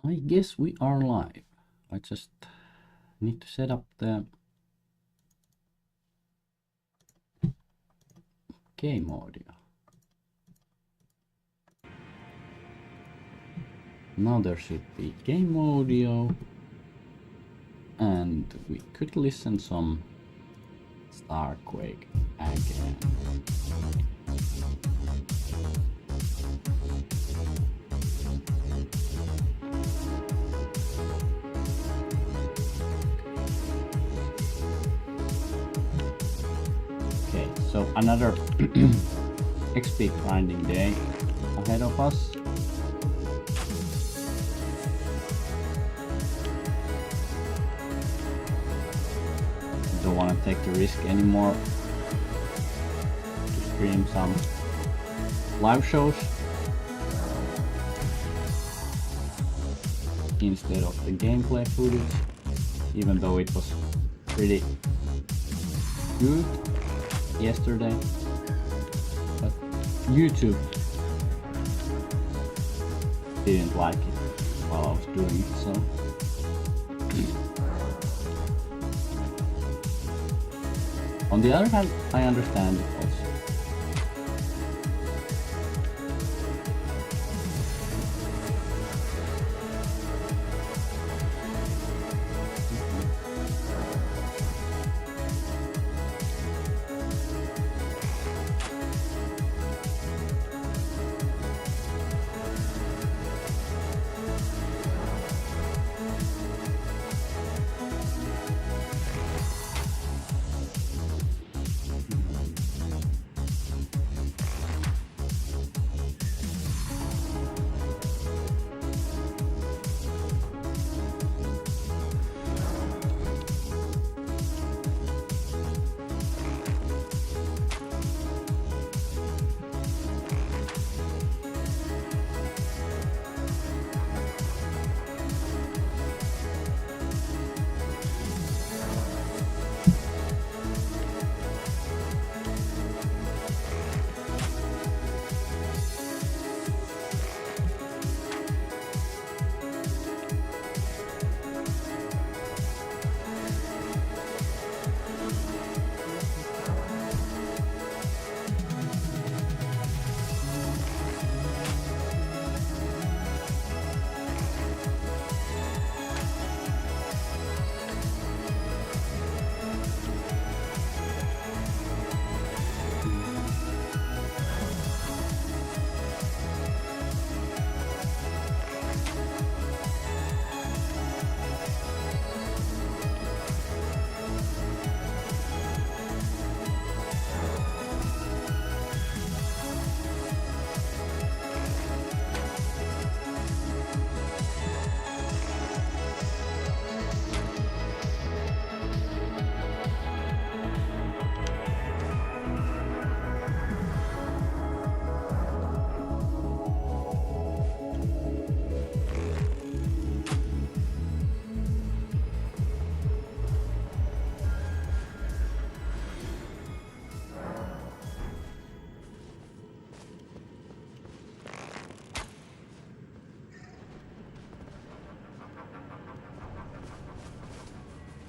I guess we are live. I just need to set up the game audio. Now there should be game audio, and we could listen some Starquake again. Okay, so another XP grinding day ahead of us. Don't want to take the risk anymore to stream some live shows instead of the gameplay footage, even though it was pretty good yesterday, but YouTube didn't like it while I was doing it, so on the other hand, I understand it also.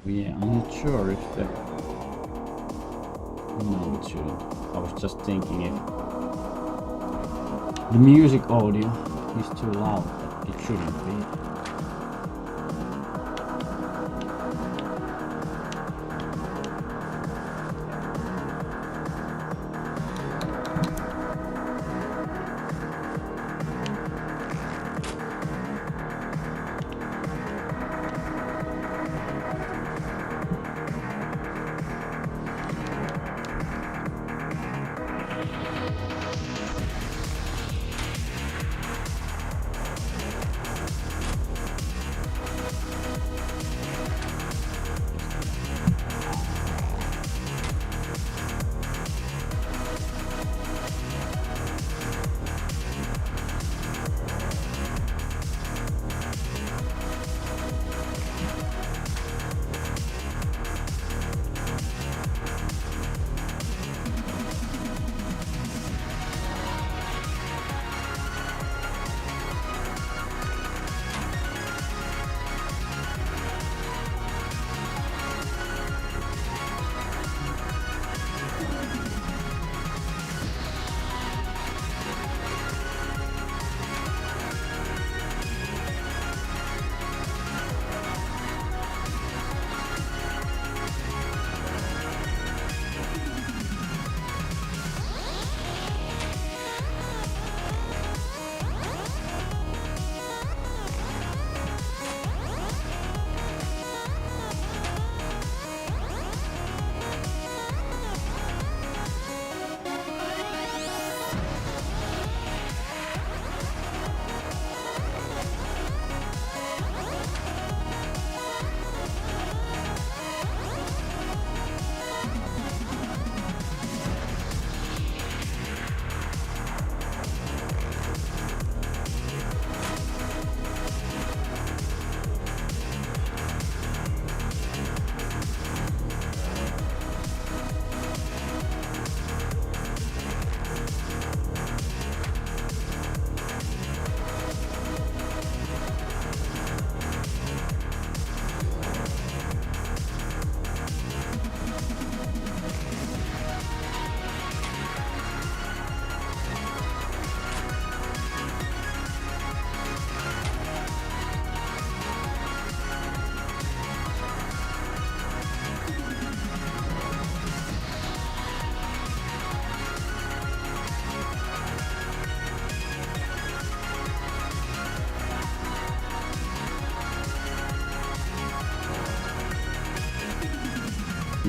Yeah, I'm not sure if the... No, it shouldn't. I was just thinking if the music audio is too loud, but it shouldn't be.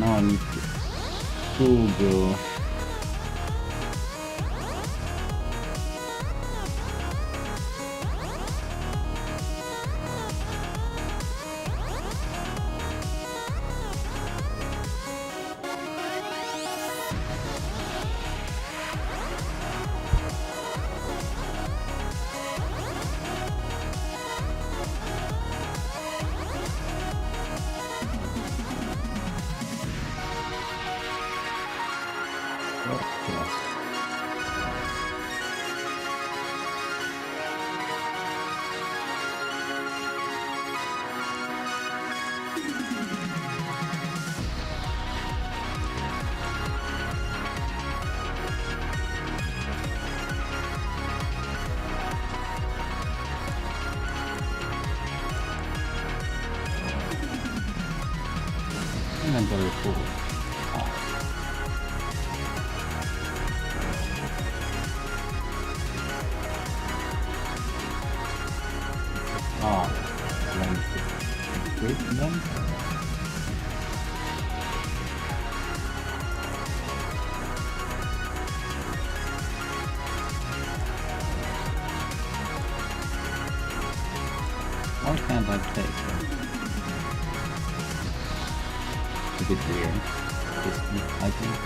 now I need to Google. Inventory full. Then quit them. Why can't I take them? A bit weird. I think.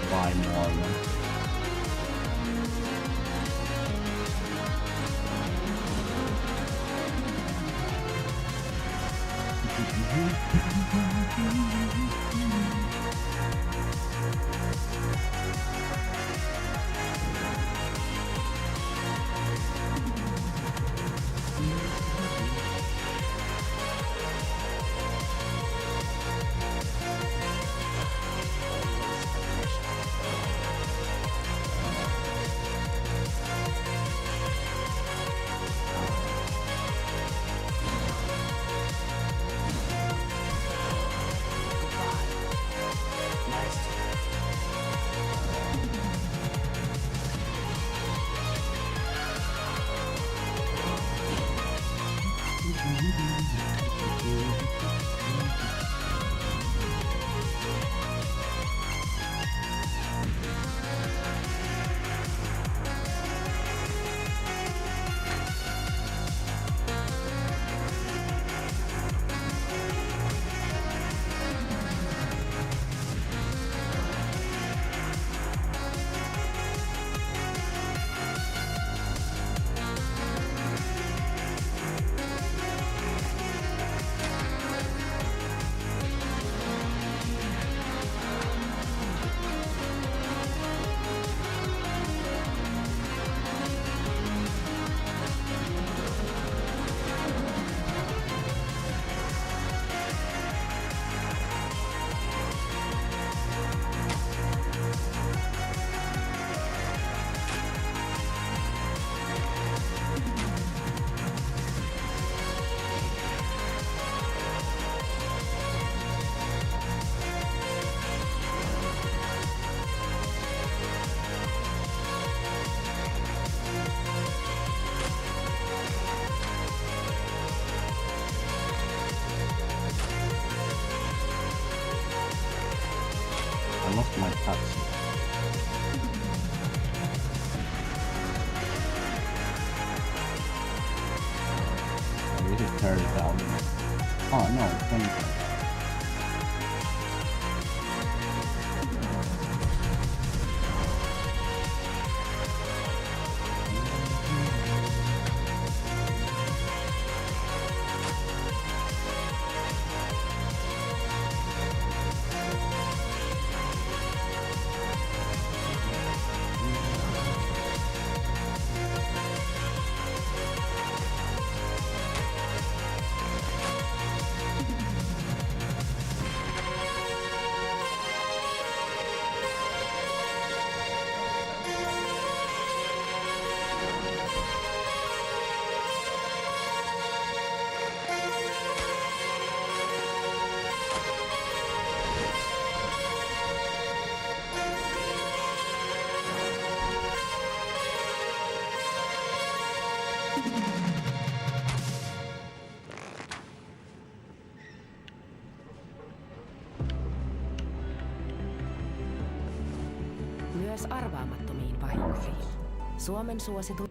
Buy more of them. 30,000. Oh no, 20. Myös arvaamattomiin vahinkoihin. Suomen suosittu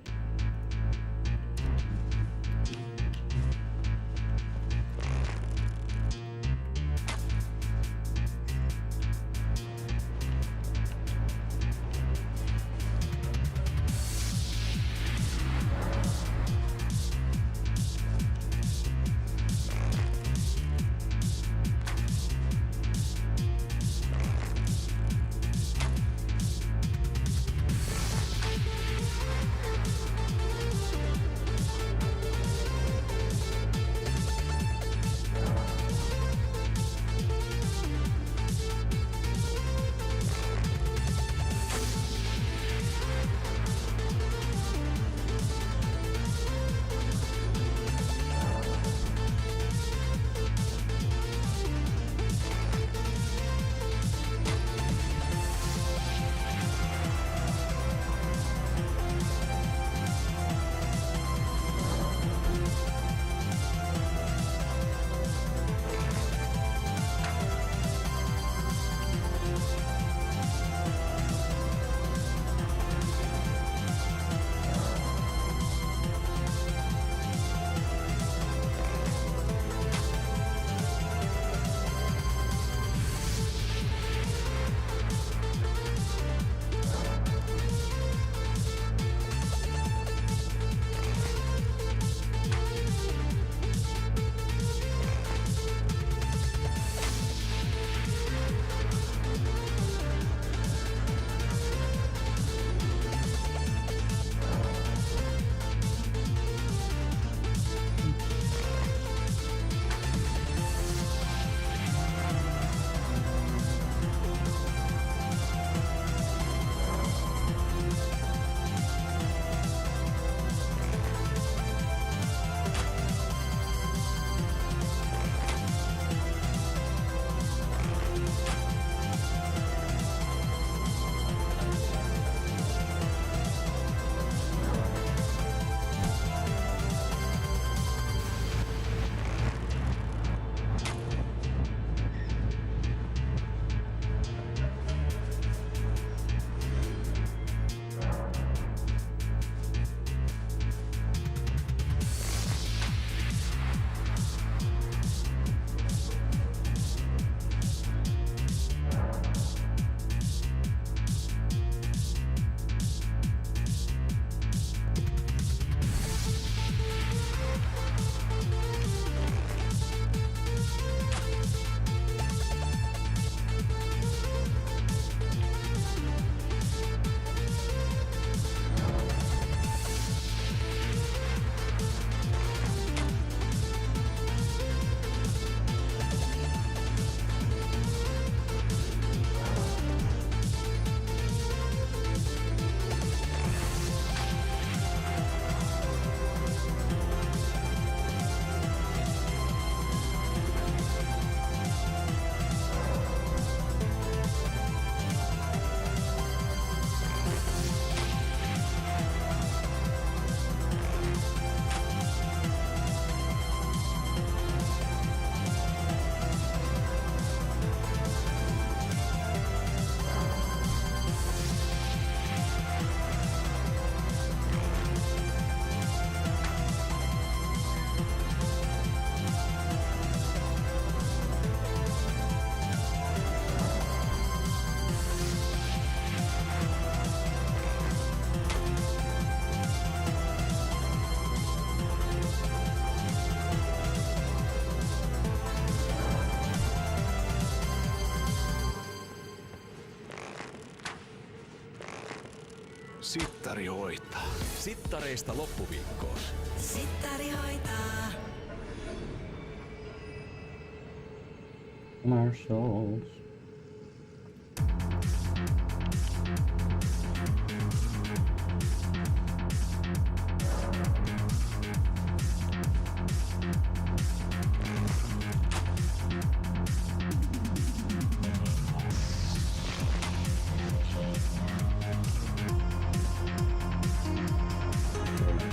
Sittari hoitaa. Sittareista loppuviikkoon. Sittari hoitaa. Commercials.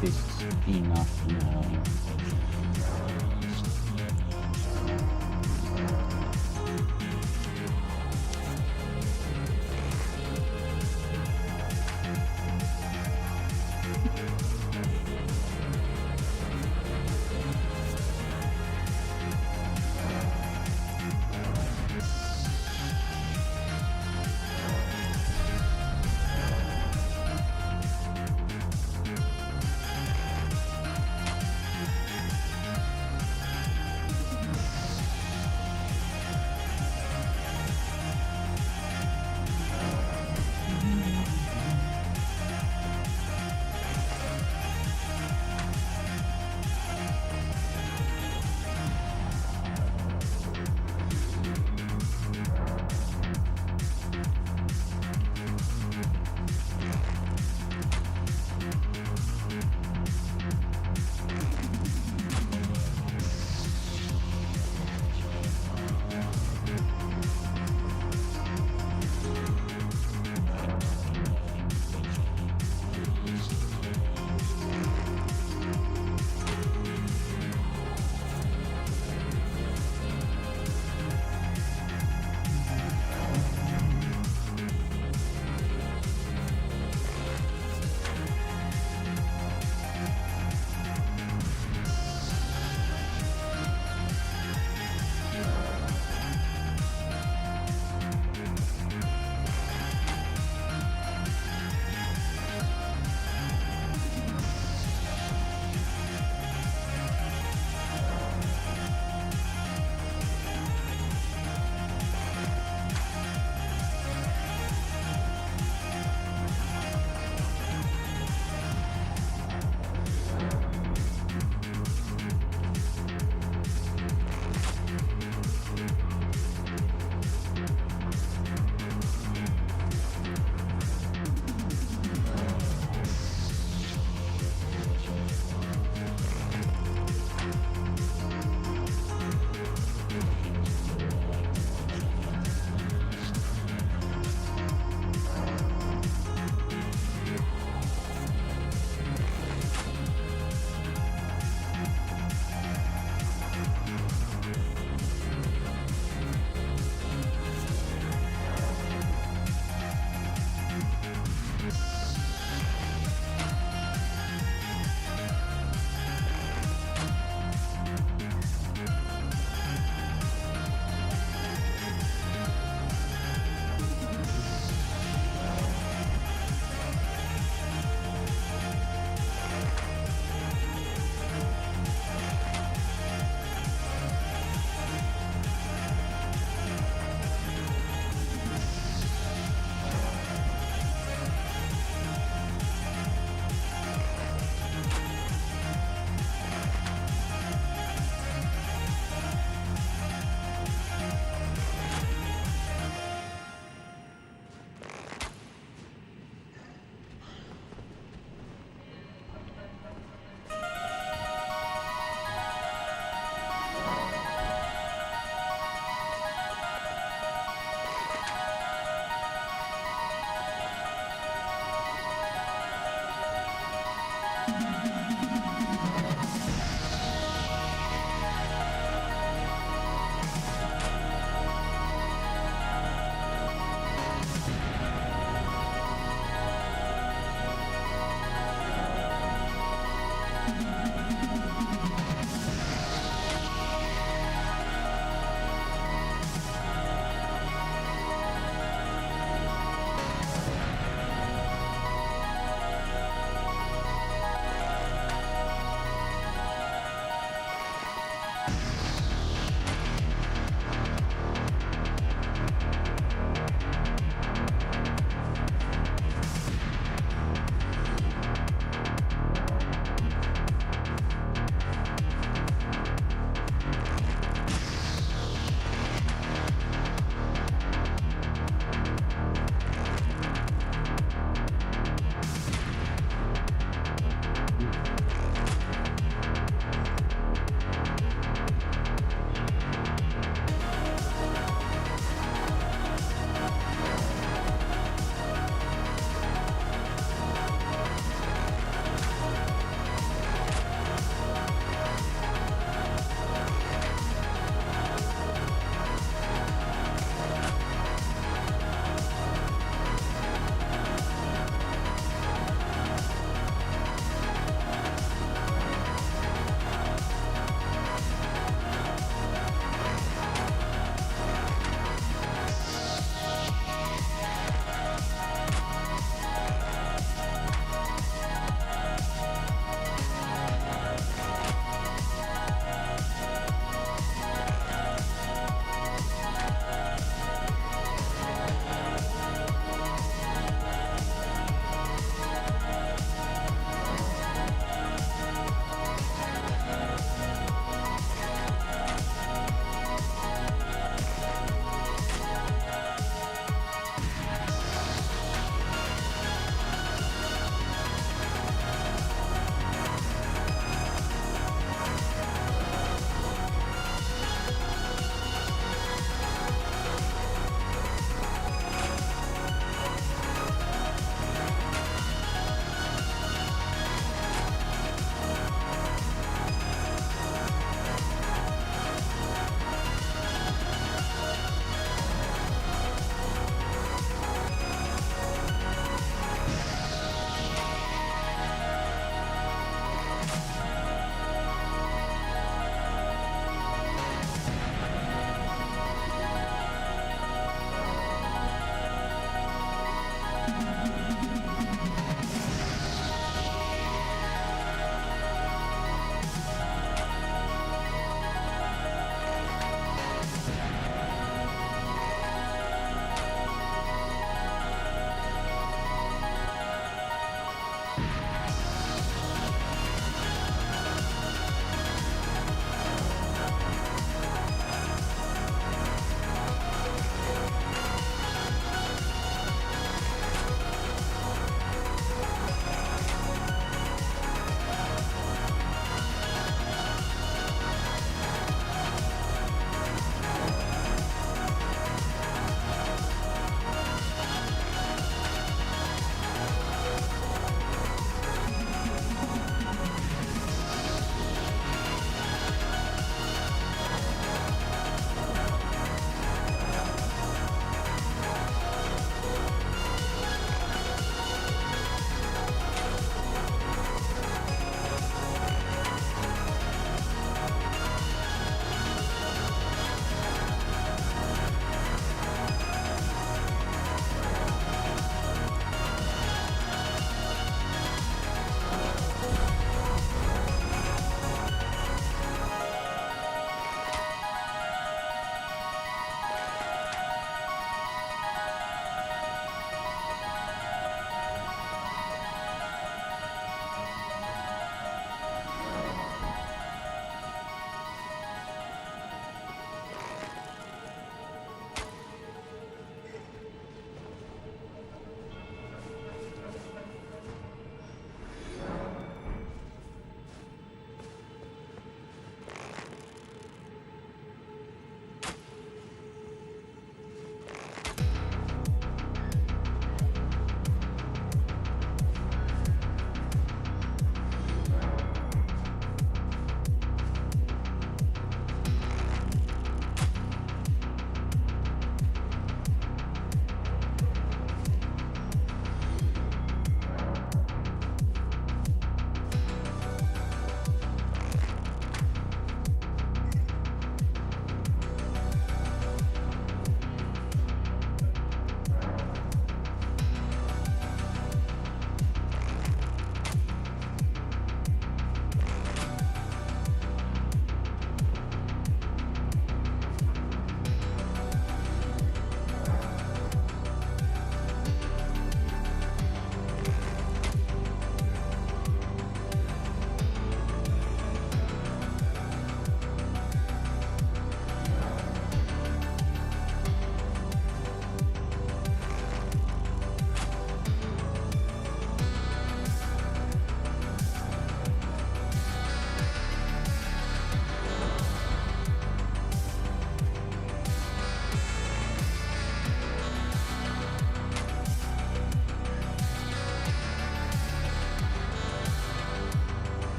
This is enough now.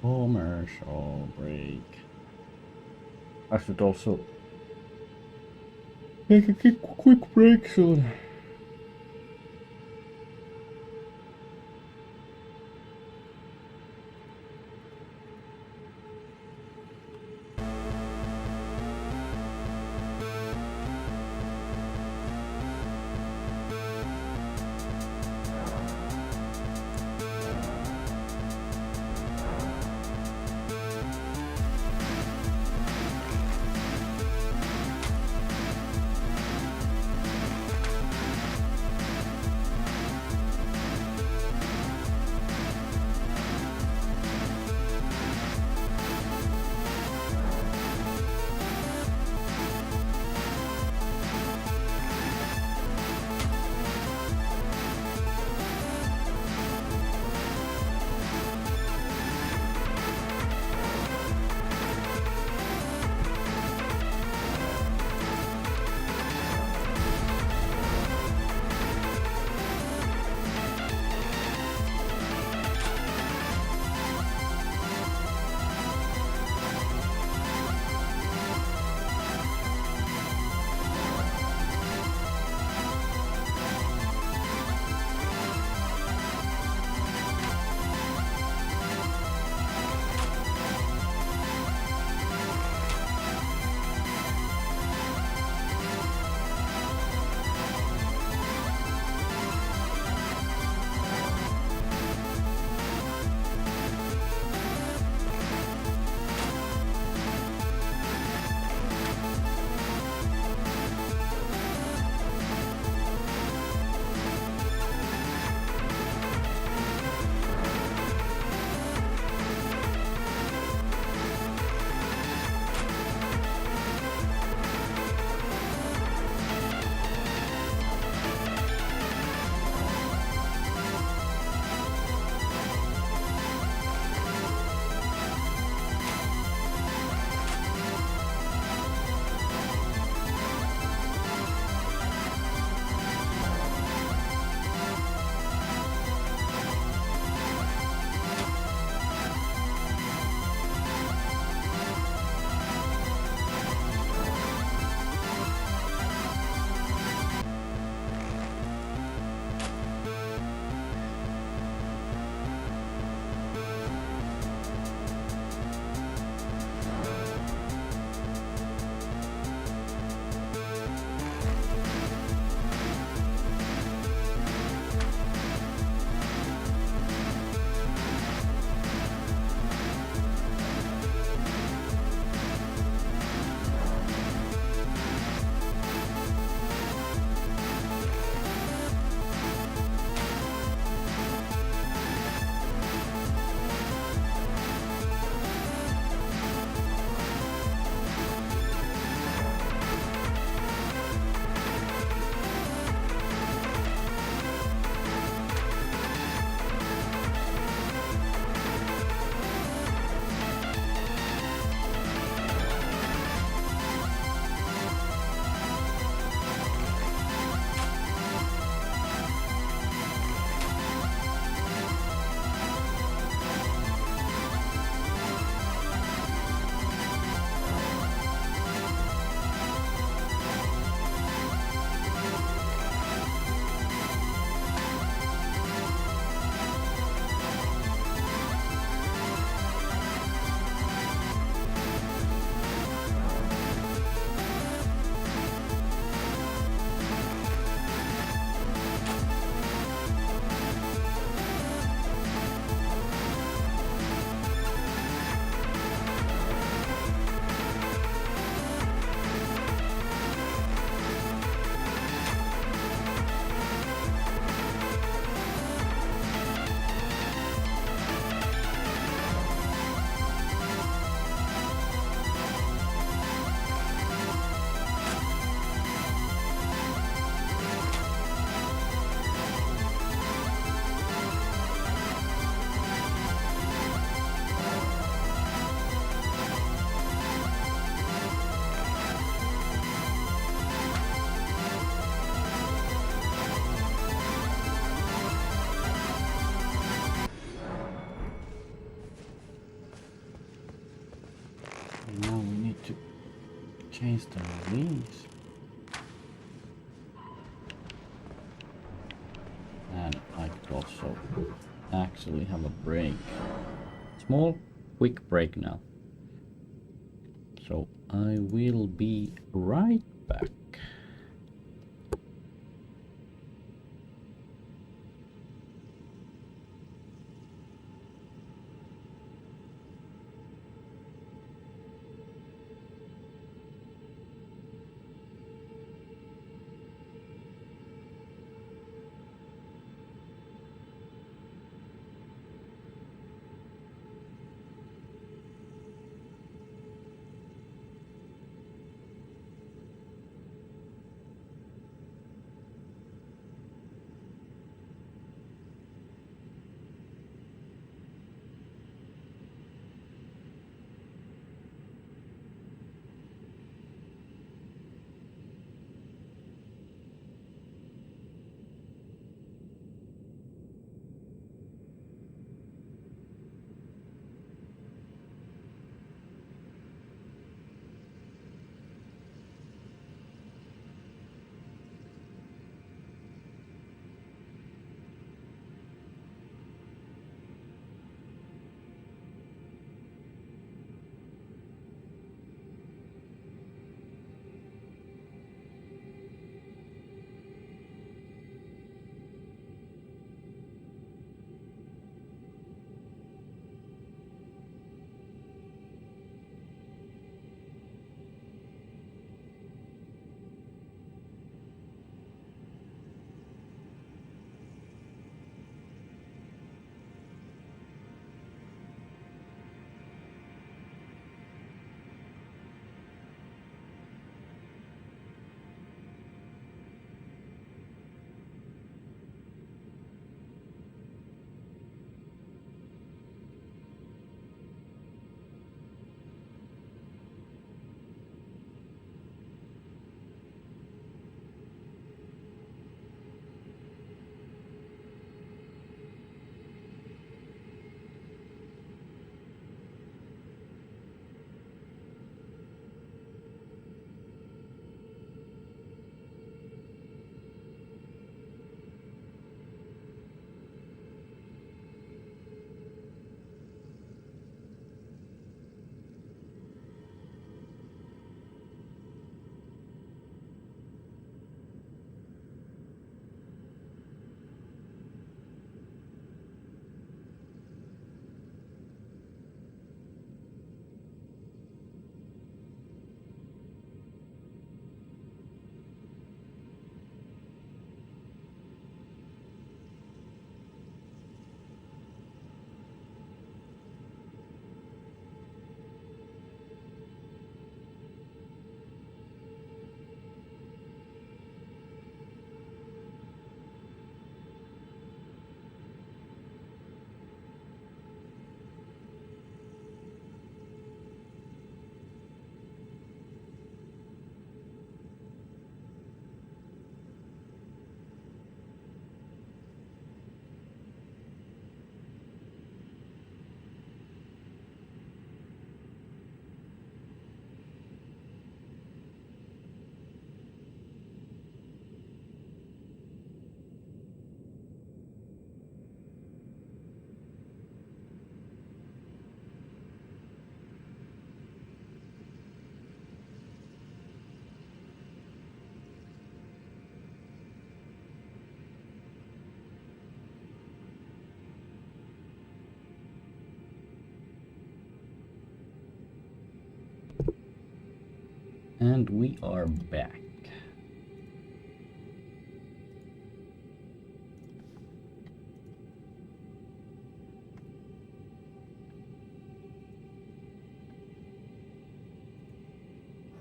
Commercial break. I should also take a quick break soon. change the release. And I could also actually have a break. Small, quick break now. So I will be right back. And we are back.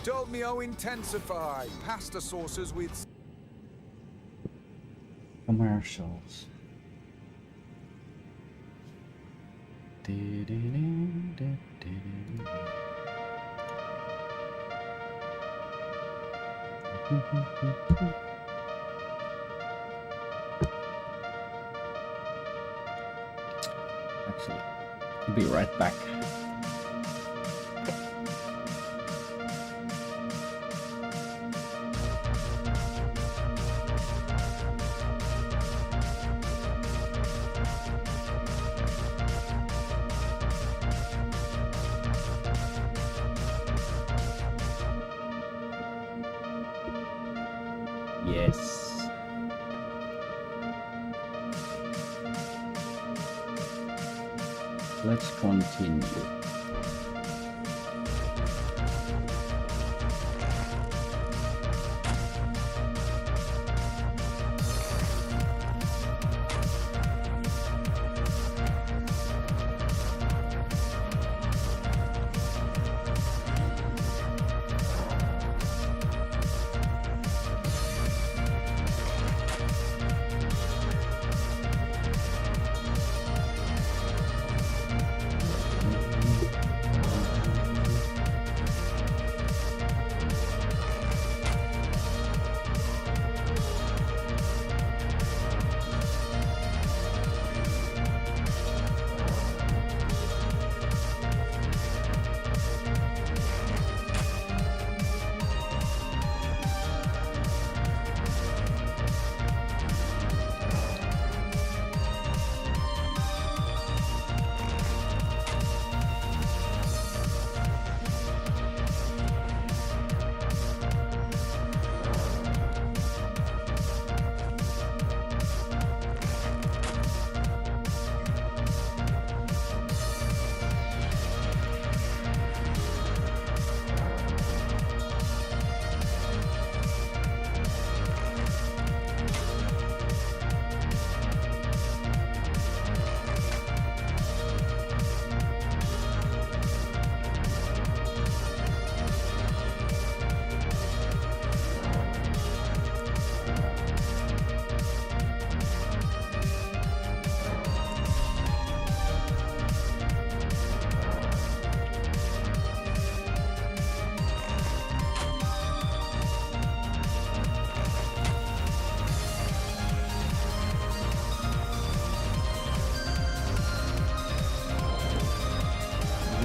Dolmio intensify. Pasta sauces with Commercials. Actually, be right back. Yes. Let's continue.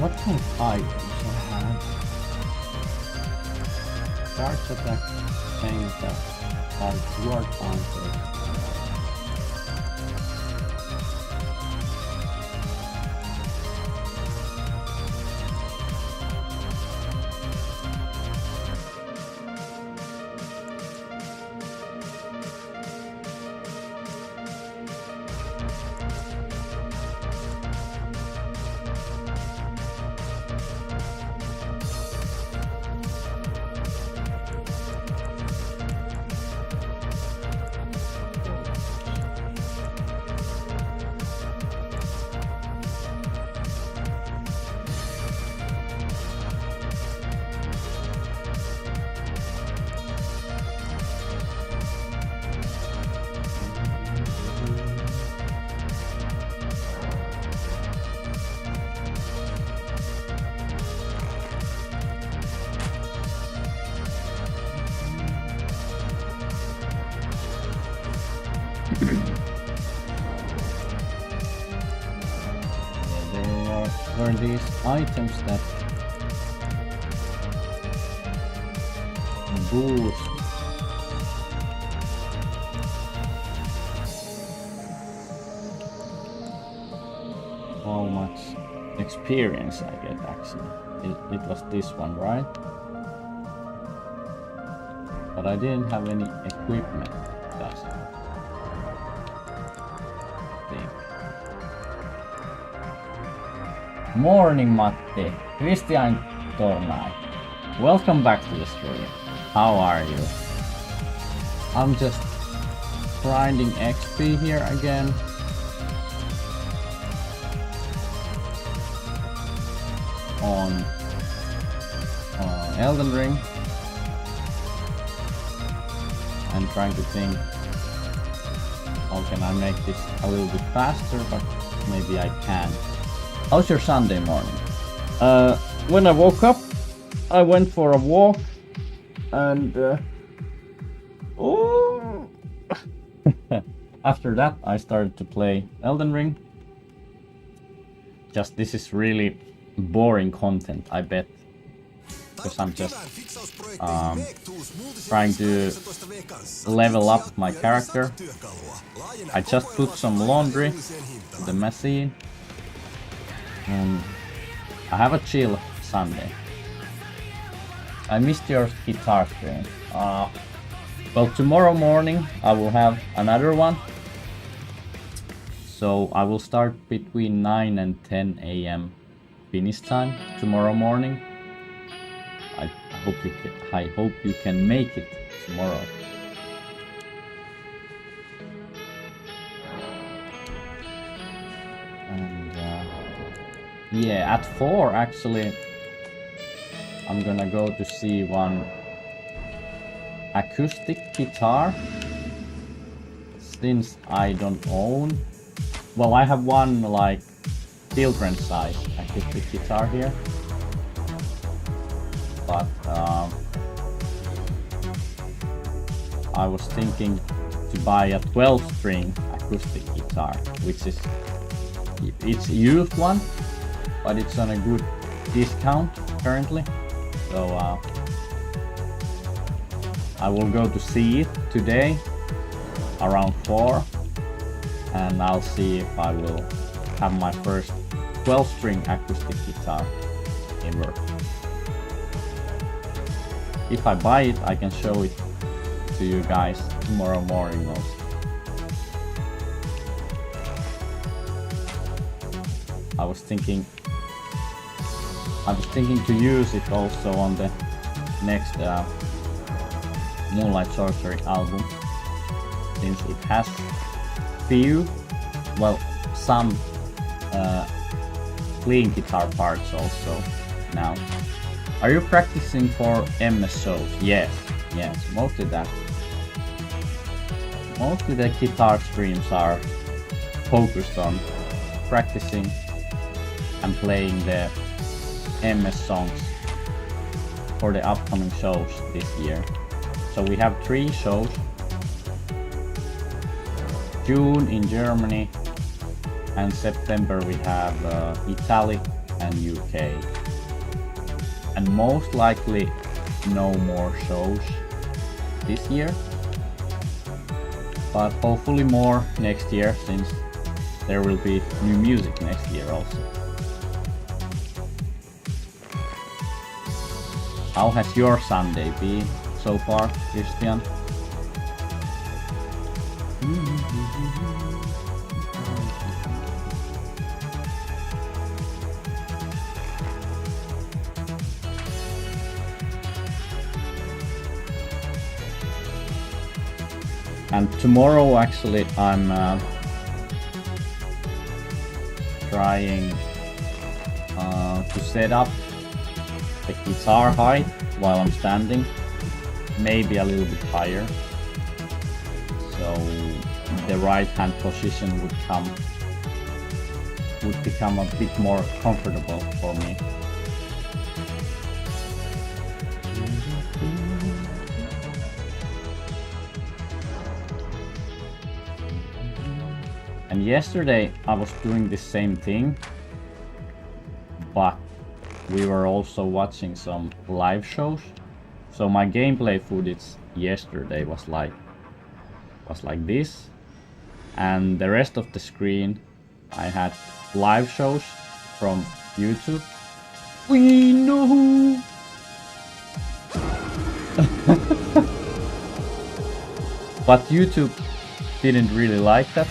What kind of items I have? Charge attack, chain attack, ward counter. There were these items that boost how much experience I get actually. It was this one, right? But I didn't have any equipment. That's it. Morning, Matti. Christian Tornai. Welcome back to the stream. How are you? I'm just grinding XP here again. On Elden Ring. I'm trying to think how can I make this a little bit faster, but maybe I can. How's your Sunday morning? When I woke up, I went for a walk, and after that I started to play Elden Ring. Just this is really boring content, I bet, because I'm just trying to level up my character. I just put some laundry to the machine. And I have a chill Sunday. I missed your guitar stream. Well, tomorrow morning I will have another one. So I will start between 9 and 10 a.m. Finnish time tomorrow morning. I hope you can make it tomorrow. And yeah, at 4 actually I'm gonna go to see one acoustic guitar, since I don't own. Well, I have one like children size acoustic guitar here, but I was thinking to buy a 12-string acoustic guitar, which is it's a used one, but it's on a good discount currently. So I will go to see it today around 4, and I'll see if I will have my first 12-string acoustic guitar ever. If I buy it, I can show it to you guys tomorrow morning also. I was thinking to use it also on the next Moonlight Sorcery album, since it has some clean guitar parts also now. Are you practicing for MSOs? Yes, mostly that. Mostly the guitar streams are focused on practicing and playing the MS songs for the upcoming shows this year. So we have 3 shows. June in Germany, and September we have Italy and UK. And most likely no more shows this year, but hopefully more next year, since there will be new music next year also. How has your Sunday been so far, Christian? And tomorrow actually I'm trying to set up the guitar height while I'm standing, maybe a little bit higher, so the right hand position would become a bit more comfortable for me. And yesterday I was doing the same thing, but we were also watching some live shows. So my gameplay footage yesterday was like this, and the rest of the screen I had live shows from YouTube. We know. But YouTube didn't really like that,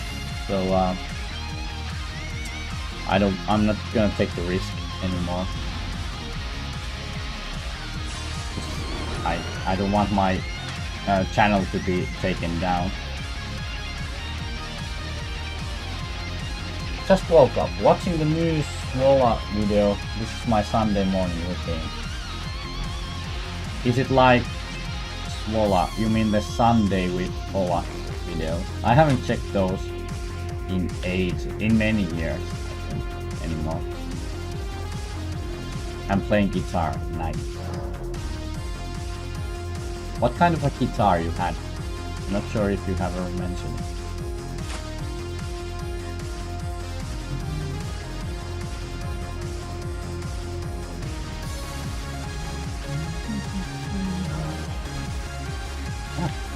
so I'm not gonna take the risk anymore. I don't want my channel to be taken down. Just woke up, watching the new Swola video. This is my Sunday morning routine. Is it like Swola? You mean the Sunday with Ola video? I haven't checked those in many years, I think, anymore. I'm playing guitar, nice. What kind of a guitar you had? I'm not sure if you have ever mentioned it.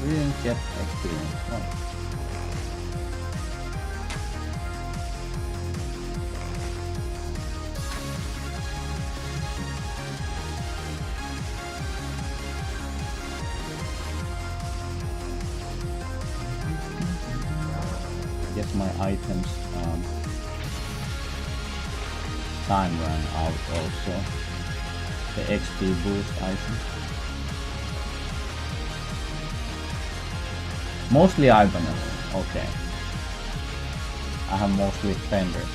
We didn't get experience. Oh. my items time ran out also. The XP boost item. Mostly Ibanez, okay. I have mostly Fenders.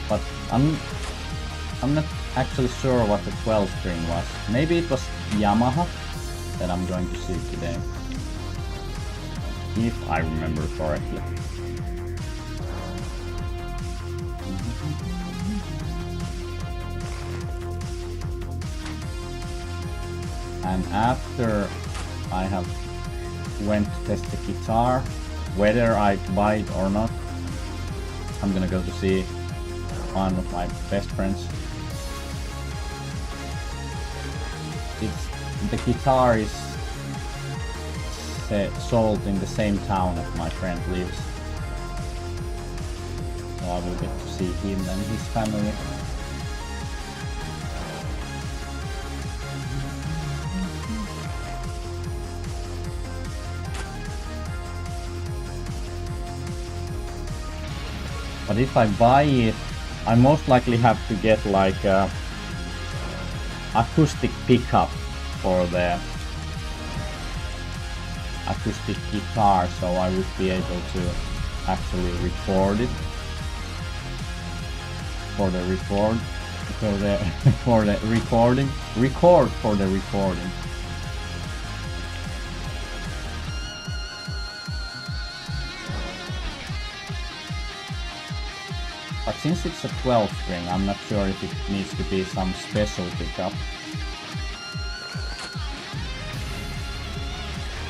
But I'm not actually sure what the 12 string was. Maybe it was Yamaha that I'm going to see today. If I remember correctly. And after I have went to test the guitar, whether I buy it or not, I'm gonna go to see one of my best friends. The guitar is sold in the same town that my friend lives. So I will get to see him and his family. But if I buy it, I most likely have to get like a acoustic pickup for the acoustic guitar, so I would be able to actually record it for the record for the recording. But since it's a 12 string, I'm not sure if it needs to be some special pickup.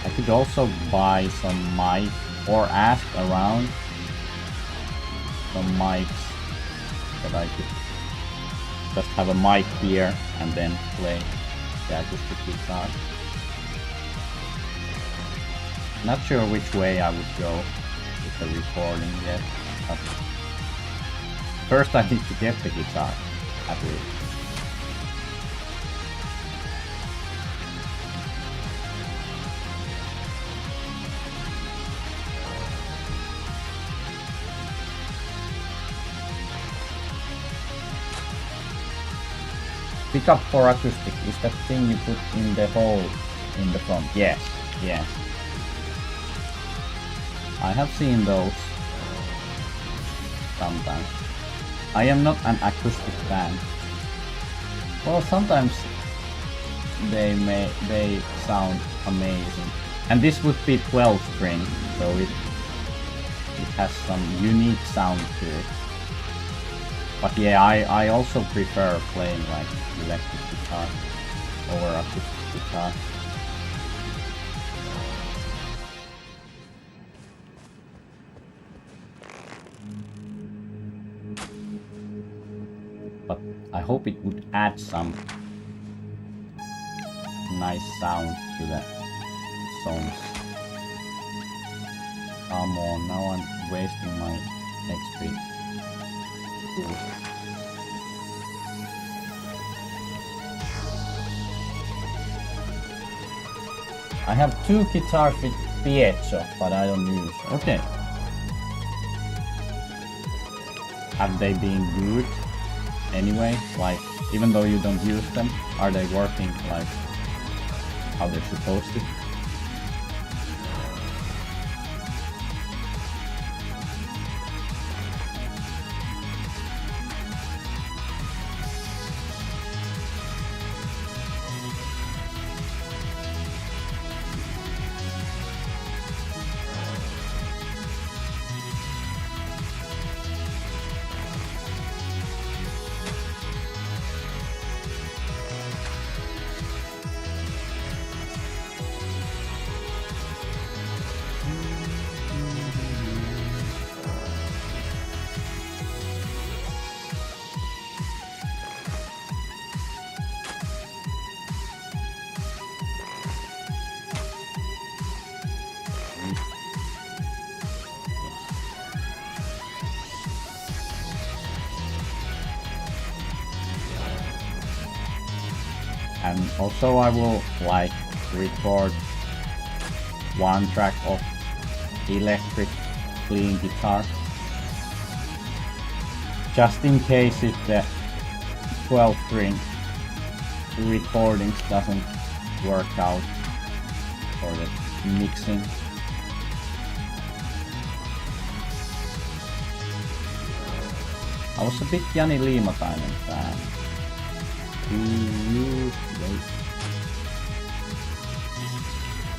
I could also buy some mic or ask around some mics that I could just have a mic here and then play the acoustic guitar. Not sure which way I would go with the recording yet. But first I need to get the guitar, at least. Pickup for acoustic is that thing you put in the hole in the front. Yes, yes. I have seen those sometimes. I am not an acoustic fan. Well, sometimes they sound amazing. And this would be 12 string, so it has some unique sound to it. But yeah, I also prefer playing like electric guitar over acoustic guitar. But I hope it would add some nice sound to the songs. Come on, now I'm wasting my XP. I have 2 guitars with piezo, but I don't use. Okay. Have they been good anyway? Like, even though you don't use them, are they working like how they're supposed to? And also I will like record one track of electric clean guitar. Just in case if the 12 string recordings doesn't work out for the mixing. I was a big Jani Liimatainen fan.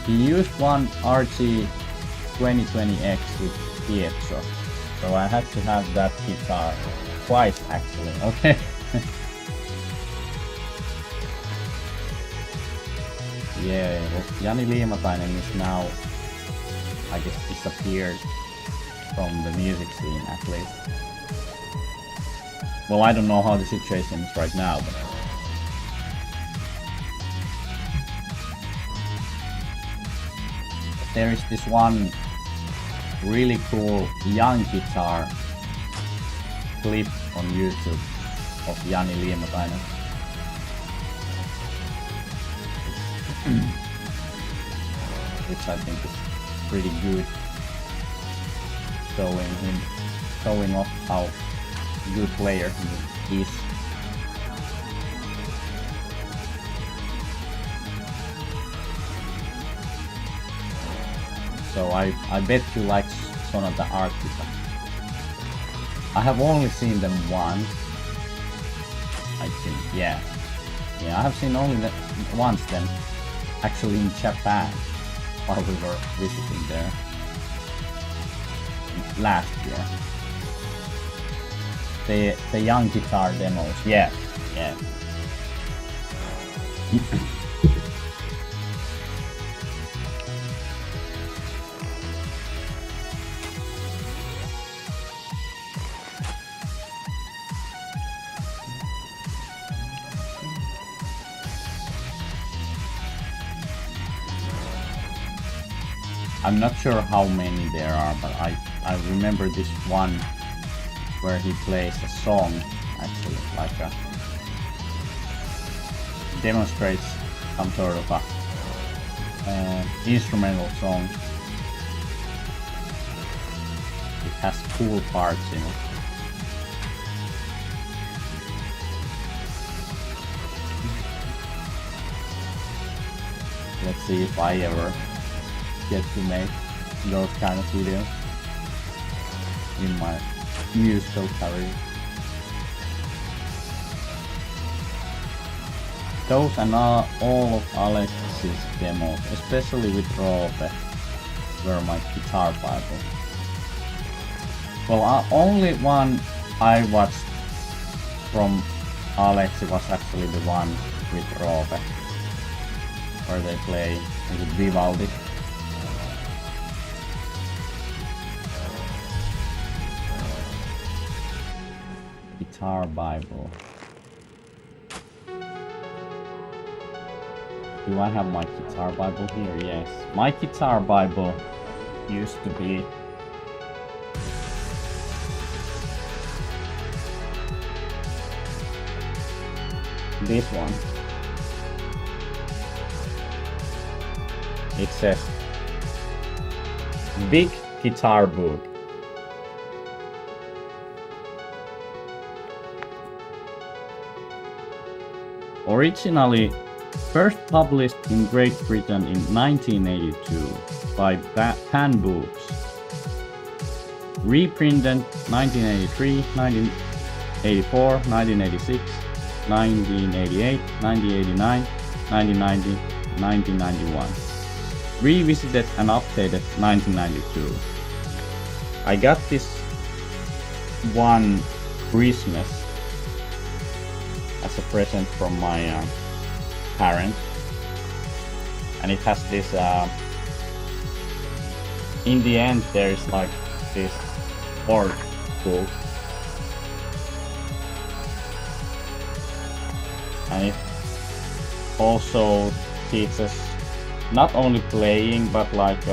He used one RG 2020X with piezo, so I had to have that guitar twice actually. Okay. Yeah, well, Jani Liimatainen is now, I guess, disappeared from the music scene at least. Well, I don't know how the situation is right now, but there is this one really cool young guitar clip on YouTube of Jani Liimatainen. Which I think is pretty good, showing off how good player he is. So I bet you like Sonata Arctica. I have only seen them once, I think. Yeah, I have seen only once them, actually in Japan, while we were visiting there last year. The young guitar demos, yeah. I'm not sure how many there are, but I remember this one where he plays a song, actually, like a demonstrates some sort of a instrumental song. It has cool parts in it. Let's see if I ever get to make those kind of videos in my musical career. Those are not all of Alex's demos, especially with Roope, were my guitar bible. Well, only one I watched from Alex was actually the one with Roope, where they play with Vivaldi. Guitar Bible. Do I have my Guitar Bible here? Yes. My Guitar Bible used to be this one. It says Big Guitar Book. Originally first published in Great Britain in 1982 by Pan Books. Reprinted 1983, 1984, 1986, 1988, 1989, 1990, 1991. Revisited and updated 1992. I got this one Christmas as a present from my parents, and it has this in the end there is like this board book, and it also teaches not only playing but like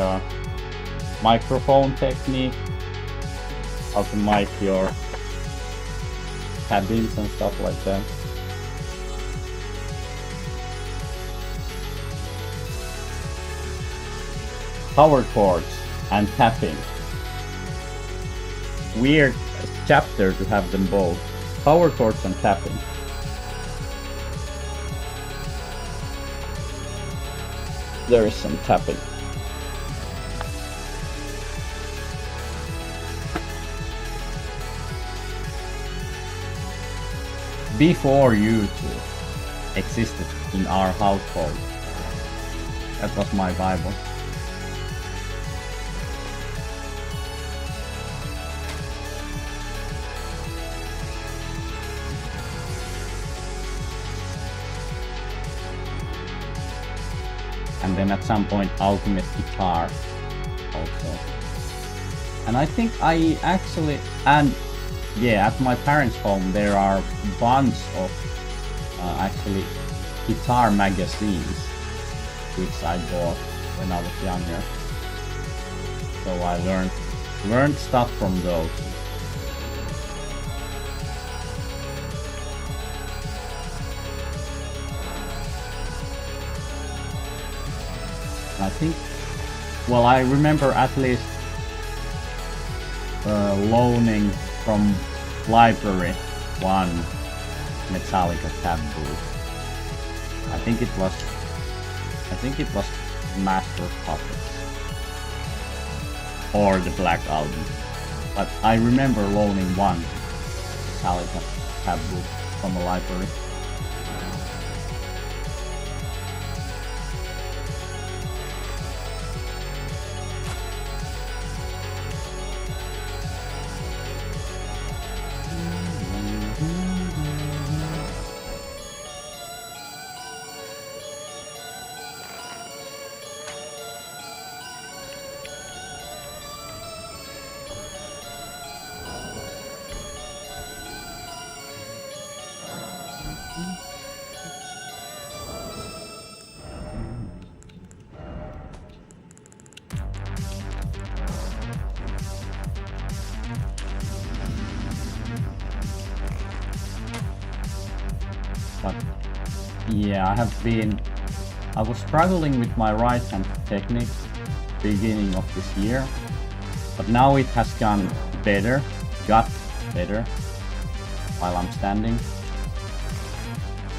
microphone technique, how to mic your cabins and stuff like that. power chords and tapping. Weird chapter to have them both. Power chords and tapping. There is some tapping. Before YouTube existed in our household. That was my Bible. And then at some point Ultimate Guitar also. And I think I actually, and yeah, at my parents' home there are bunch of actually guitar magazines which I bought when I was younger. So I learned stuff from those. I think, well, I remember at least loaning from library one Metallica taboo. I think it was Master of Puppets or the Black Album. But I remember loaning one Metallica taboo from a library. But yeah, I was struggling with my right hand technique beginning of this year, but now it has got better while I'm standing.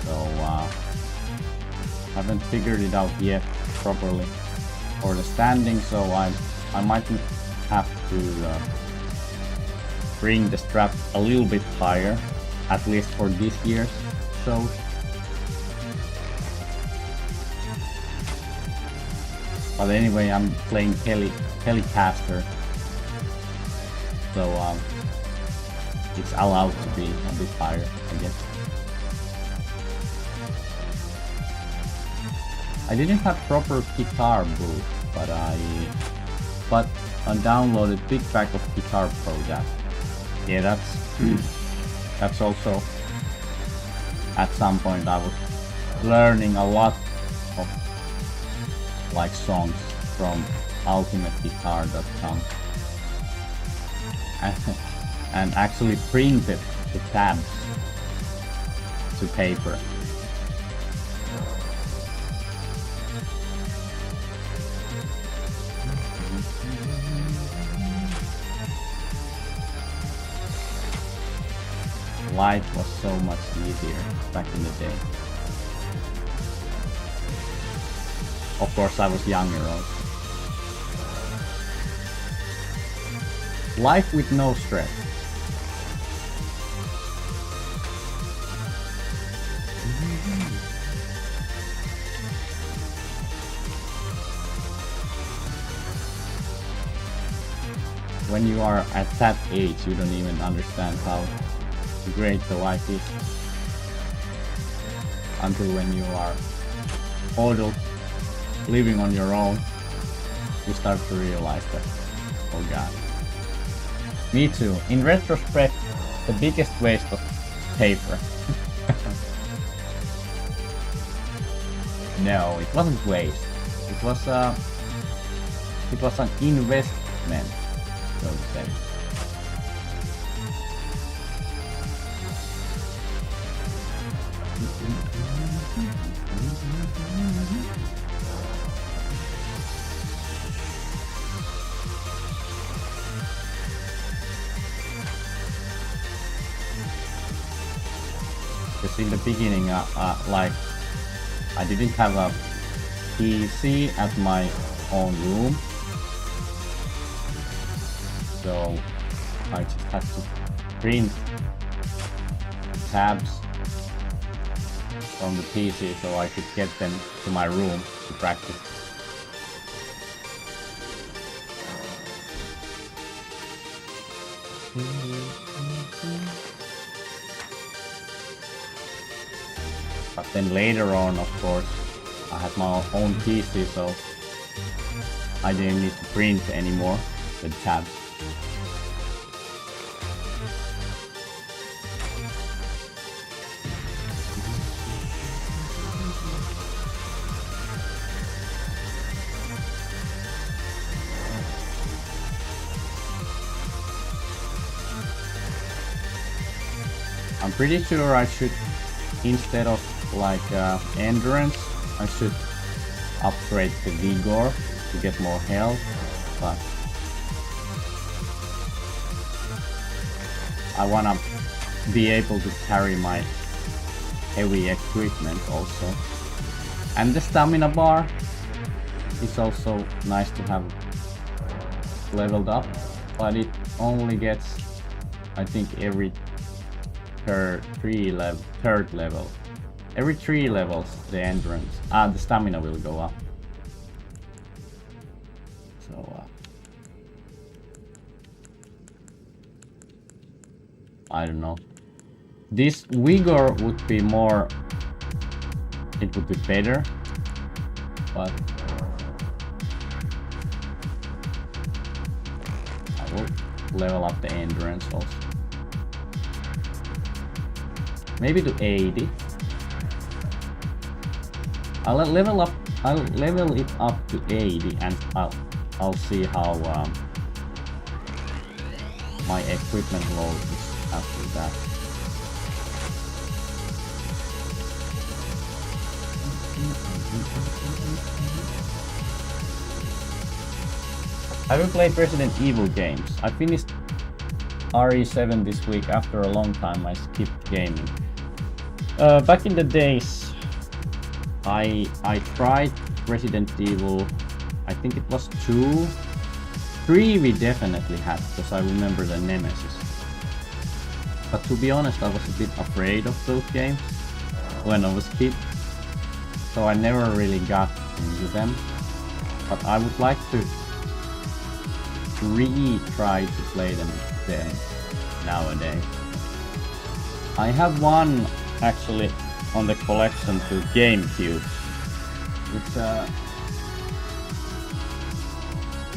So haven't figured it out yet properly for the standing, so I might have to bring the strap a little bit higher, at least for this year's shows. But anyway, I'm playing Telecaster, so it's allowed to be a bit higher, I guess. I didn't have proper guitar boot, but I downloaded big pack of Guitar Pro. That, yeah, that's also at some point I was learning a lot of like songs from ultimateguitar.com and actually printed the tabs to paper. Life was so much easier back in the day. Of course, I was younger also. Life with no stress. When you are at that age, you don't even understand how great the life is. Until when you are adult, living on your own, you start to realize that, oh god. Me too. In retrospect, the biggest waste of paper. No, it wasn't waste. It was an investment, so to say. Because in the beginning, like, I didn't have a PC at my own room. So I just had to print tabs from the PC so I could get them to my room to practice. But then later on, of course, I had my own PC, so I didn't need to print anymore the tabs. I'm pretty sure I should, instead of like endurance, I should upgrade the vigor to get more health, but I wanna be able to carry my heavy equipment also. And the stamina bar is also nice to have leveled up, but it only gets, I think, every third level. Every 3 levels the endurance, the stamina will go up. So I don't know. This vigor would be more, it would be better, but I will level up the endurance also. Maybe to 80. I'll level it up to 80 and I'll see how my equipment load is after that. Have you played Resident Evil games? I finished RE7 this week. After a long time I skipped gaming. Back in the days I tried Resident Evil, I think it was 2. 3 we definitely had, because I remember the Nemesis. But to be honest, I was a bit afraid of those games when I was a kid, so I never really got into them. But I would like to try to play them nowadays. I have one actually on the collection to GameCube. It's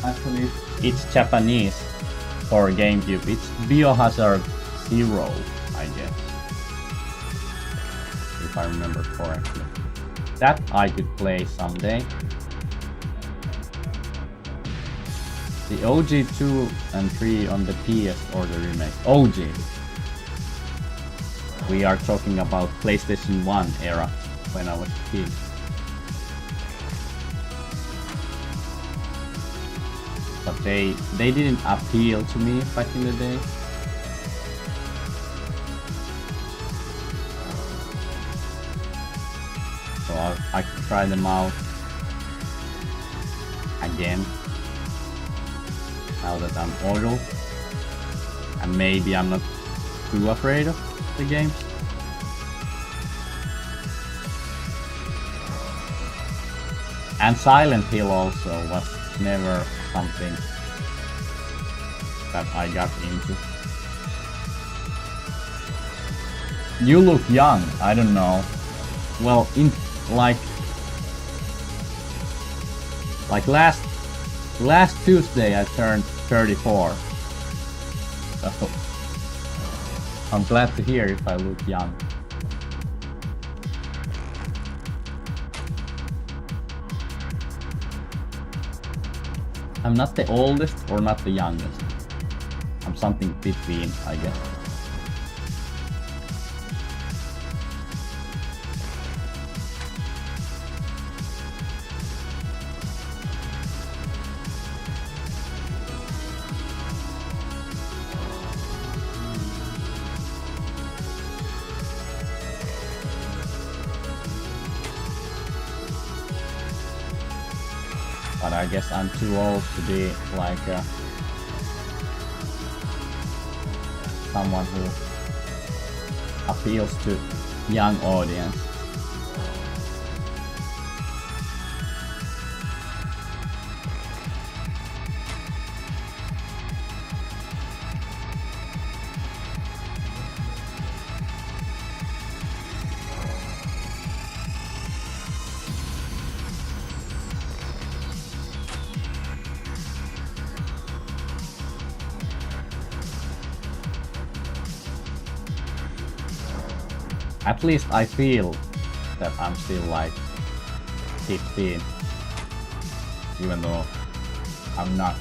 actually it's Japanese for GameCube. It's Biohazard Zero, I guess, if I remember correctly. That I could play someday. The OG 2 and 3 on the PS or the remake. OG. We are talking about PlayStation 1 era, when I was a kid. But they didn't appeal to me back in the day. So I could try them out again, now that I'm older, and maybe I'm not too afraid of the games. And Silent Hill also was never something that I got into. You look young, I don't know. Well, in like last Tuesday I turned 34. So I'm glad to hear if I look young. I'm not the oldest or not the youngest. I'm something between, I guess. But I guess I'm too old to be like someone who appeals to young audience. At least I feel that I'm still like 15, even though I'm not.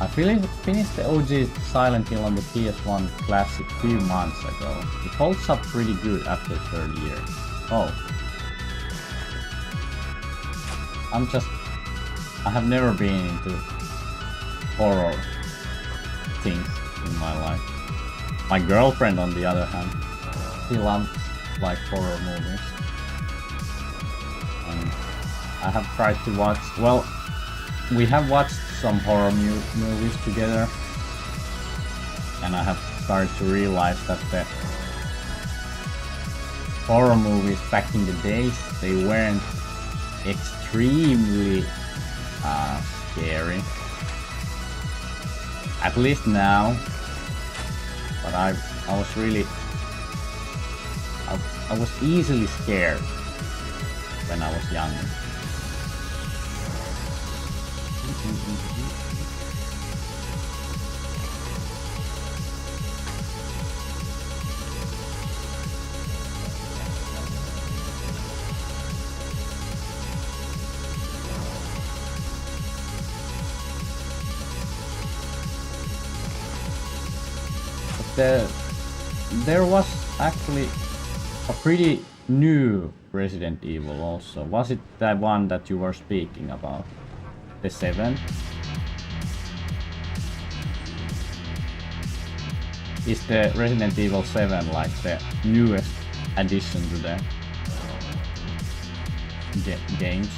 I finished the OG Silent Hill on the PS1 Classic few months ago. It holds up pretty good after 30 years. Oh. I have never been into horror things in my life. My girlfriend, on the other hand, she loves like horror movies. And I have tried to watch, well, we have watched some horror movies together. And I have started to realize that the horror movies back in the days, they weren't extremely scary. At least now. But I was really, I was easily scared when I was younger. There was actually a pretty new Resident Evil also. Was it the one that you were speaking about? The 7? Is the Resident Evil 7 like the newest addition to the games?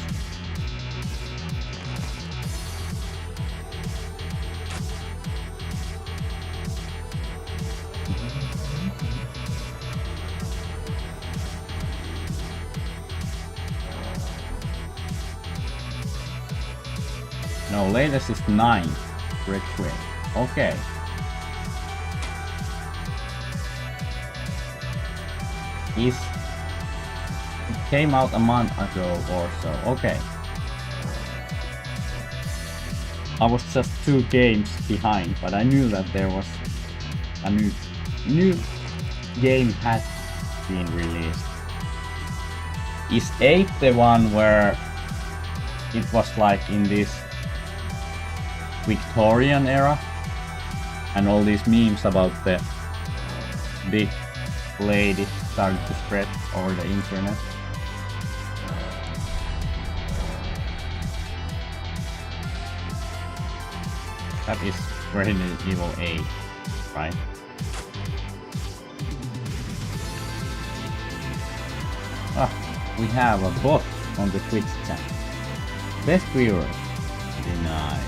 No, latest is 9. Red Queen. Okay. It came out a month ago or so. Okay. I was just 2 games behind, but I knew that there was a new game had been released. Is 8 the one where it was like in this Victorian era and all these memes about the big lady started to spread over the internet? That is Resident Evil 8, right? Ah, we have a bot on the Twitch chat. Best viewers denied.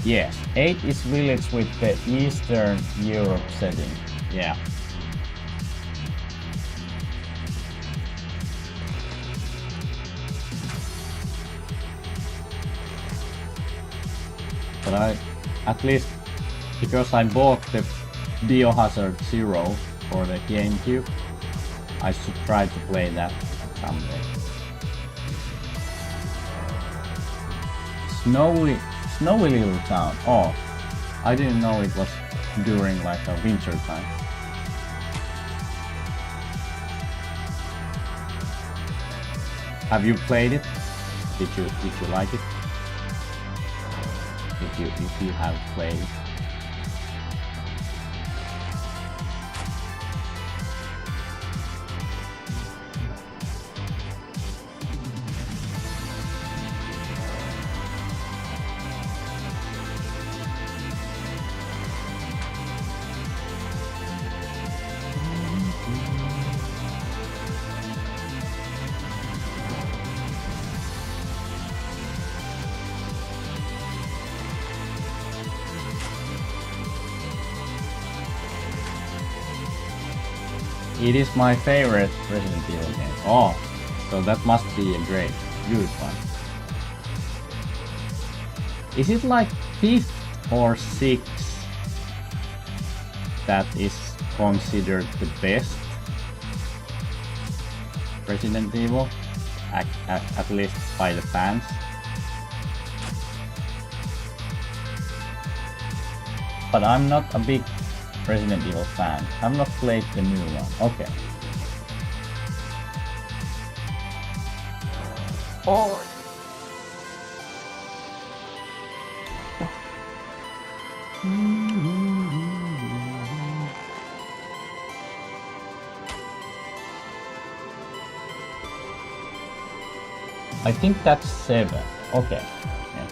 Yes, 8 is village with the Eastern Europe setting. Yeah. But I, at least because I bought the Biohazard Zero for the GameCube, I should try to play that someday. Snowy little town. Oh, I didn't know it was during like a winter time. Have you played it? Did you like it? if you have played. It is my favorite Resident Evil game. Oh, so that must be a good one. Is it like 5th or 6th that is considered the best Resident Evil? At least by the fans. But I'm not a big Resident Evil fan. I've not played the new one. Okay. Oh. I think that's 7. Okay. Yeah.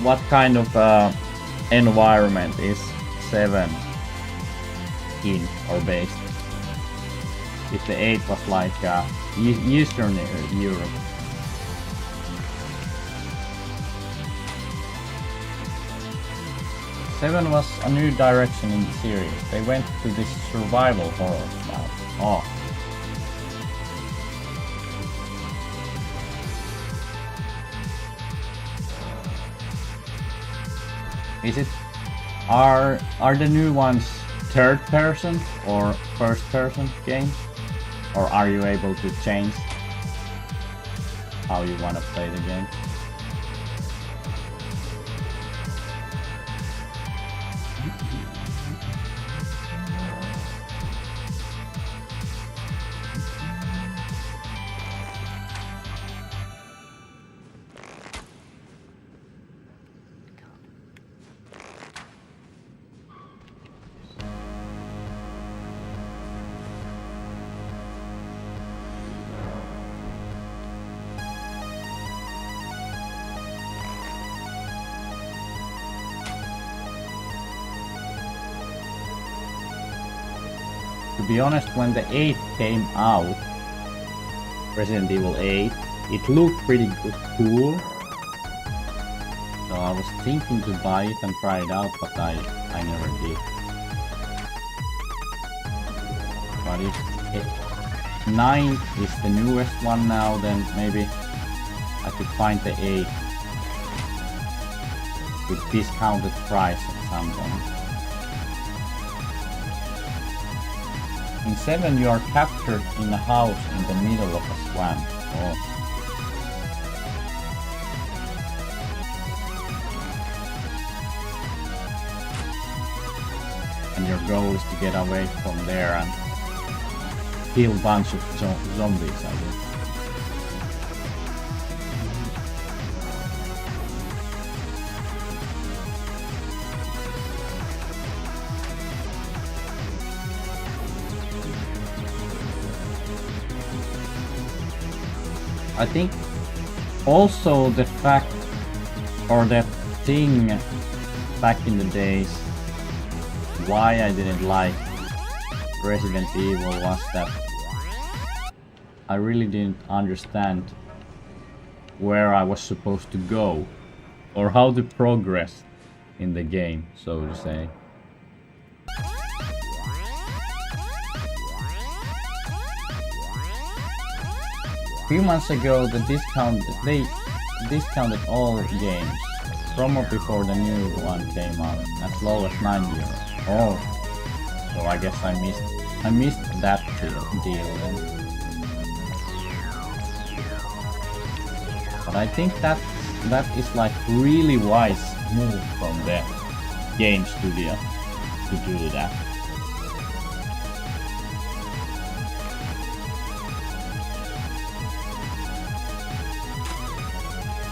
What kind of environment is 7 in or based? If the 8 was like Eastern Europe. Seven was a new direction in the series. They went to this survival horror style. Oh. Is it? Are the new ones third person or first person games? Or are you able to change how you want to play the game? To be honest, when the 8 came out, Resident Evil 8, it looked pretty cool. So I was thinking to buy it and try it out, but I never did. But if 9 is the newest one now, then maybe I could find the 8 with discounted price at some point. In 7 you are captured in a house in the middle of a swamp. Oh. And your goal is to get away from there and kill a bunch of zombies, I guess. I think also the fact or that thing back in the days why I didn't like Resident Evil was that I really didn't understand where I was supposed to go or how to progress in the game, so to say. A few months ago they discounted all games from or before the new one came out as low as €9. Oh, so I guess I missed that deal then. But I think that is like really wise moved from the game studio to do that.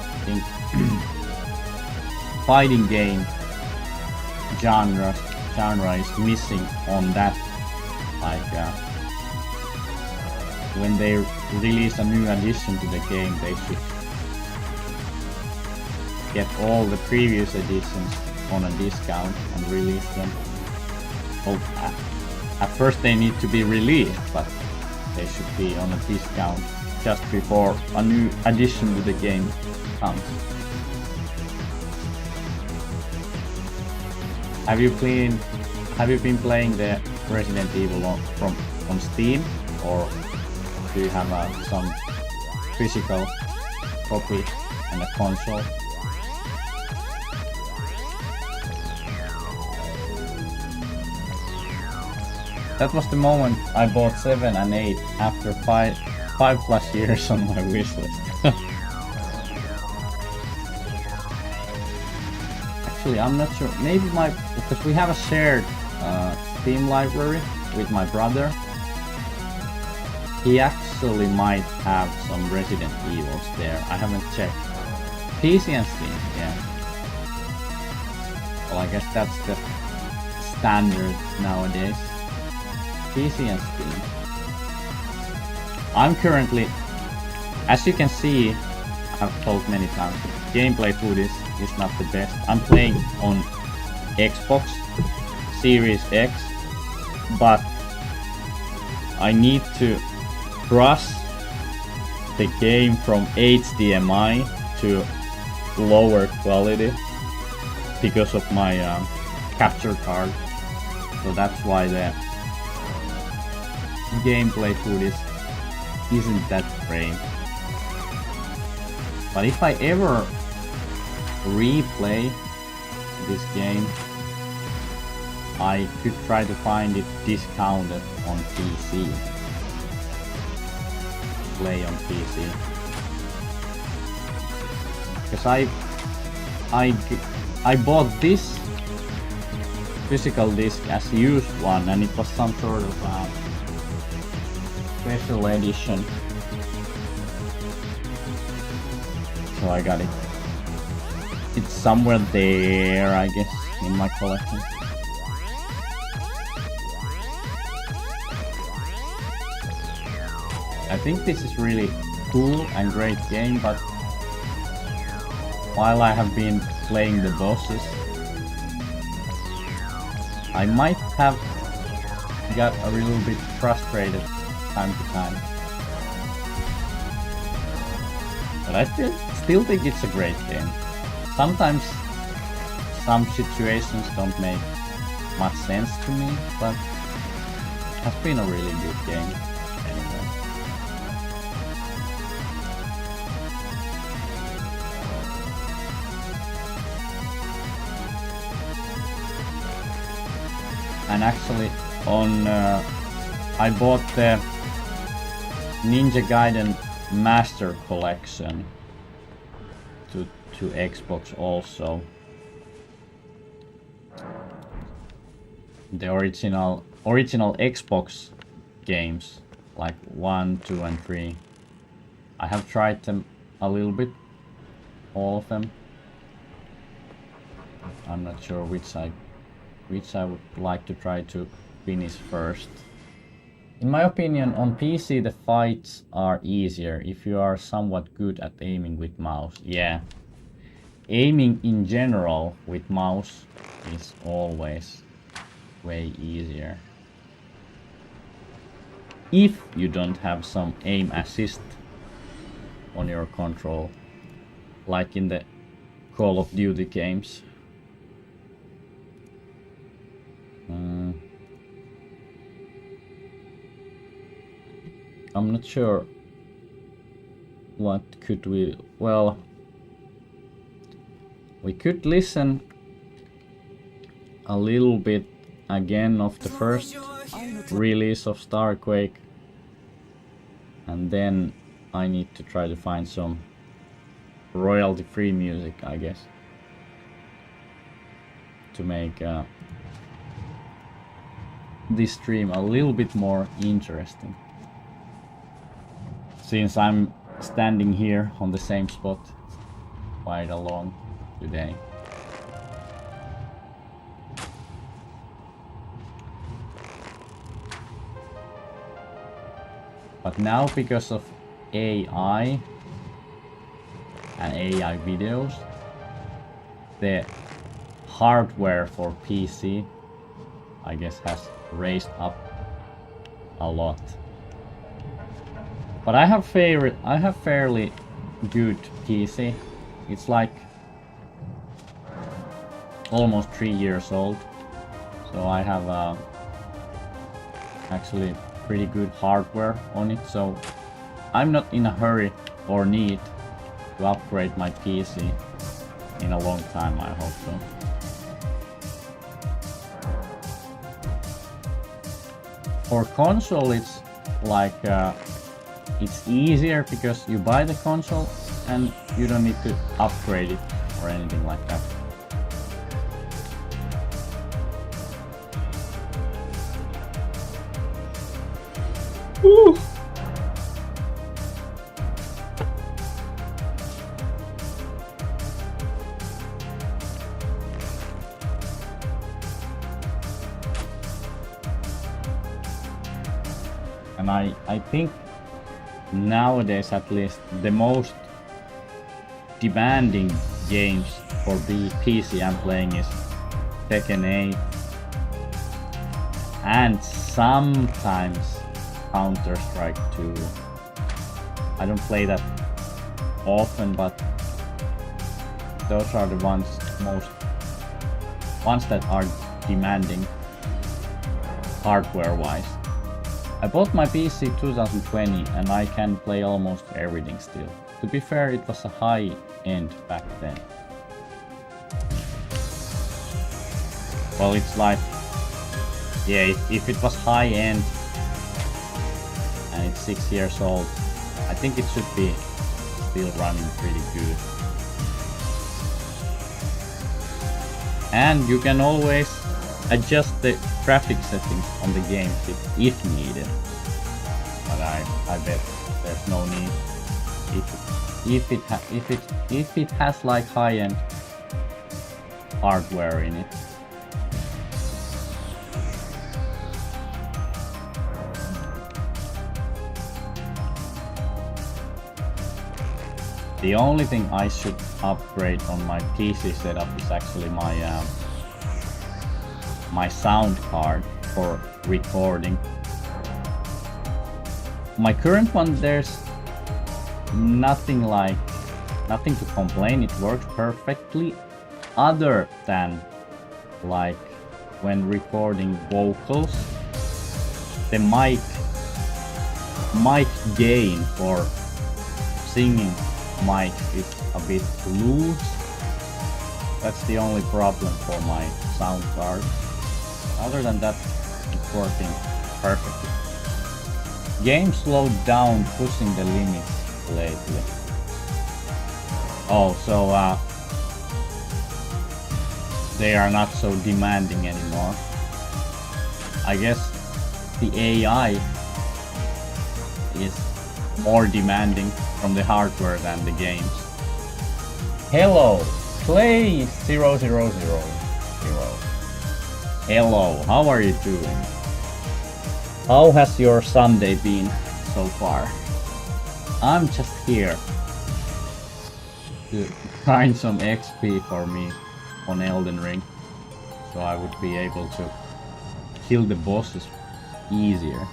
I think fighting game genre is missing on that. Like when they release a new addition to the game, they should get all the previous editions on a discount and release them. Well, at first they need to be released, but they should be on a discount just before a new addition to the game comes. Have you been playing the Resident Evil on Steam, or do you have some physical copy and a console? That was the moment I bought 7 and 8 after 5+ years on my wishlist. Actually, I'm not sure. Maybe because we have a shared Steam library with my brother. He actually might have some Resident Evils there. I haven't checked. PC and Steam, yeah. Well, I guess that's the standard nowadays. PC and Steam. I'm currently, as you can see, I've told many times, gameplay footage is not the best. I'm playing on Xbox Series X, but I need to cross the game from HDMI to lower quality because of my capture card. So that's why the gameplay footage isn't that great. But if I ever replay this game, I could try to find it discounted on PC. Play on PC. Because I bought this physical disc as used one, and it was some sort of special edition. So I got it. It's somewhere there, I guess, in my collection. I think this is really cool and great game, but while I have been playing the bosses, I might have got a little bit frustrated time to time. But I still think it's a great game. Sometimes some situations don't make much sense to me, but it has been a really good game anyway. And actually I bought the Ninja Gaiden Master Collection to Xbox also. The original Xbox games, like 1, 2 and 3. I have tried them a little bit, all of them. I'm not sure which I would like to try to finish first. In my opinion, on PC the fights are easier if you are somewhat good at aiming with mouse. Yeah. Aiming in general with mouse is always way easier. If you don't have some aim assist on your control, like in the Call of Duty games. I'm not sure what could we... Well, we could listen a little bit again of the first release of Starquake, and then I need to try to find some royalty-free music, I guess. to make this stream a little bit more interesting. Since I'm standing here on the same spot quite alone today. But now, because of AI and AI videos, the hardware for PC, I guess, has raised up a lot. But I have fairly good PC. It's like almost 3 years old, so I have actually pretty good hardware on it, so I'm not in a hurry or need to upgrade my PC in a long time, I hope so. For console, it's like it's easier because you buy the console and you don't need to upgrade it or anything like that. Woo! And I think nowadays, at least, the most demanding games for the PC I'm playing is Tekken 8 and sometimes Counter-Strike 2. I don't play that often, but those are the ones that are demanding hardware-wise. I bought my PC 2020 and I can play almost everything still. To be fair, it was a high end back then. Well, it's like, yeah, if it was high end and it's 6 years old, I think it should be still running pretty good. And you can always adjust the graphic settings on the game if needed. But I bet there's no need. If it has like high-end hardware in it. The only thing I should upgrade on my PC setup is actually my sound card for recording. My current one, there's nothing to complain. It works perfectly, other than like when recording vocals, the mic gain for singing mic is a bit loose. That's the only problem for my sound card. Other than that, it's working perfectly. Game slowed down, pushing the limits lately. Oh, so they are not so demanding anymore. I guess the AI is more demanding from the hardware than the games. Hello, play 0000. Hello, how are you doing? How has your Sunday been so far? I'm just here to grind some XP for me on Elden Ring, so I would be able to kill the bosses easier.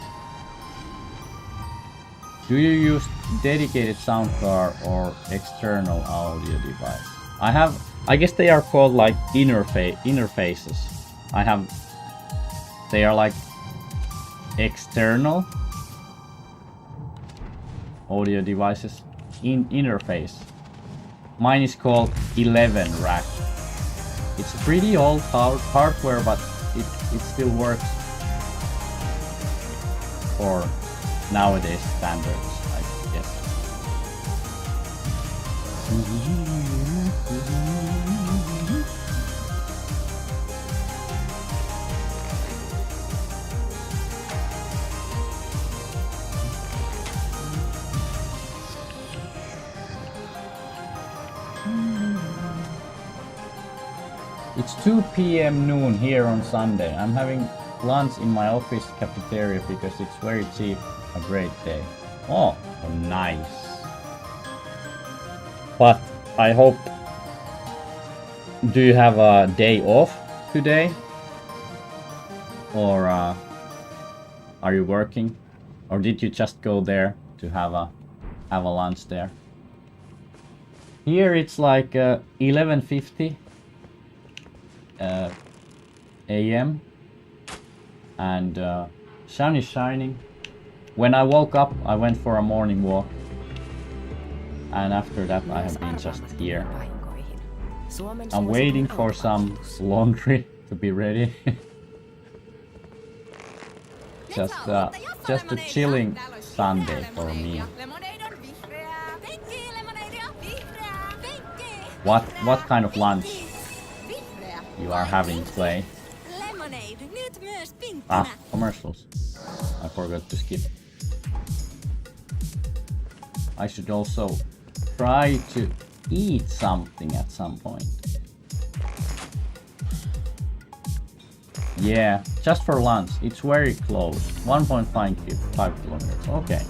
Do you use dedicated sound card or external audio device? I guess they are called like interfaces. They are like external audio devices in interface. Mine is called 11 rack. It's pretty old hardware, but it still works for nowadays standards, I guess. It's 2 p.m. noon here on Sunday. I'm having lunch in my office cafeteria because it's very cheap. A great day. Oh, nice. But I hope... Do you have a day off today? Or are you working? Or did you just go there to have a lunch there? Here it's like 11:50 a.m. and sun is shining. When I woke up, I went for a morning walk, and after that I have been just here. I'm waiting for some laundry to be ready. just a chilling Sunday for me. What kind of lunch you are having, Clay? Ah, commercials. I forgot to skip. I should also try to eat something at some point. Yeah, just for lunch. It's very close. 1.5 kilometers. Okay.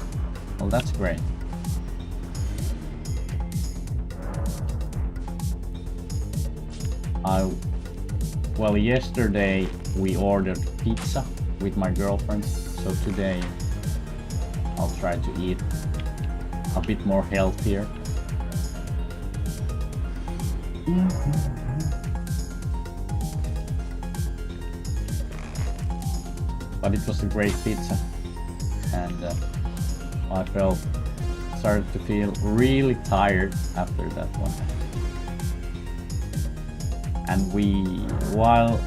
Well, that's great. Well, yesterday we ordered pizza with my girlfriend, so today I'll try to eat a bit more healthier. But it was a great pizza, and I started to feel really tired after that one. And while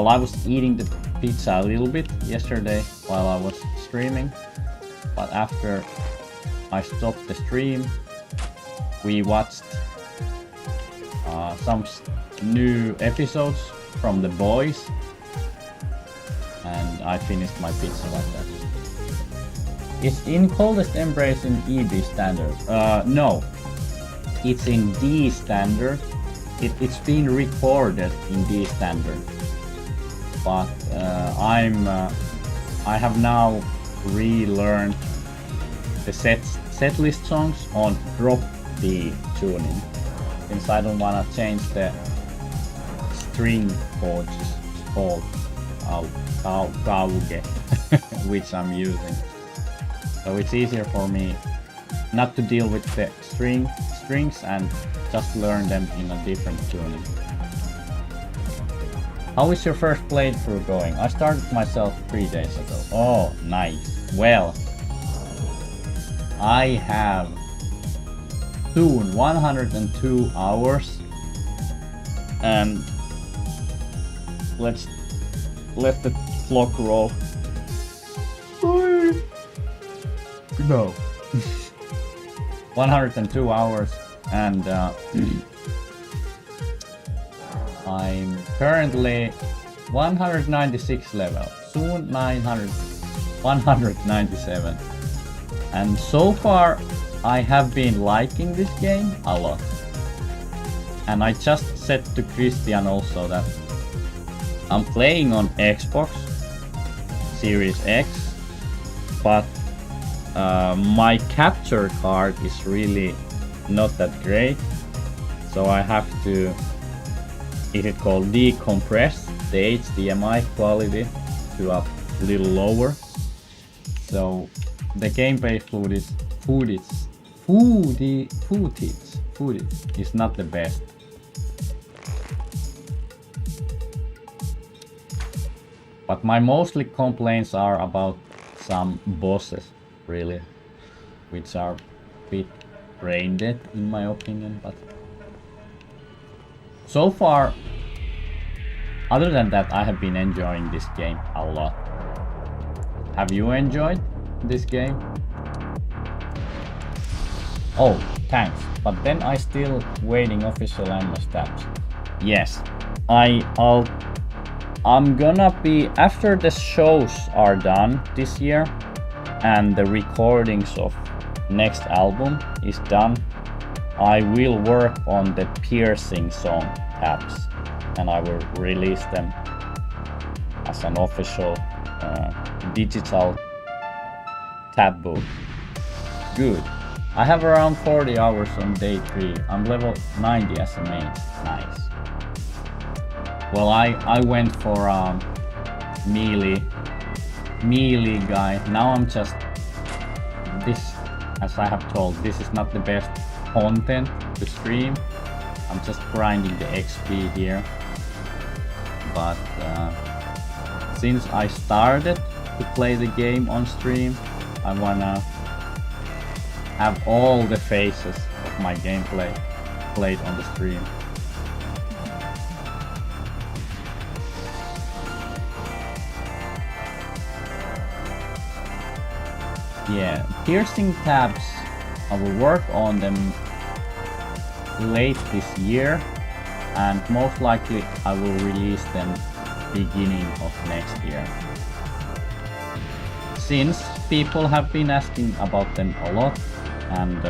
I was eating the pizza a little bit yesterday while I was streaming, but after I stopped the stream, we watched some new episodes from The Boys, and I finished my pizza like that. It's in Coldest Embrace in EB standard. No, it's in D standard. It's been recorded in D standard, but I have now relearned the set list songs on drop D tuning, since I don't want to change the string chords called Kauge, which I'm using. So it's easier for me not to deal with the strings and just learn them in a different tuning. How is your first playthrough going? I started myself 3 days ago. Oh, nice. Well, I have soon 102 hours, and let's let the clock roll. No. 102 hours, and I'm currently 196 level, soon 197, and so far I have been liking this game a lot. And I just said to Christian also that I'm playing on Xbox Series X, but my capture card is really not that great, so I have to, is it called, decompress the HDMI quality to a little lower, so the gameplay footage is not the best. But my mostly complaints are about some bosses, really, which are a bit brain dead in my opinion. But so far, other than that, I have been enjoying this game a lot. Have you enjoyed this game? Oh, thanks. But then I still waiting official ammo stats. Yes, I'm gonna be, after the shows are done this year and the recordings of next album is done, I will work on the piercing song tabs, and I will release them as an official digital taboo. Good. I have around 40 hours on day 3. I'm level 90 as a mage. Nice. Well, I went for melee guy. Now I'm just this, as I have told, this is not the best content to stream. I'm just grinding the XP here. But since I started to play the game on stream, I wanna have all the phases of my gameplay played on the stream. Yeah, piercing tabs, I will work on them late this year, and most likely I will release them beginning of next year. Since people have been asking about them a lot, and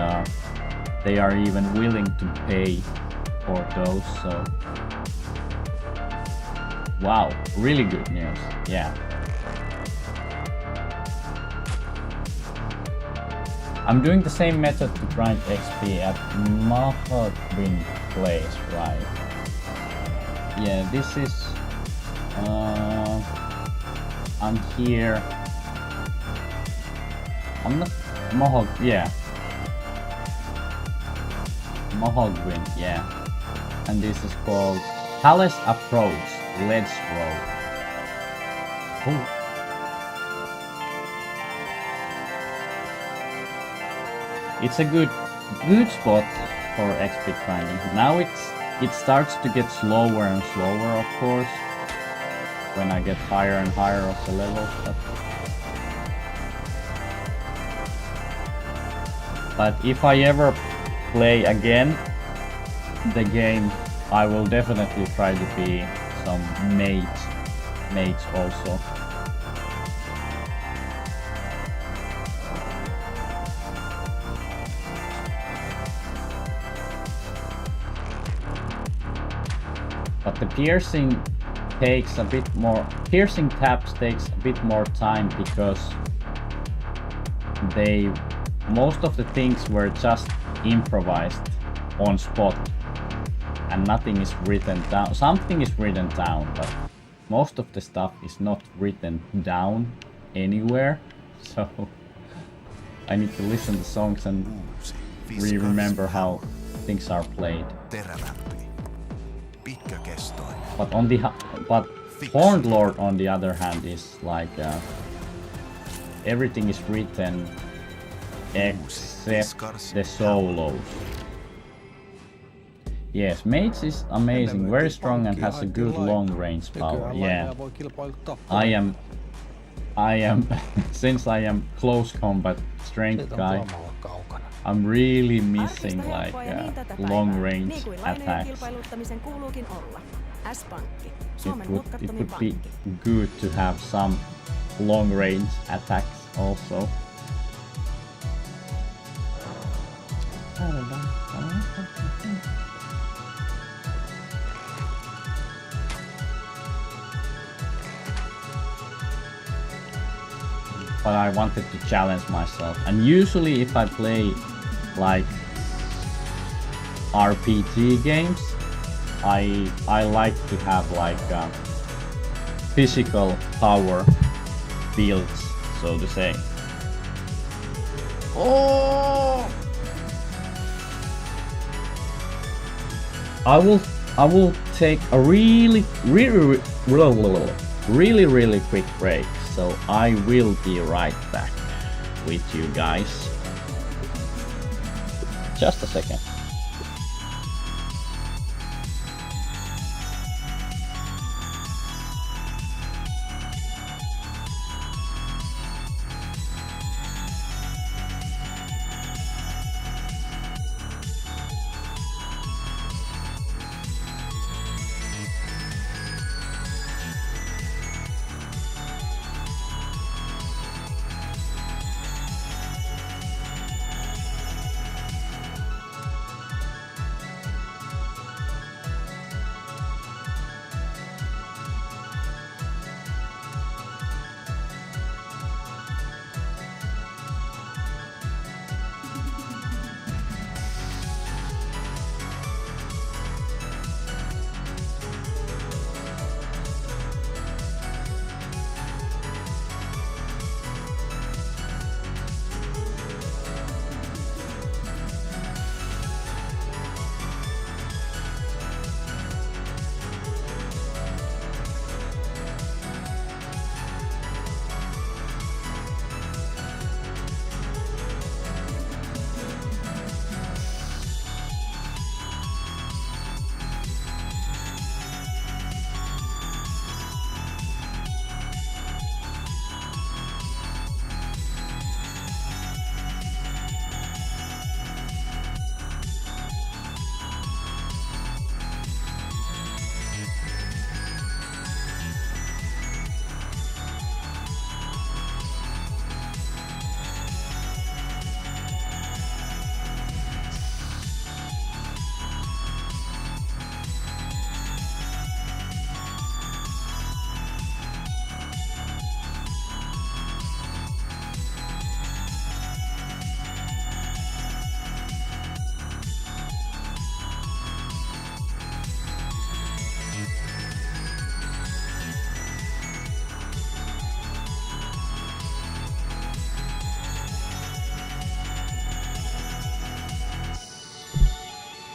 they are even willing to pay for those, so wow, really good news. Yeah. I'm doing the same method to grind XP at Mahotwin place, right? Yeah, this is I'm here. I'm not yeah. Mahogwin, yeah. And this is called Palace Approach, Ledge Road. Ooh. It's a good spot for XP grinding. Now it starts to get slower and slower, of course, when I get higher and higher of the levels. But if I ever play again the game, I will definitely try to be some mage also. But the piercing tabs takes a bit more time because most of the things were just improvised on spot and nothing is written down. Something is written down, but most of the stuff is not written down anywhere. So I need to listen to songs and remember how things are played. But Horned Lord on the other hand is like everything is written except the solos. Yes, Mage is amazing, very strong and has a good long range power. Yeah, I am since I am close combat strength guy, I'm really missing like long range attacks. It would be good to have some long range attacks also. But I wanted to challenge myself, and usually if I play like RPG games, I like to have like physical power builds, so to say. Oh! I will take a really quick break, so I will be right back with you guys. Just a second.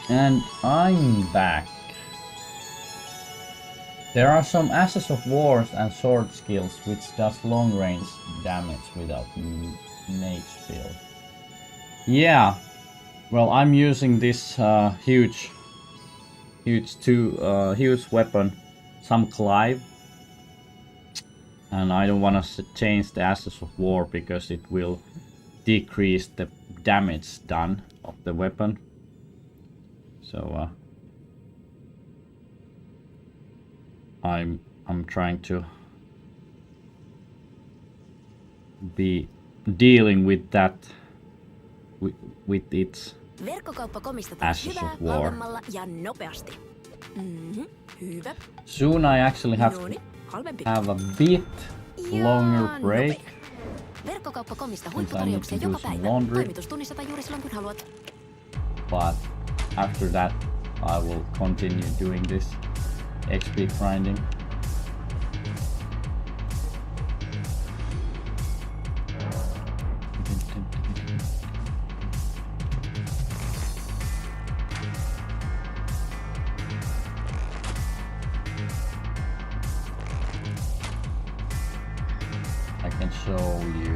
And I'm back. There are some Ashes of Wars and sword skills which does long range damage without mage build. Yeah, well, I'm using this huge weapon, some Clive, and I don't want to change the Ashes of War because it will decrease the damage done of the weapon. So I'm trying to be dealing with that with its Verkkokauppakomista Ashes of War. halvemmalla ja nopeasti. Hyvä. Soon I actually have to halvempi. have a bit longer break. Verkkokauppakomista Since I need to huipputarjouksia do joka some päivä. laundry. Toimitustunnissa tai juuri silloin kun haluat. But after that I will continue doing this XP grinding. I can show you.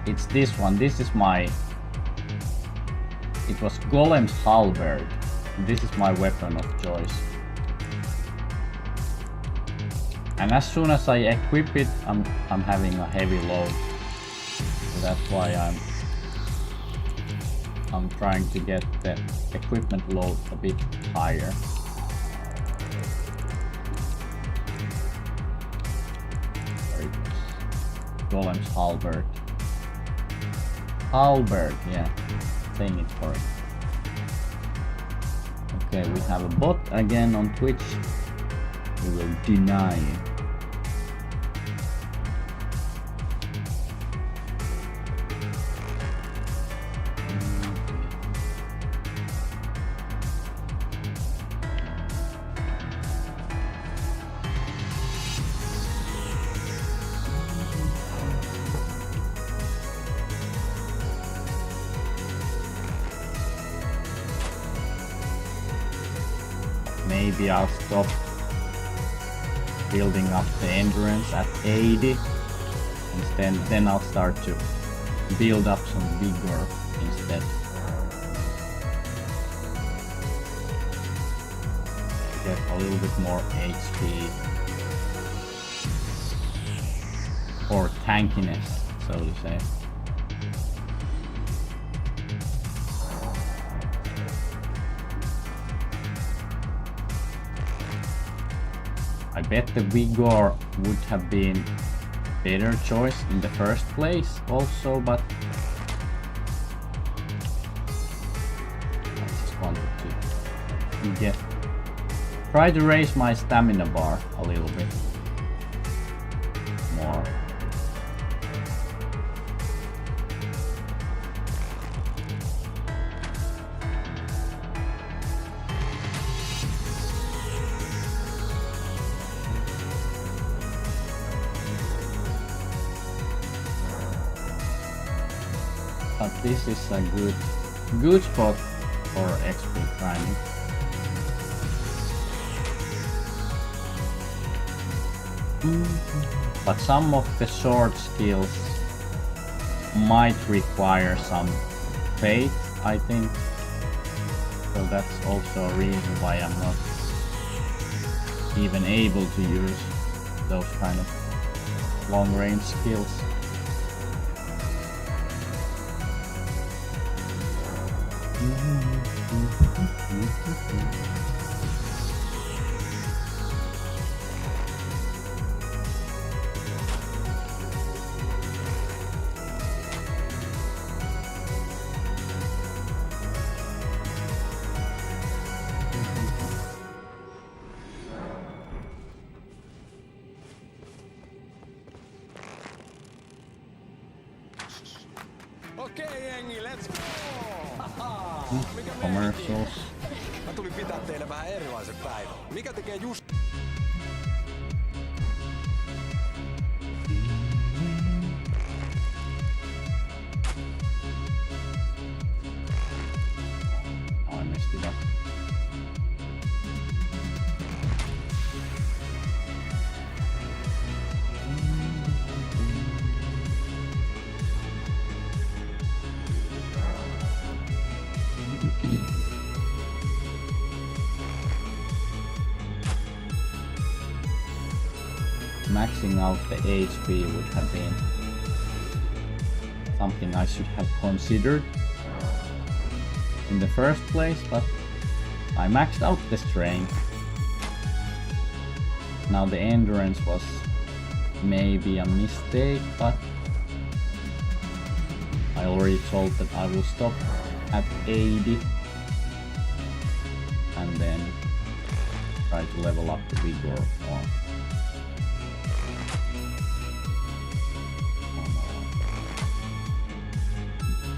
It's this one. This is my. It was Golem's halberd. This is my weapon of choice. And as soon as I equip it, I'm having a heavy load. So that's why I'm trying to get the equipment load a bit higher. There it is. Golem's halberd. Halberd, yeah. Saying it correct. Okay, we have a bot again on Twitch. We will deny it. Maybe I'll stop building up the endurance at 80 instead. Then I'll start to build up some vigor instead. Get a little bit more HP or tankiness, so to say. I bet the Vigor would have been better choice in the first place also, but I just wanted to try to raise my stamina bar a little bit more. But this is a good spot for XP grinding. But some of the sword skills might require some faith, I think. So that's also a reason why I'm not even able to use those kind of long range skills. Okei, jengi, let's go! Commercials. Mä tulin pitää teille vähän erilaisen päivän. Mikä tekee just... it up. Maxing out the HP would have been something I should have considered in the first place, but I maxed out the strength. Now the endurance was maybe a mistake, but I already told that I will stop at 80 and then try to level up the vigor more.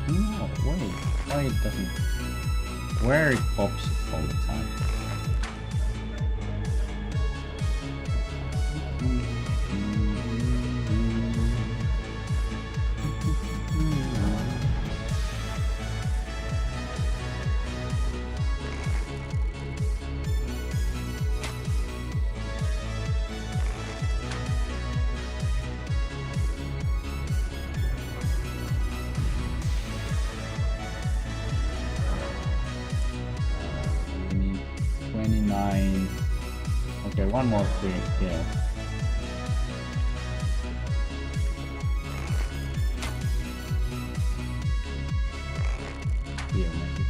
No, wait, why it doesn't... Where it pops all the time. Okay, one more free kill. Here, maybe.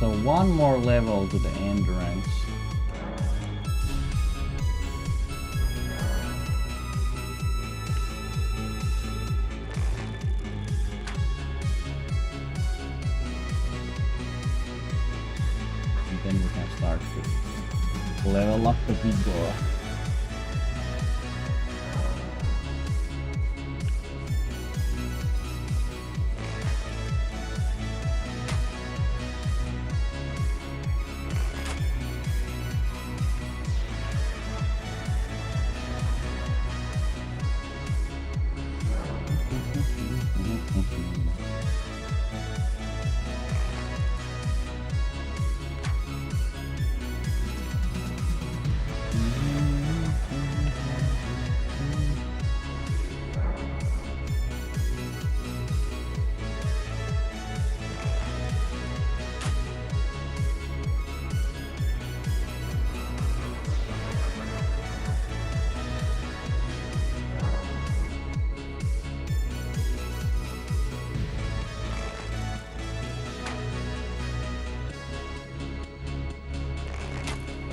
So one more level to the endurance. Then we can start to level up the vigor.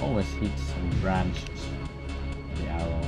Always hits some branches, the arrow.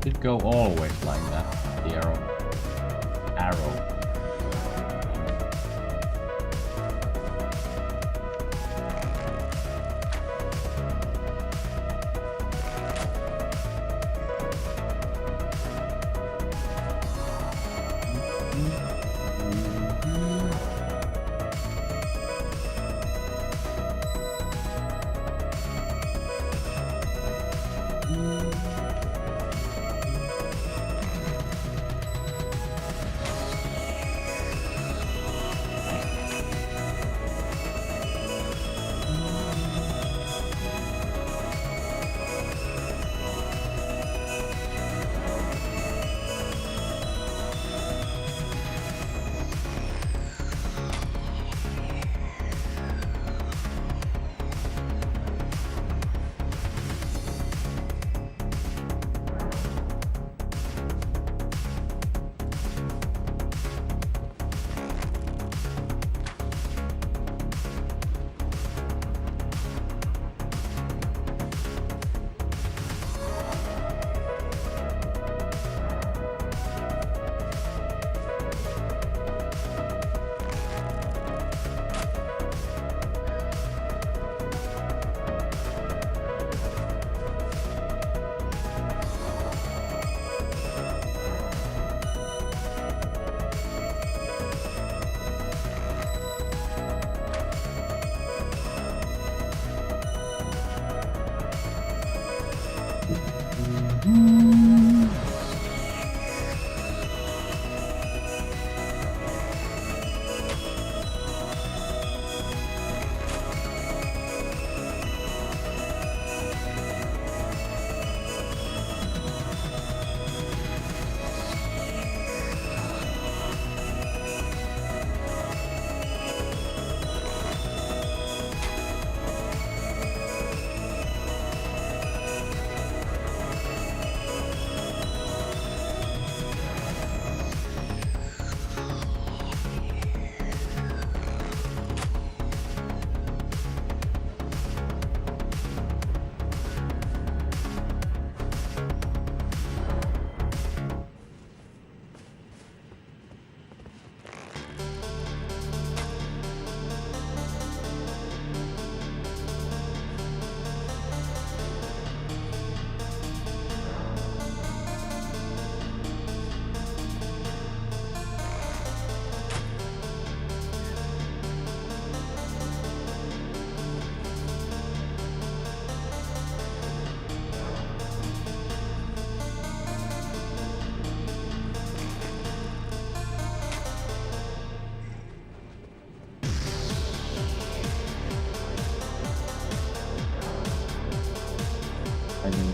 It go always like that, the arrow.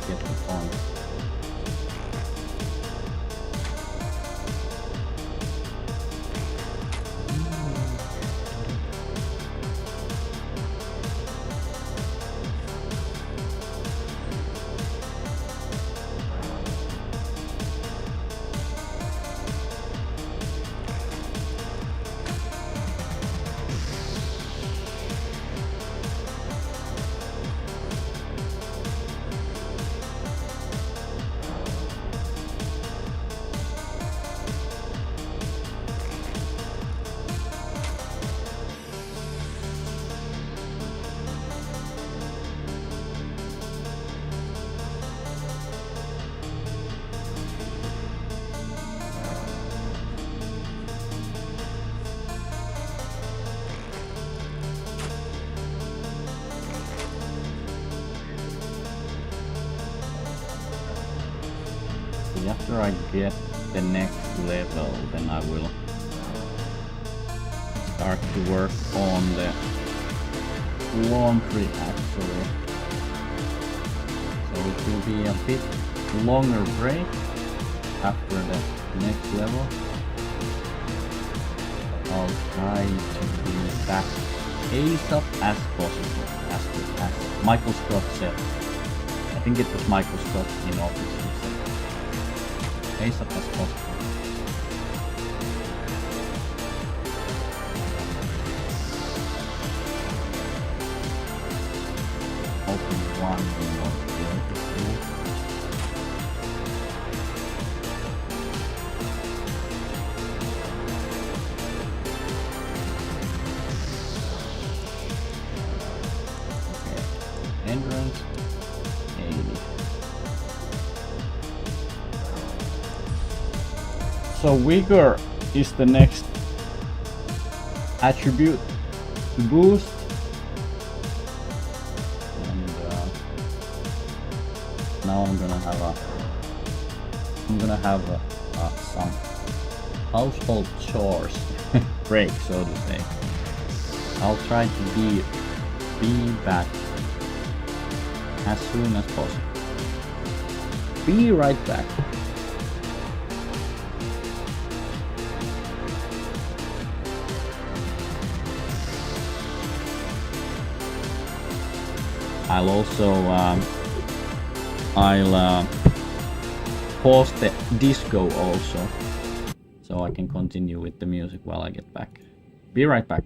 get the point. After I get the next level, then I will start to work on the laundry actually. So it will be a bit longer break after the next level. I'll try to be back ASAP as possible, as Michael Scott said. I think it was Michael Scott in office who said ASAP as possible. Open one more field. Okay. Endurance 80. So vigor is the next attribute to boost, and now I'm gonna have some household chores break, so to say. I'll try to be back as soon as possible. Be right back. I'll also pause the disco also, so I can continue with the music while I get back. Be right back.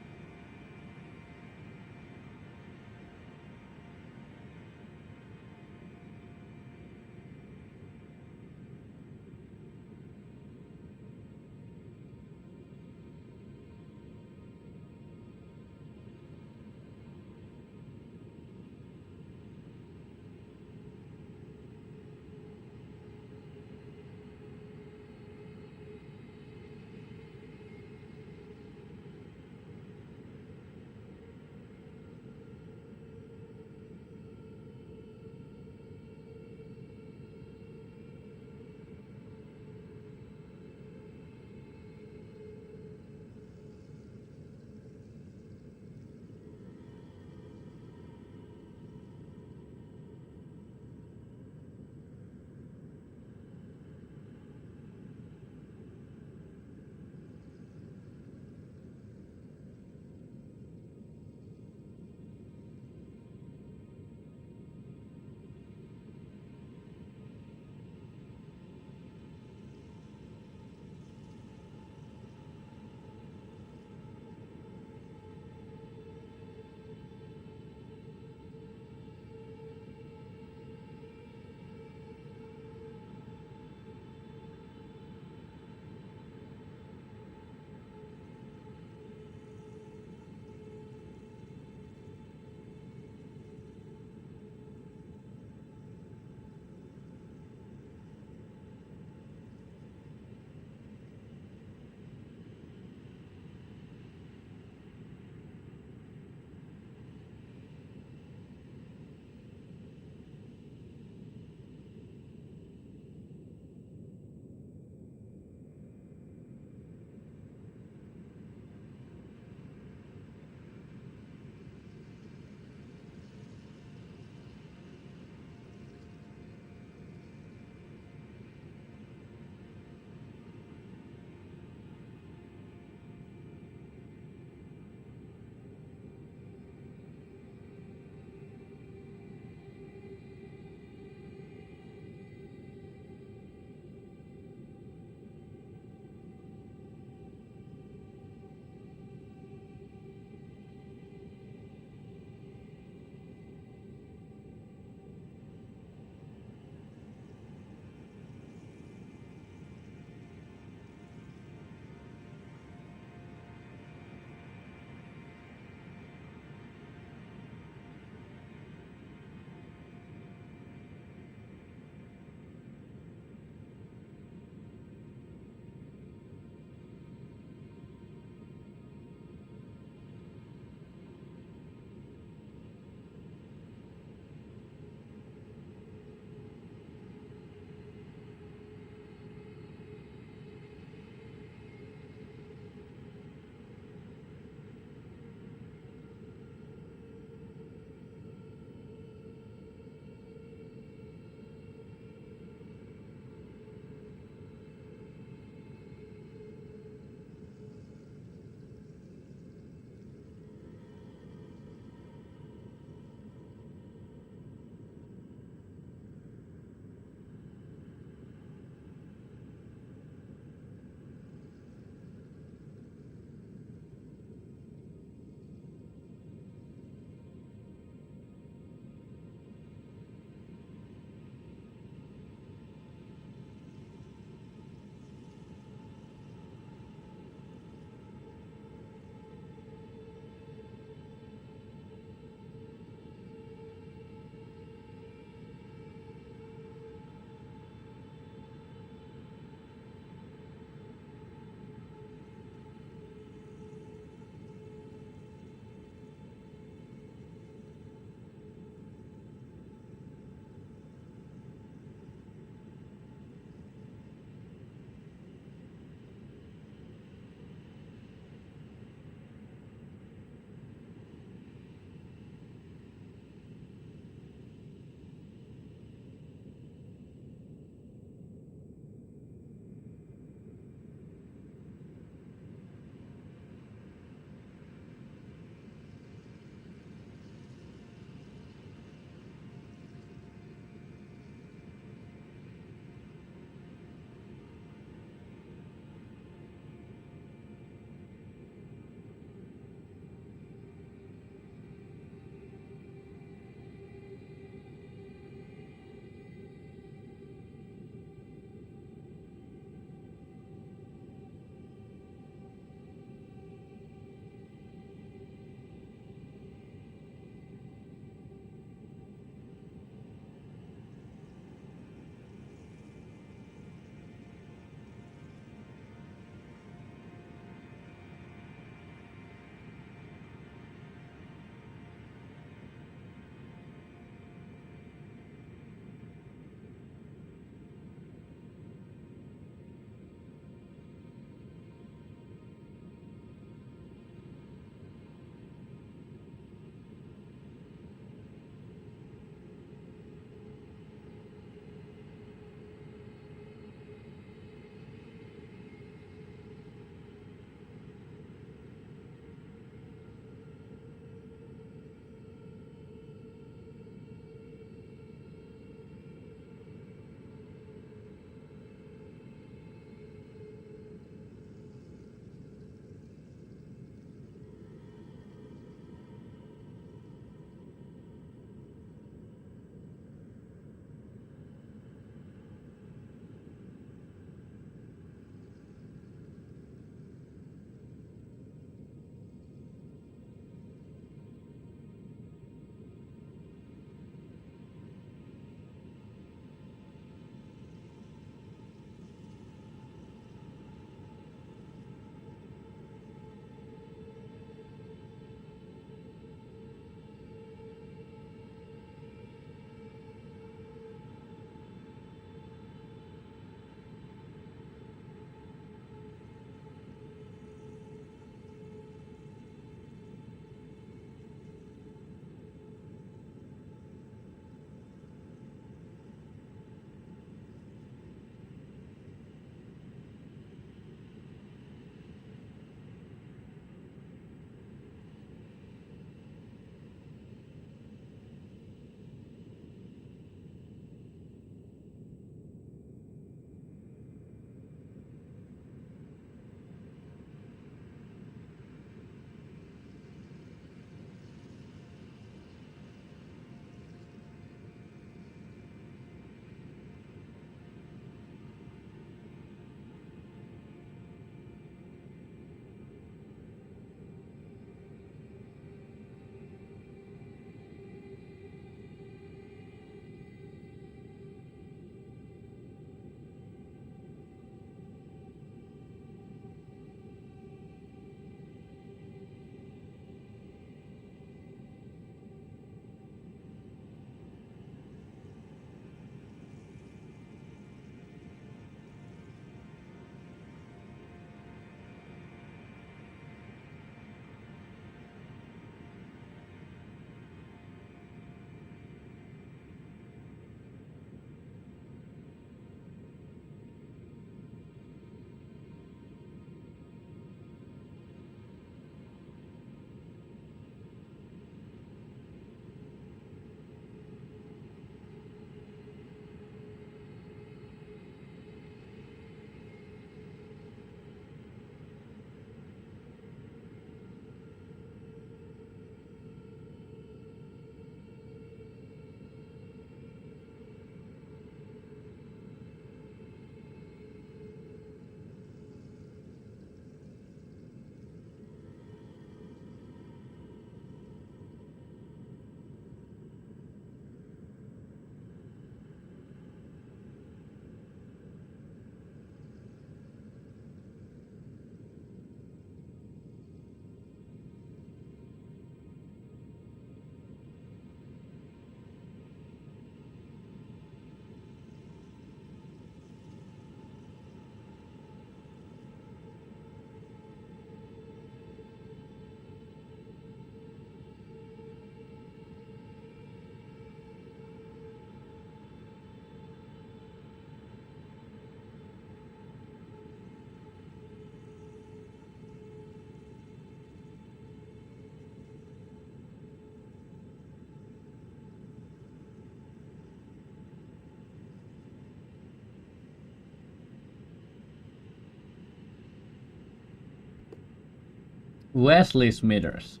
Wesley Smithers.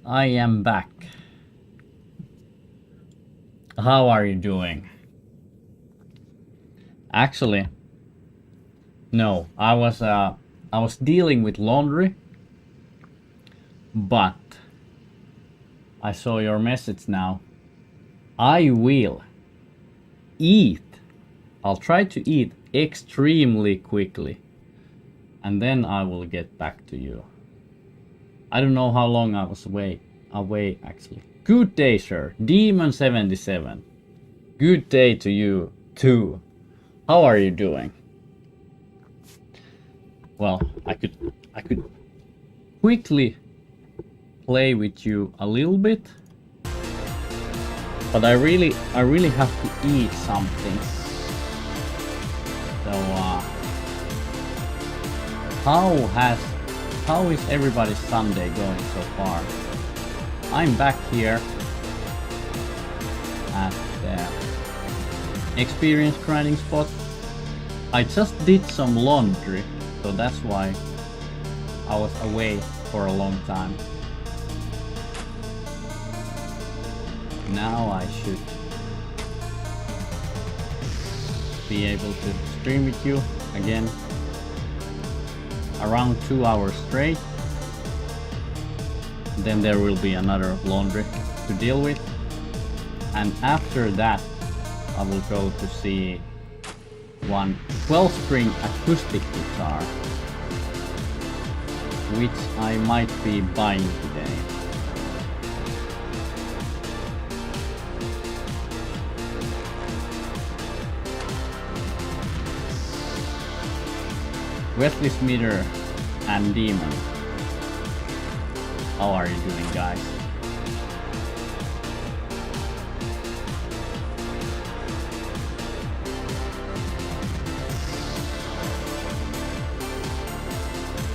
I am back. How are you doing? Actually, no, I was dealing with laundry, but I saw your message now. I will eat. I'll try to eat extremely quickly, and then I will get back to you. I don't know how long I was away actually. Good day, sir. Demon77. Good day to you too. How are you doing? Well, I could quickly play with you a little bit, but I really have to eat something. So how is everybody's Sunday going so far? I'm back here at the experience grinding spot. I just did some laundry, so that's why I was away for a long time. Now I should be able to stream with you again around 2 hours straight. Then there will be another laundry to deal with, and after that I will go to see one 12-string acoustic guitar, which I might be buying today. Wesley Smither and Demon. How are you doing, guys?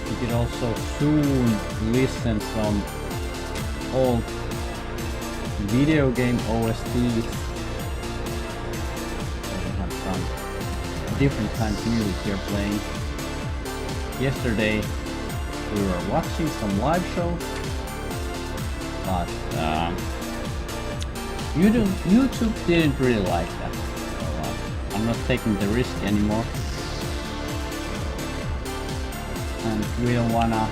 You can also soon listen some old video game OSTs. We have some different kinds of music here playing. Yesterday we were watching some live shows, but YouTube didn't really like that, so I'm not taking the risk anymore. And we don't wanna,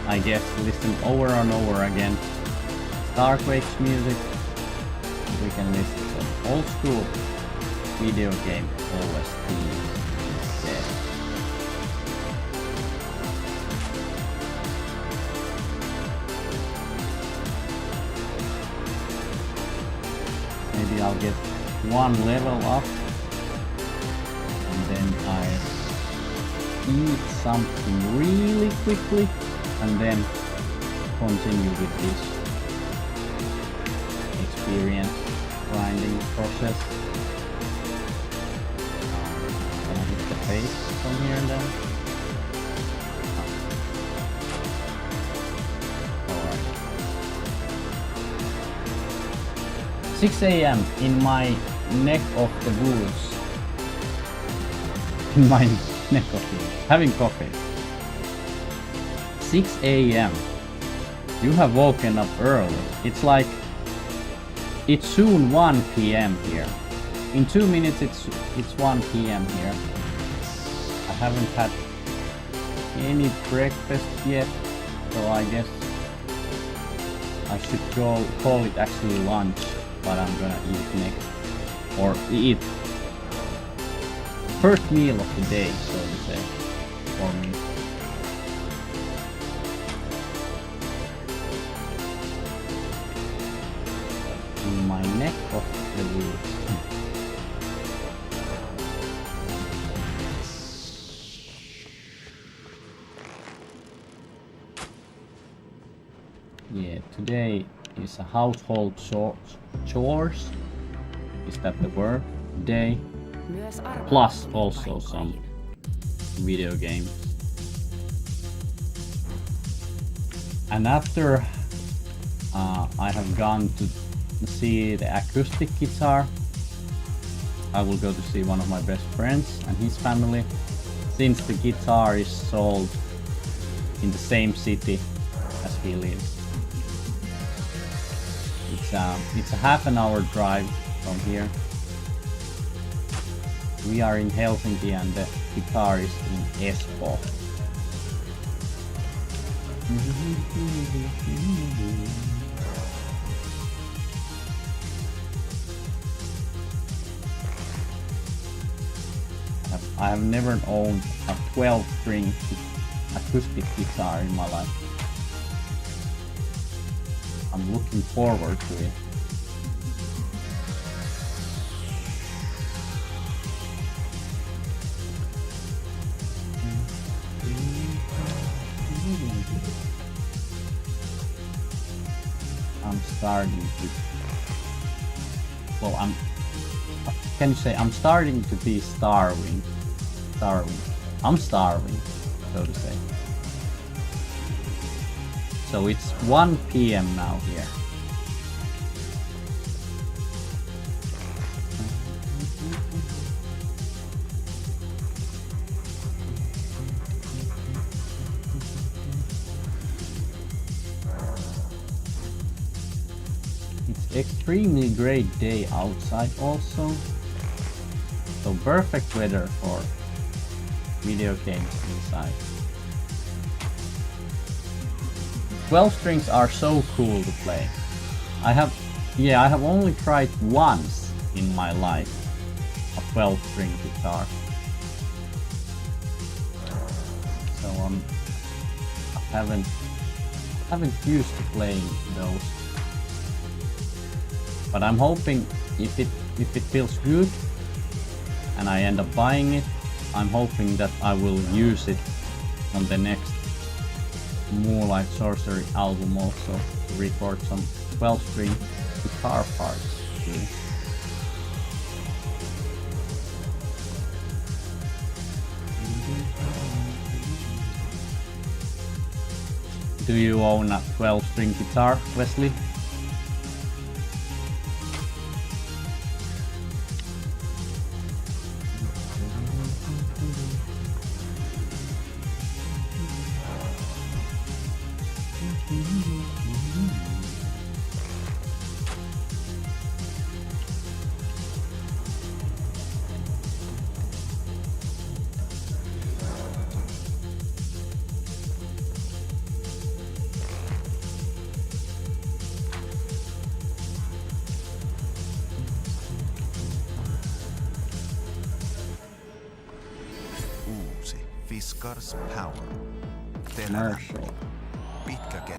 I guess, listen over and over again Starquake's music. We can listen to some old school video game OSTs instead. Maybe I'll get one level up, and then I eat something really quickly, and then continue with this experience grinding process. Can I hit the face from here and then? 6 a.m. in my neck of the woods. In my neck of the woods. Having coffee. 6 a.m. You have woken up early. It's like, it's soon 1 p.m. here. In 2 minutes it's 1 p.m. here. I haven't had any breakfast yet, so I guess I should call it actually lunch. But I'm gonna eat next, or eat first meal of the day, so to say, for me. In my neck of the woods. Yeah, today is a household chores. Is that the word? Day. Plus also some video games. And after I have gone to see the acoustic guitar, I will go to see one of my best friends and his family. Since the guitar is sold in the same city as he lives. It's a half an hour drive from here. We are in Helsinki and the guitar is in Espoo. I have never owned a 12-string acoustic guitar in my life. I'm looking forward to it. I'm starting to... Well, can you say I'm starting to be starving? I'm starving, so to say. So it's 1 PM now here. It's extremely great day outside also. So perfect weather for video games inside. 12 strings are so cool to play. I have only tried once in my life a 12 string guitar. So I haven't used to playing those. But I'm hoping if it feels good and I end up buying it, I'm hoping that I will use it on the next more like Sorcery album also to record some 12-string guitar parts too. Do you own a 12-string guitar, Wesley? Fiskars Power. Commercial. Pitkä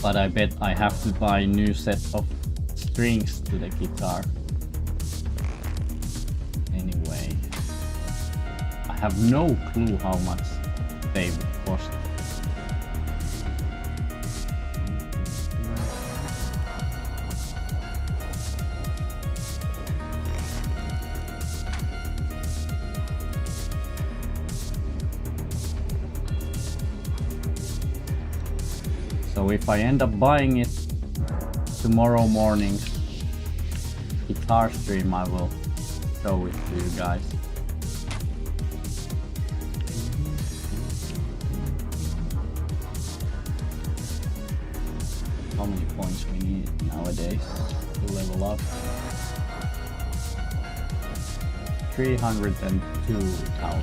But I bet I have to buy a new set of strings to the guitar. Anyway, I have no clue how much they would cost. So if I end up buying it tomorrow morning guitar stream, I will show it to you guys. How many points we need nowadays to level up? 302,000.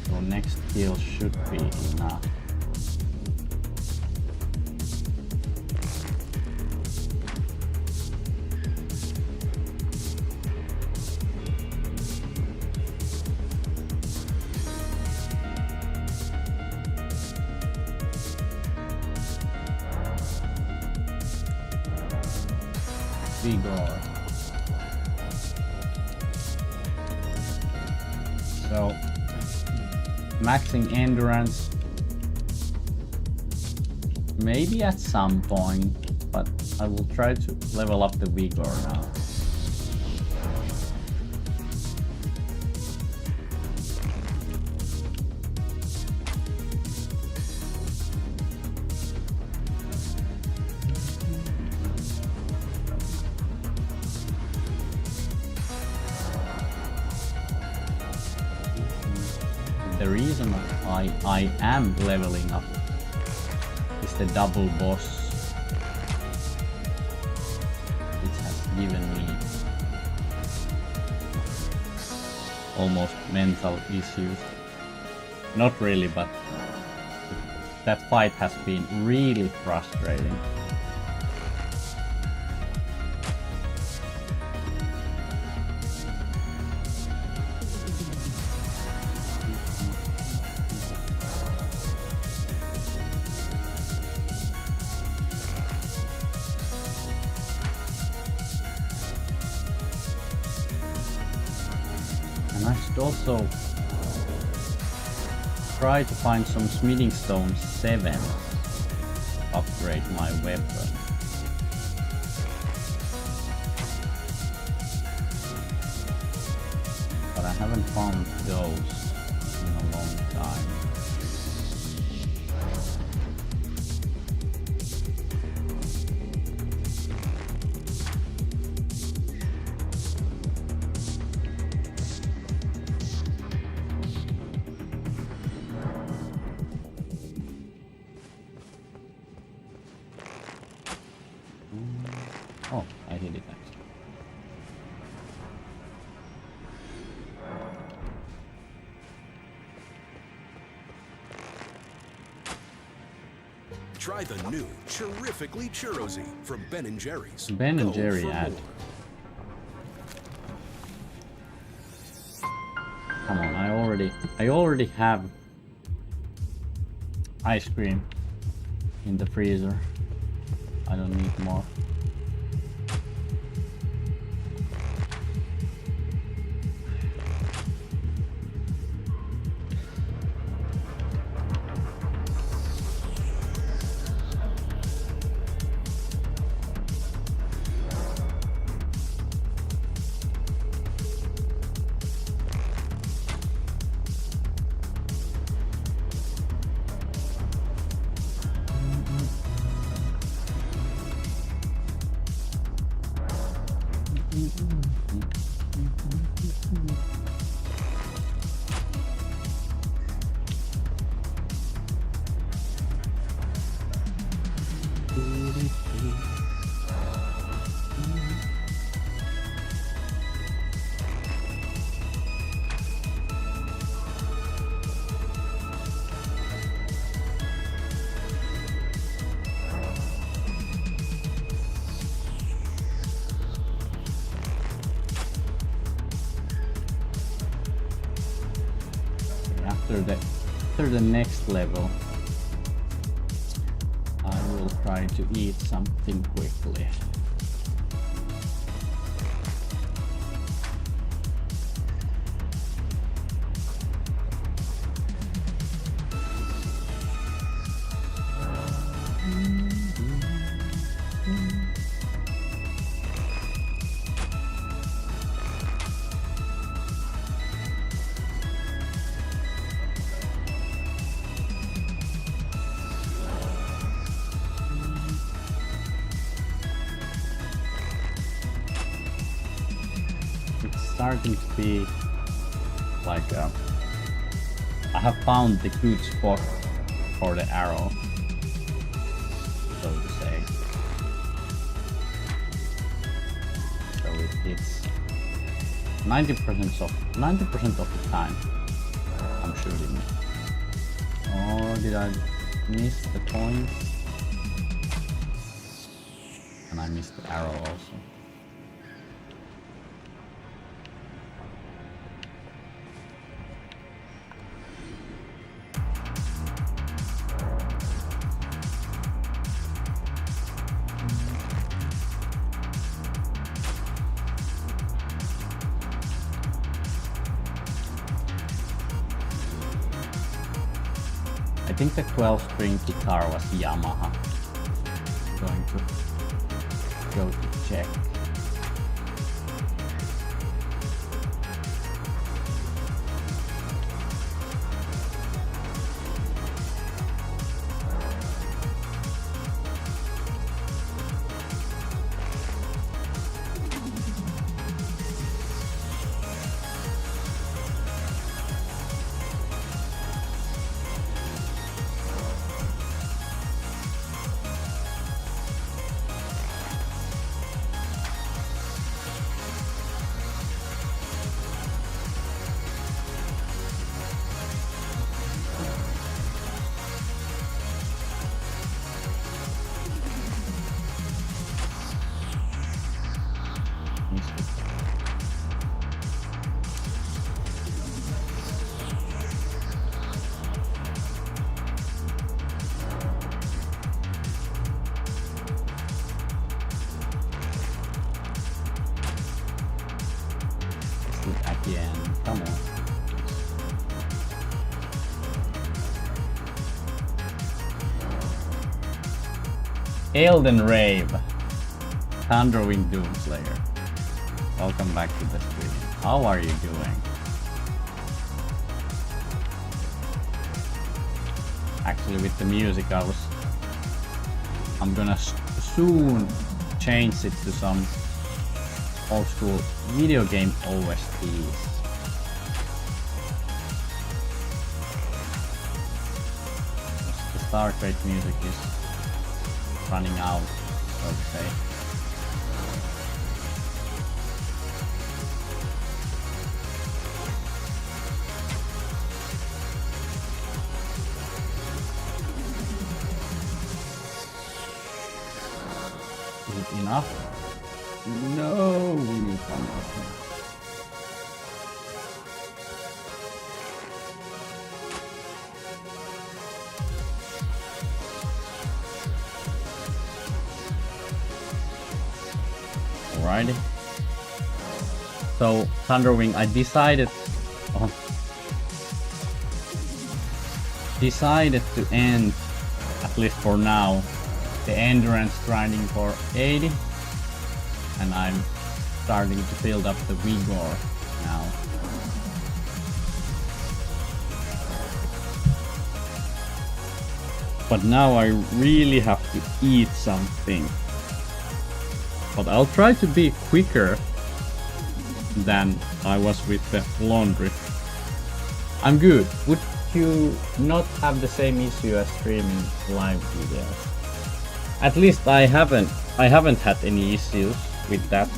So next heal should be enough. Vigor. So maxing endurance Maybe at some point, but I will try to level up the vigor now. The reason I am leveling up is the double boss, which has given me almost mental issues. Not really, but that fight has been really frustrating. I should also try to find some smithing stone 7 to upgrade my weapon. But I haven't found those in a long time. Oh, I hit it actually. Try the new Terrifically Churrosy from Ben & Jerry's. Ben and Go Jerry for ad. more. Come on, I already have ice cream in the freezer. I don't need more. After the next level, I will try to eat something quickly. Starting to be like I have found the good spot for the arrow, so to say. So it hits 90% of the time I'm shooting it. Or did I miss the point? And I missed the arrow also. I think the 12-string guitar was Yamaha. Going to go to check. Again, come on. Elden Ring, Thunderwing Doomslayer. Welcome back to the stream. How are you doing? Actually, with the music, I'm gonna soon change it to some old school video game OSTs. The Starcraft music is running out, so to say. Is it enough? No, we need one more. Alrighty. So Thunderwing, I decided to end, at least for now, the endurance grinding for 80. And I'm starting to build up the vigor now. But now I really have to eat something. But I'll try to be quicker than I was with the laundry. I'm good. Would you not have the same issue as streaming live videos? At least I haven't had any issues with that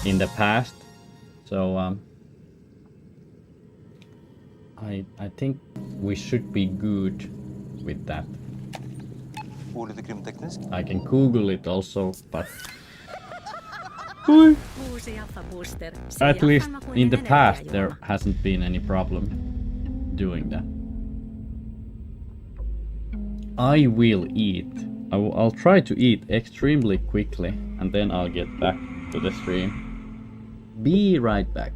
in the past, so I think we should be good with that. I can Google it also, but at least in the past there hasn't been any problem doing that. I will eat. I'll try to eat extremely quickly and then I'll get back to the stream. Be right back.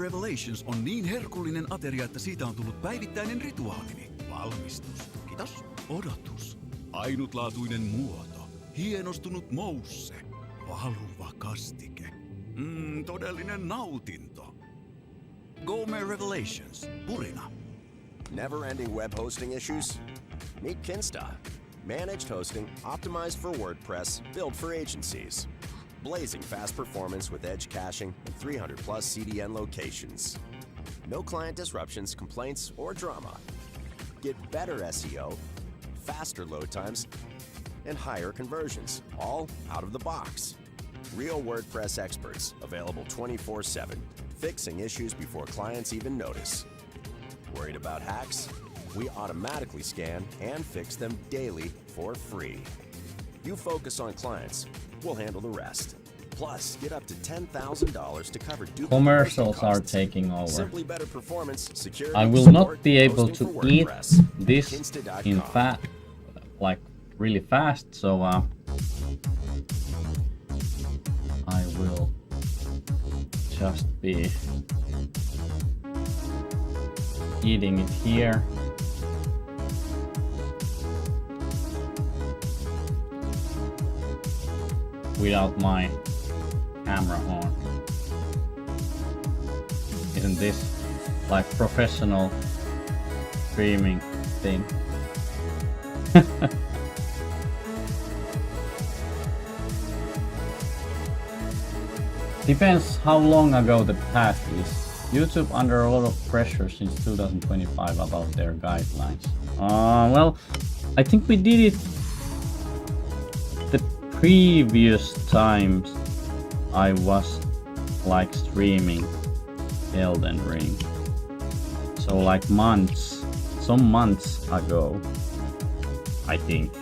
Revelations on niin herkullinen ateria, että siitä on tullut päivittäinen rituaalini. Valmistus. Kiitos. Odotus. Ainutlaatuinen muoto. Hienostunut mousse. Valuva kastike. Todellinen nautinto. Gourmet Revelations. Purina. Never-ending web hosting issues? Meet Kinsta. Managed hosting, optimized for WordPress, built for agencies. Blazing fast performance with edge caching and 300 plus CDN locations. No client disruptions, complaints, or drama. Get better SEO, faster load times, and higher conversions, all out of the box. Real WordPress experts, available 24/7, fixing issues before clients even notice. Worried about hacks? We automatically scan and fix them daily for free. You focus on clients, we'll handle the rest. Plus, get up to $10,000 to cover duplicate Commercials hosting are costs. taking over. Simply better performance, security, I will support, not be able hosting to for eat WordPress. this Kinsta.com. in like really fast, so I will just be eating it here. Without my camera on. Isn't this like professional streaming thing? Depends how long ago the past is. YouTube under a lot of pressure since 2025 about their guidelines. Well, I think we did it the previous times I was like streaming Elden Ring. So like some months ago, I think.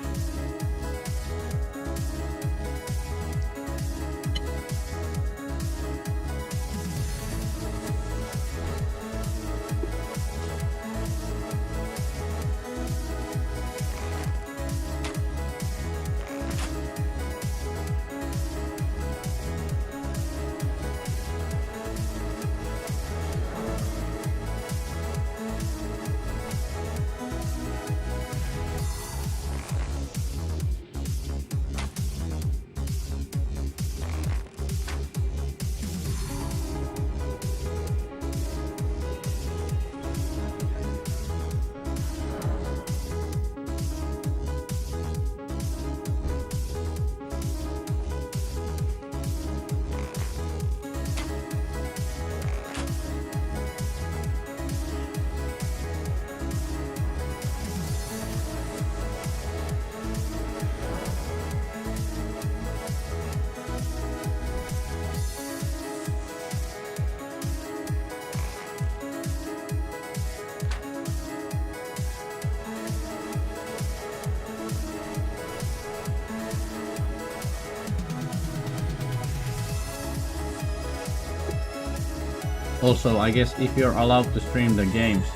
Also, I guess if you're allowed to stream the games,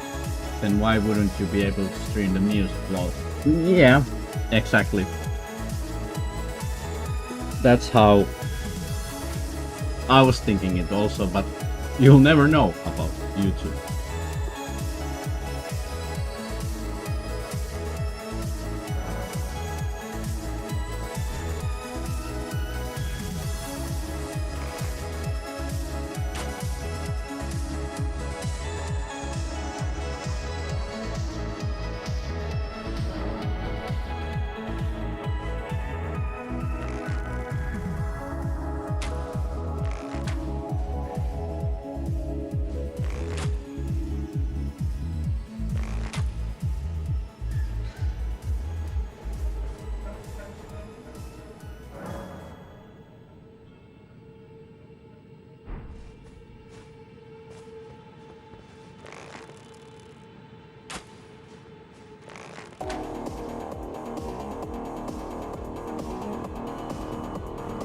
then why wouldn't you be able to stream the music flow? Yeah, exactly. That's how I was thinking it also, but you'll never know about YouTube.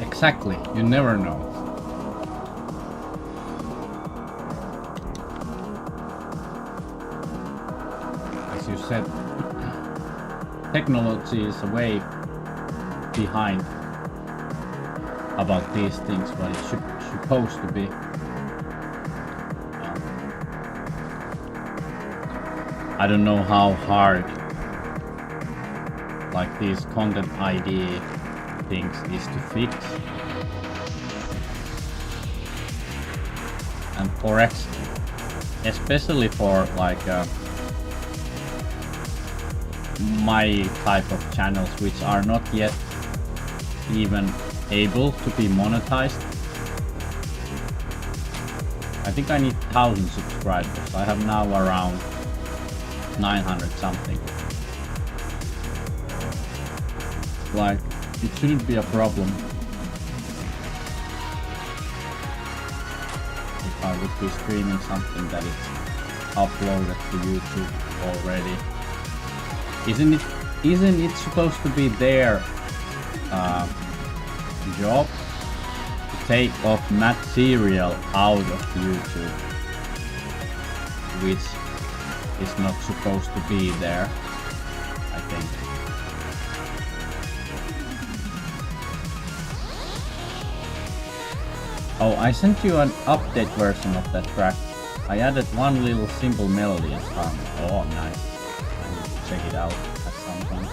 Exactly, you never know. As you said, technology is way behind about these things, what it supposed to be. I don't know how hard like these content ID things is to fix. And for especially for like my type of channels which are not yet even able to be monetized. I think I need 1,000 subscribers. I have now around 900 something. Like, it shouldn't be a problem if I would be streaming something that is uploaded to YouTube already. Isn't it supposed to be their job to take off material out of YouTube, which is not supposed to be there, I think. Oh, I sent you an update version of that track. I added one little simple melody and found it. Oh, nice. I need to check it out at some point.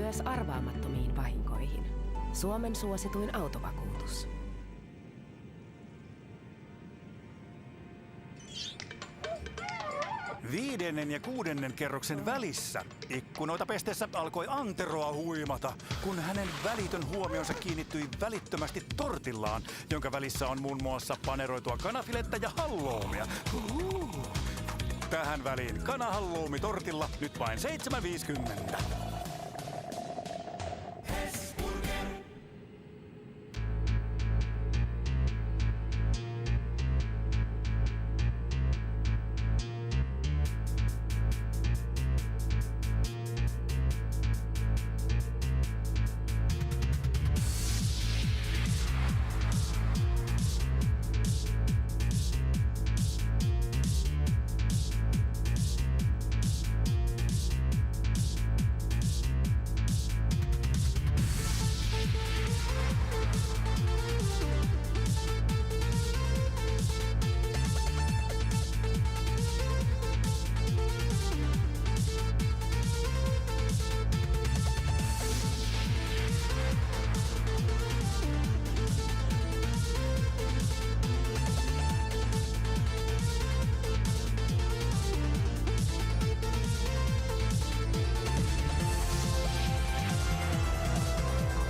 myös arvaamattomiin vahinkoihin. Suomen suosituin autovakuutus. Viidennen ja kuudennen kerroksen välissä ikkunoita pestessä alkoi Anteroa huimata, kun hänen välitön huomionsa kiinnittyi välittömästi tortillaan, jonka välissä on muun muassa paneroitua kanafilettä ja halloumia. Tähän väliin kanahalloumi tortilla nyt vain 7,50.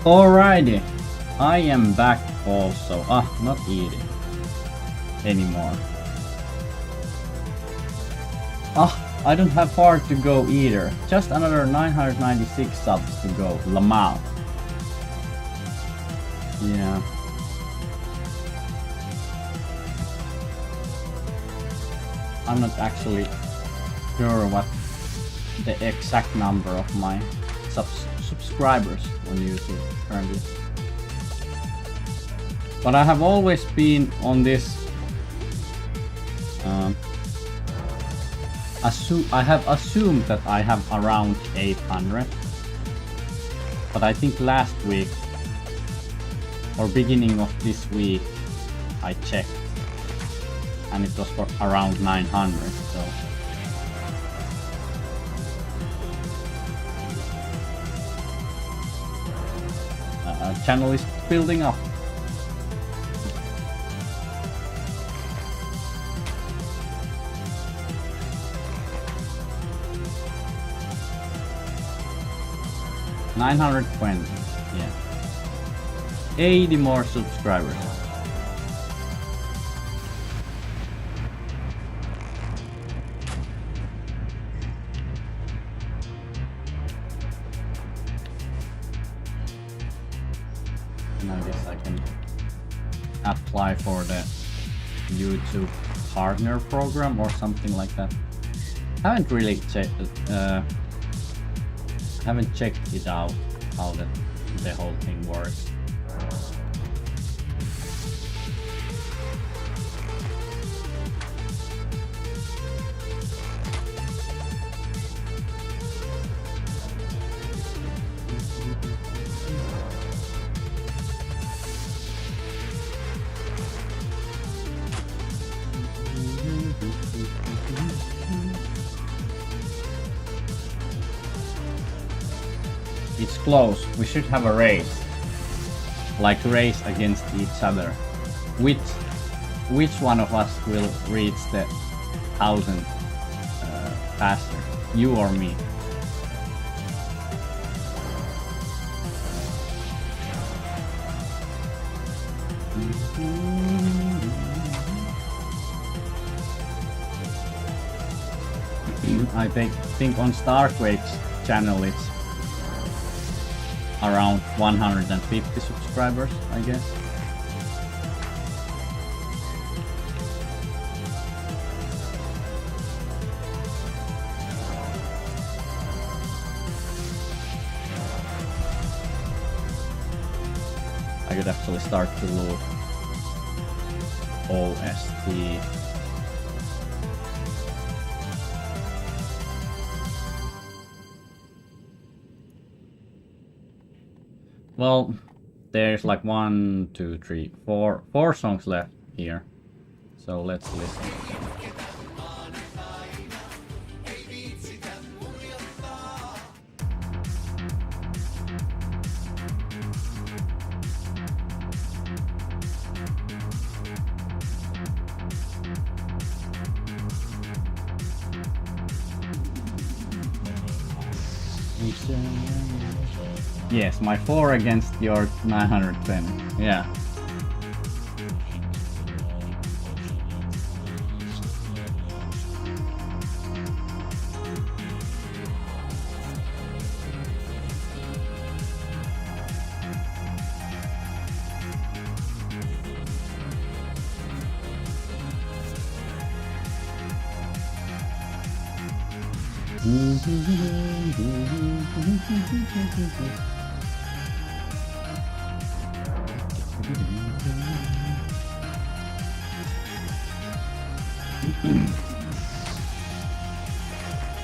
Alrighty, I am back also. Not eating anymore. I don't have far to go either. Just another 996 subs to go. Lamau. Yeah. I'm not actually sure what the exact number of my subscribers on YouTube currently. But I have always been on this I have assumed that I have around 800, but I think last week or beginning of this week I checked and it was for around 900, so channel is building up. $920, yeah. 80 more subscribers. And I guess I can apply for the YouTube partner program or something like that. Haven't really haven't checked it out how the whole thing works. It's close. We should have a race. Like race against each other. Which one of us will reach the 1000 faster? You or me? I think on Starquake's channel it's around 150 subscribers, I guess. I could actually start to look OST. Well, there's like 1, 2, 3, 4 songs left here. So let's listen. Yes, my 4 against your 920. Yeah.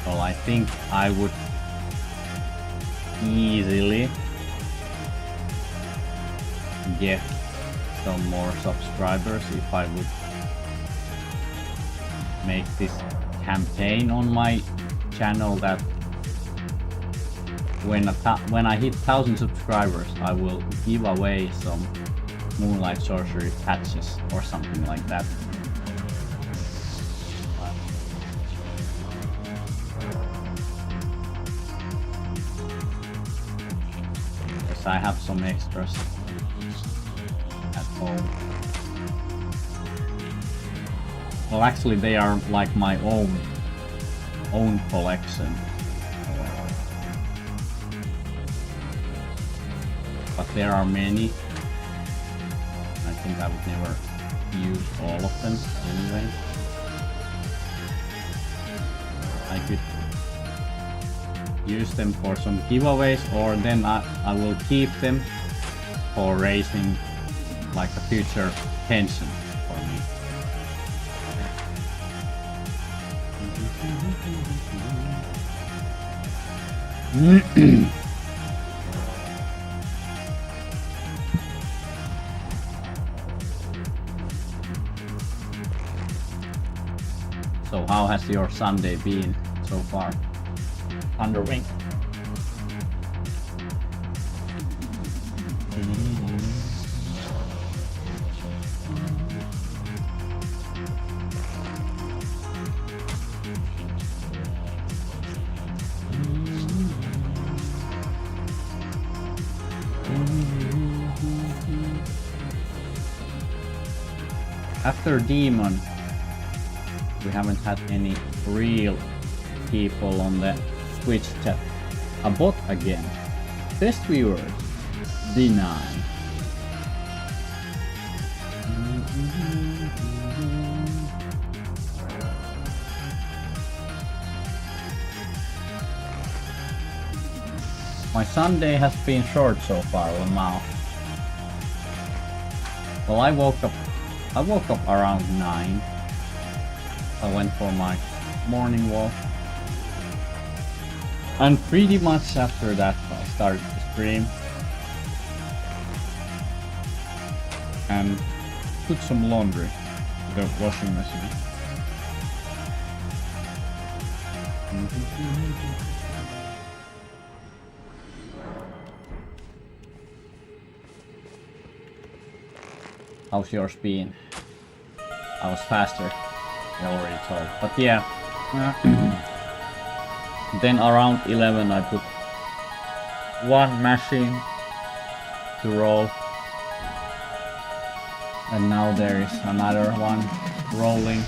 Well, I think I would easily get some more subscribers if I would make this campaign on my channel that when I hit 1,000 subscribers I will give away some Moonlight Sorcery patches or something like that. Because I have some extras at home. Well, actually they are like my own collection. But there are many. I think I would never use all of them anyway. I could use them for some giveaways, or then I will keep them for raising like a future pension for me. So how has your Sunday been so far? Elden Ring. After Demon, we haven't had any real people on the Twitch chat. A bot again. Test viewers. Deny. My Sunday has been short so far, now. Well, I woke up around 9. I went for my morning walk. And pretty much after that I started to stream. And put some laundry in the washing machine. How's yours been? I was faster, I already told. But yeah, then around 11 I put one machine to roll. And now there is another one rolling.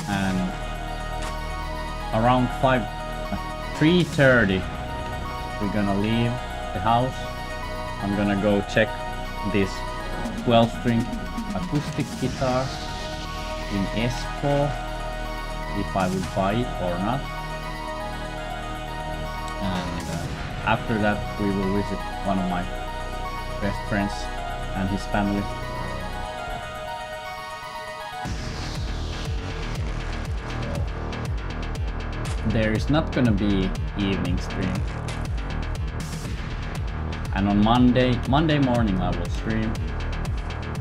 And around 3:30 we're gonna leave the house. I'm gonna go check this 12-string acoustic guitar in Espoo, if I would buy it or not. And after that we will visit one of my best friends and his family. There is not gonna be evening stream. And on Monday morning I will stream,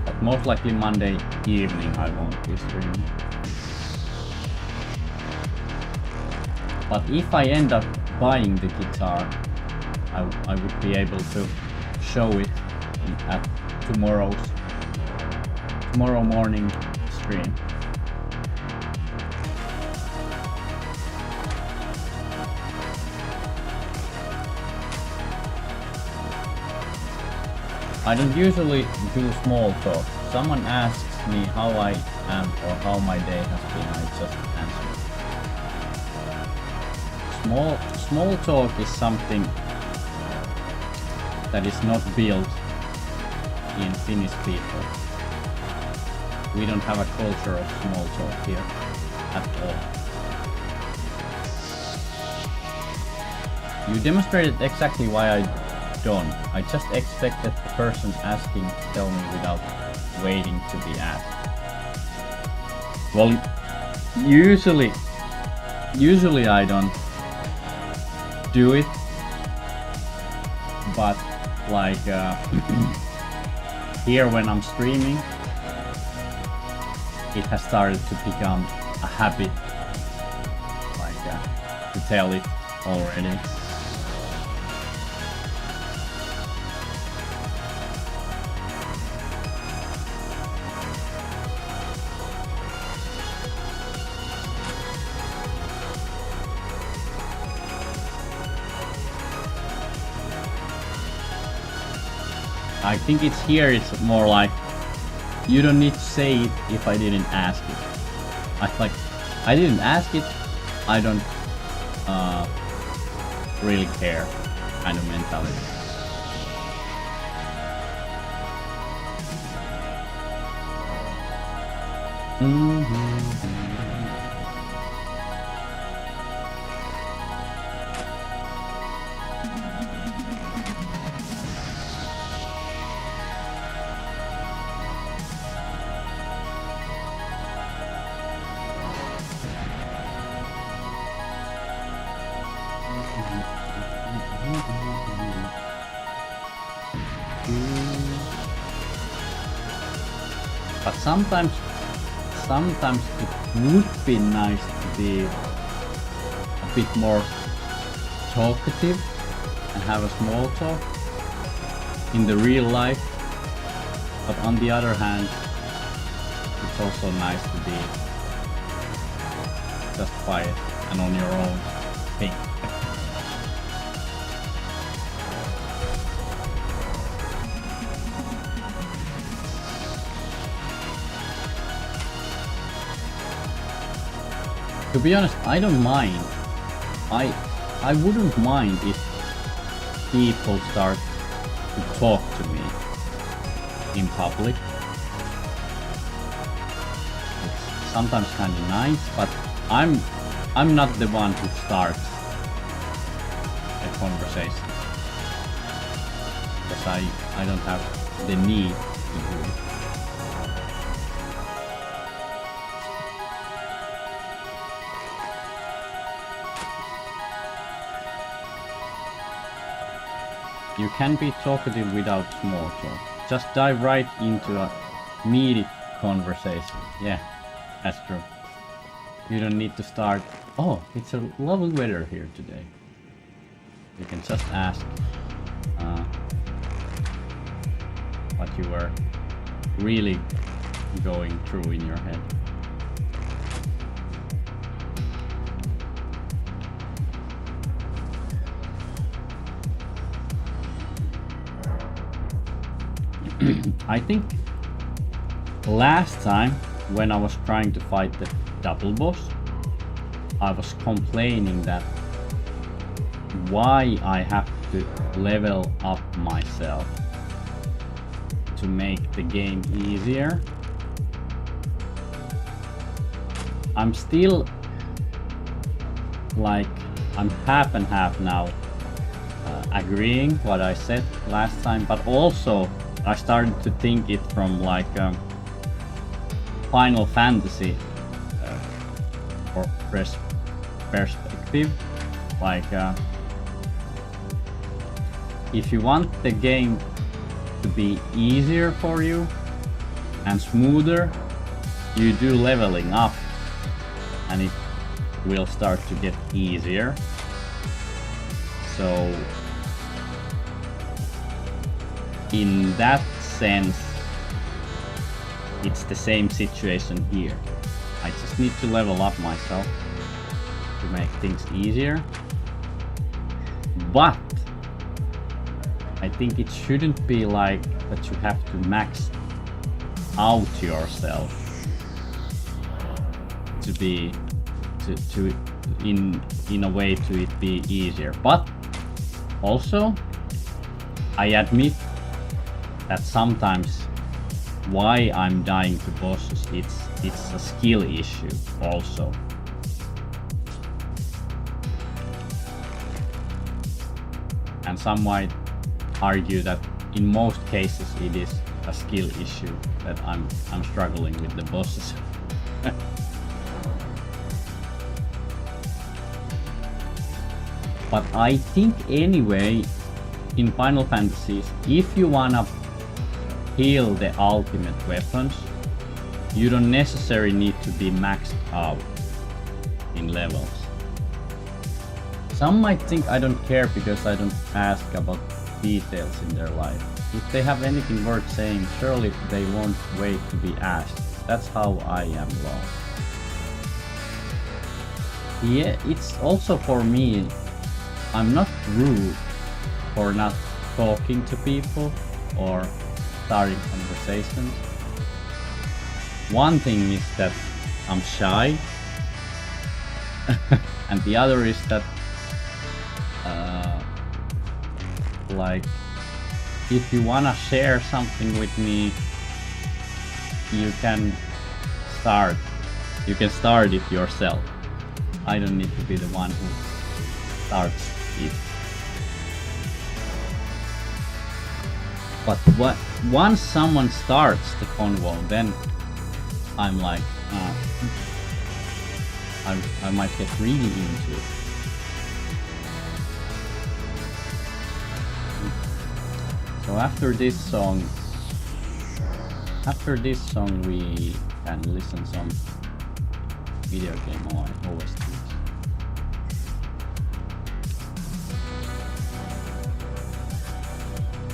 but most likely Monday evening I won't be streaming. But if I end up buying the guitar, I would be able to show it at tomorrow morning stream. I don't usually do small talk. Someone asks me how I am or how my day has been, I just answer. Small talk is something that is not built in Finnish people. We don't have a culture of small talk here at all. You demonstrated exactly why I don't. I just expected the person asking to tell me without waiting to be asked. Well, usually I don't do it, but like here when I'm streaming, it has started to become a habit, like to tell it already. I think it's here, it's more like you don't need to say it if I didn't ask it. I didn't ask it, I don't really care kind of mentality. But sometimes it would be nice to be a bit more talkative and have a small talk in the real life. But on the other hand, it's also nice to be just quiet and on your own thing. To be honest, I don't mind. I wouldn't mind if people start to talk to me in public. It's sometimes kind of nice, but I'm not the one who starts a conversation, because I don't have the need to do it. You can be talkative without small talk. Just dive right into a meaty conversation. Yeah, that's true. You don't need to start, oh, it's a lovely weather here today. You can just ask what you were really going through in your head. I think last time when I was trying to fight the double boss, I was complaining that why I have to level up myself to make the game easier. I'm still like, I'm half and half now agreeing what I said last time, but also I started to think it from like Final Fantasy or perspective. Like if you want the game to be easier for you and smoother, you do leveling up and it will start to get easier. So in that sense, it's the same situation here. I just need to level up myself to make things easier. But I think it shouldn't be like that you have to max out yourself to be to in a way to it be easier. But also I admit that sometimes why I'm dying to bosses, it's a skill issue also. And some might argue that in most cases it is a skill issue that I'm struggling with the bosses. But I think anyway, in Final Fantasies, if you wanna heal the ultimate weapons, you don't necessarily need to be maxed out in levels. Some might think I don't care because I don't ask about details in their life. If they have anything worth saying, surely they won't wait to be asked. That's how I am lost. Yeah, it's also for me, I'm not rude for not talking to people or starting conversations. One thing is that I'm shy, and the other is that like if you wanna share something with me, you can start it yourself. I don't need to be the one who starts it. But once someone starts the convo, then I'm like, I might get really into it. So after this song we can listen some video game OSTs.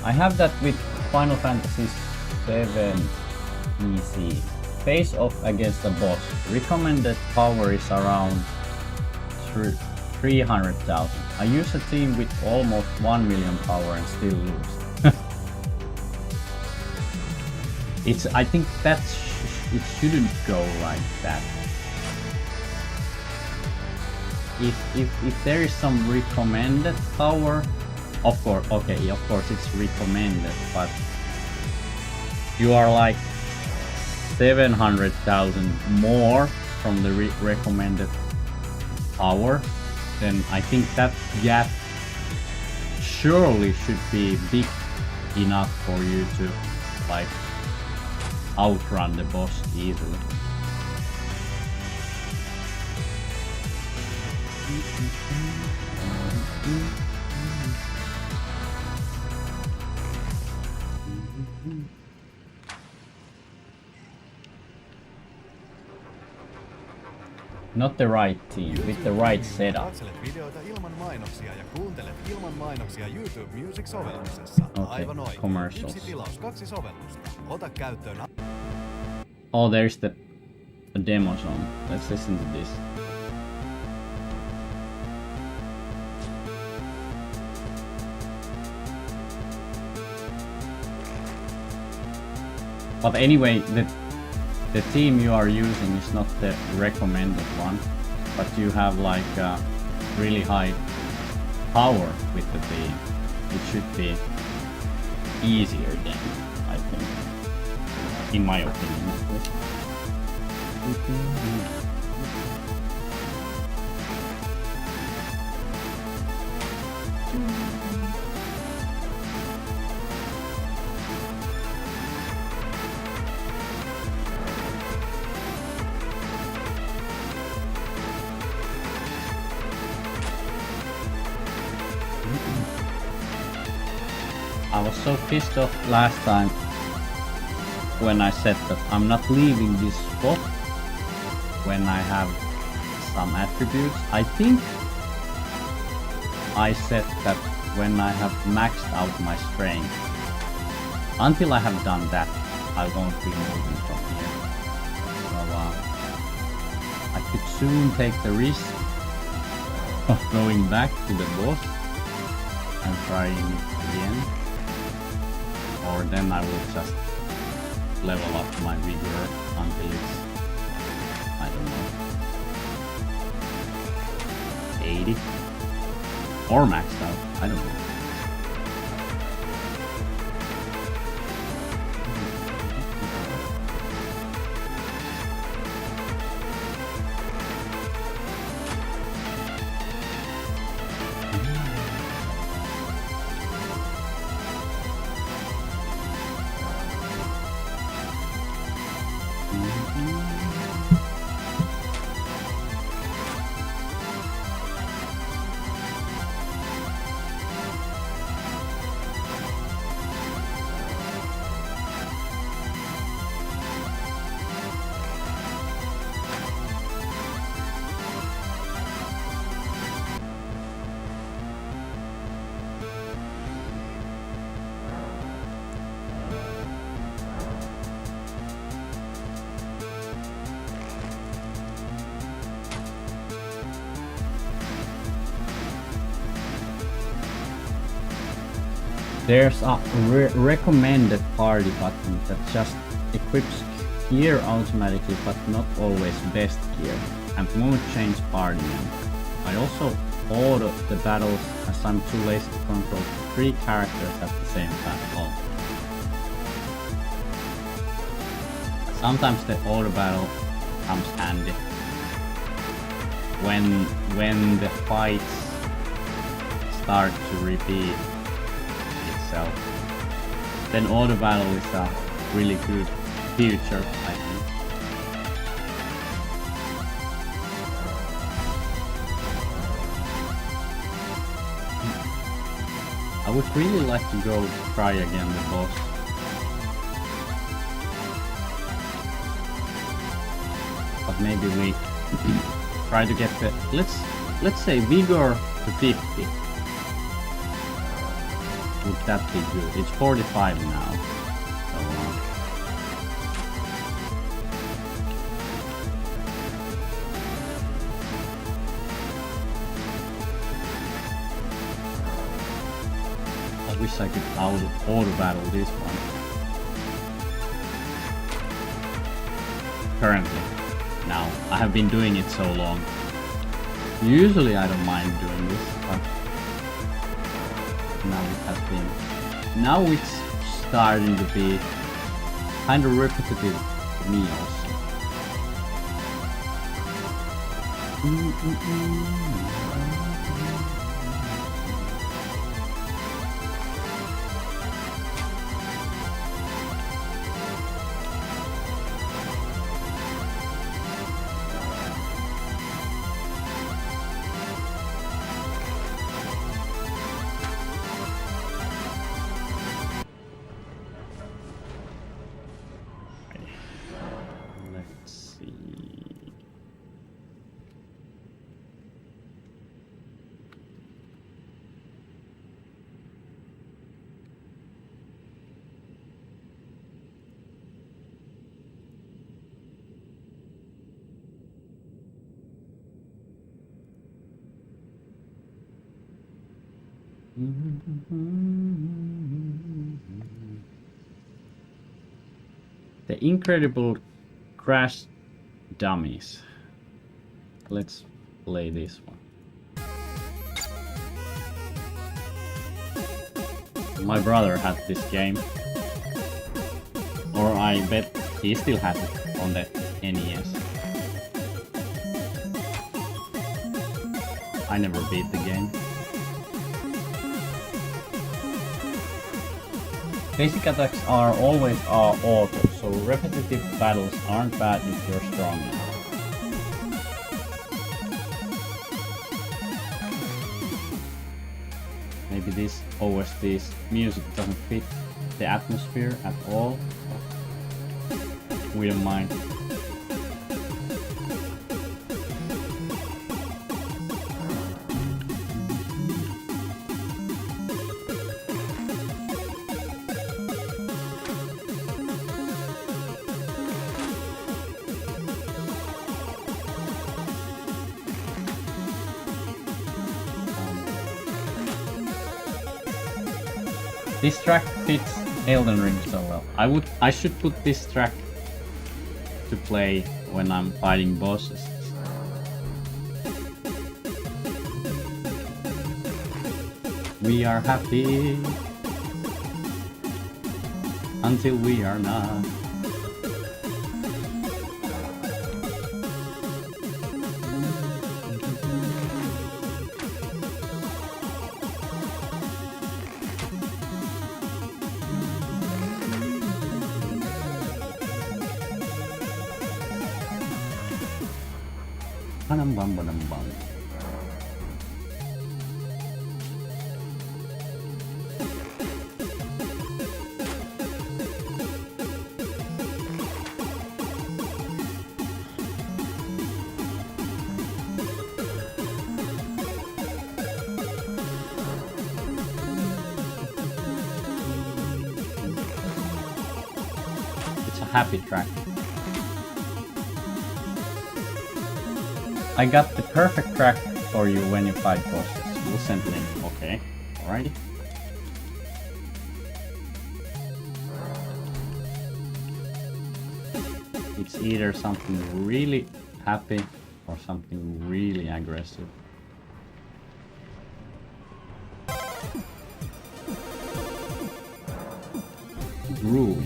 I have that with Final Fantasy 7 EC. Face off against the boss. Recommended power is around 300,000. I use a team with almost 1 million power and still lose. I think it shouldn't go like that. If there is some recommended power, of course it's recommended, but you are like 700,000 more from the recommended power, then I think that gap surely should be big enough for you to like outrun the boss easily. Not the right team, with the right setup. Katselet videoita ilman mainoksia ja kuuntelet ilman mainoksia YouTube Music-sovelluksessa. Okay, Aivan oikein. commercials. 1 tilaus, 2 sovellusta. Ota käyttöön. Oh, there's the demo song. Let's listen to this. But anyway, the theme you are using is not the recommended one, but you have like a really high power with the theme. It should be easier then, I think, in my opinion. I was so pissed off last time when I said that I'm not leaving this spot when I have some attributes. I think I said that when I have maxed out my strength. Until I have done that, I won't be moving from here. So I could soon take the risk of going back to the boss and trying it again. or then I will just level up my vigor until it's, I don't know, 80 or maxed out. I don't know. There's a recommended party button that just equips gear automatically but not always best gear, and won't change party member. I also auto the battles as I'm too lazy to control 3 characters at the same time. Well, sometimes the auto battle comes handy when the fights start to repeat itself. Then auto battle is a really good feature, I think. I would really like to go try again the boss. But maybe we try to get the let's say vigor to 50. Would that be good? It's 45 now. So, I wish I could auto battle this one. Currently. Now, I have been doing it so long. Usually I don't mind doing this, but now it has been. Now it's starting to be kind of repetitive to me also. The Incredible Crash Dummies. Let's play this one. My brother had this game, or I bet he still has it on the NES. I never beat the game. Basic attacks are always auto, so repetitive battles aren't bad if you're strong enough. Maybe this OST's music doesn't fit the atmosphere at all. We don't mind. This track fits Elden Ring so well. I should put this track to play when I'm fighting bosses. We are happy until we are not. Bam. It's a happy track. I got the perfect track for you when you fight bosses. We'll send link. Okay. Alrighty. It's either something really happy or something really aggressive. Groove.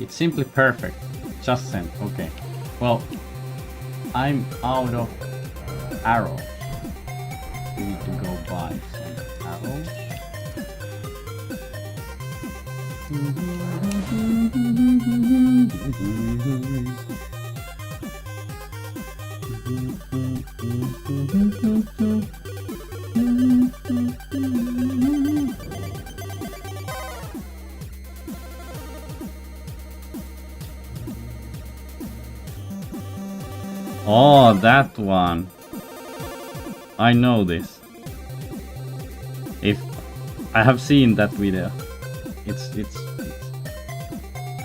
It's simply perfect. Just sent. Okay. Well, I'm out of arrows. We need to go buy some arrows. Oh, that one. I know this. If I have seen that video. It's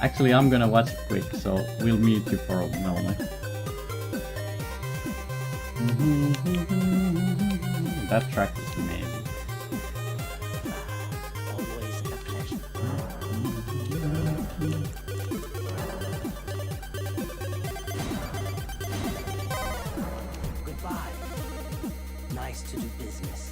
actually, I'm gonna watch it quick, so we'll meet you for a moment. That track is amazing. Always a pleasure. Goodbye. Nice to do business.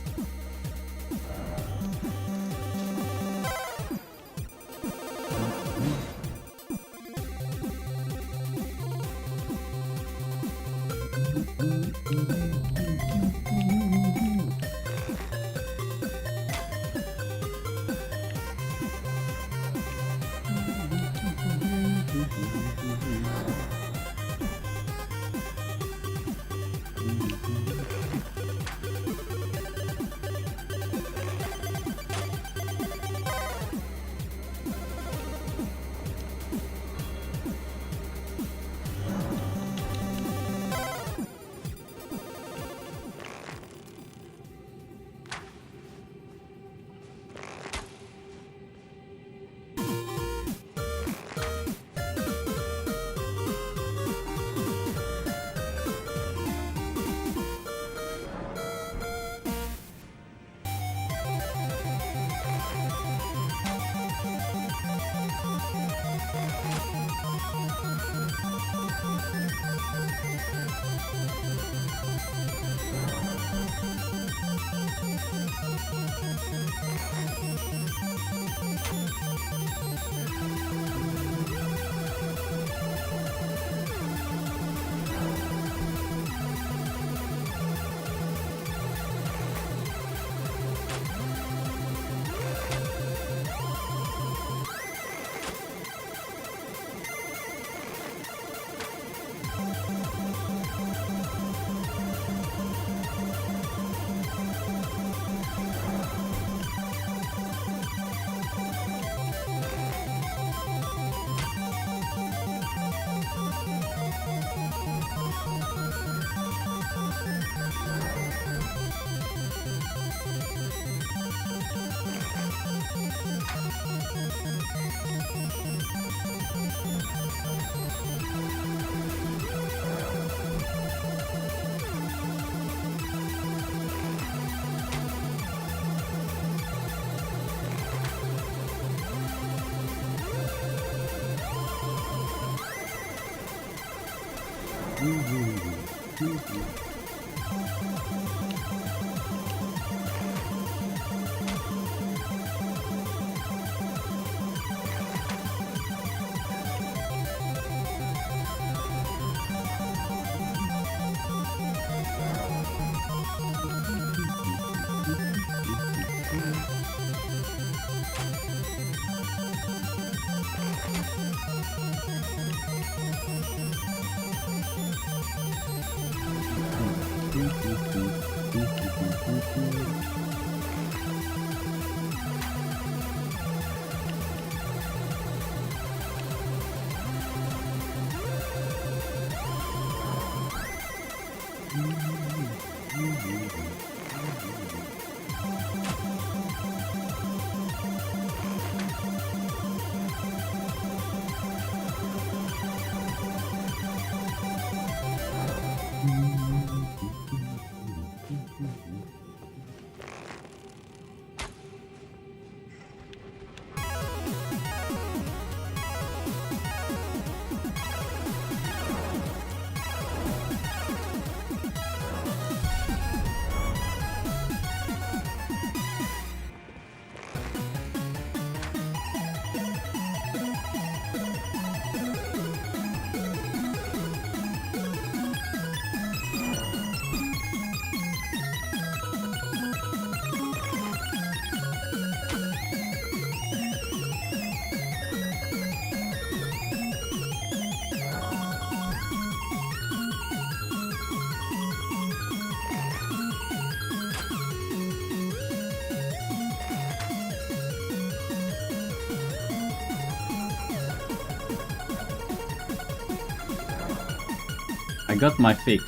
I got my fix.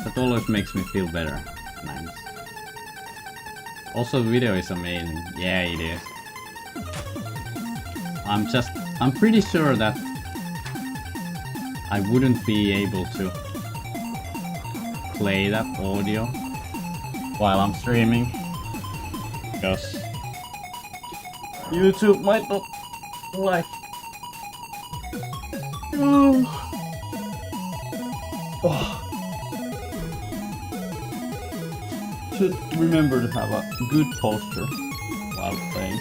That always makes me feel better. Nice. Also, the video is amazing. Yeah, it is. I'm pretty sure that I wouldn't be able to play that audio while I'm streaming because YouTube might not like. Should remember to have a good posture while playing.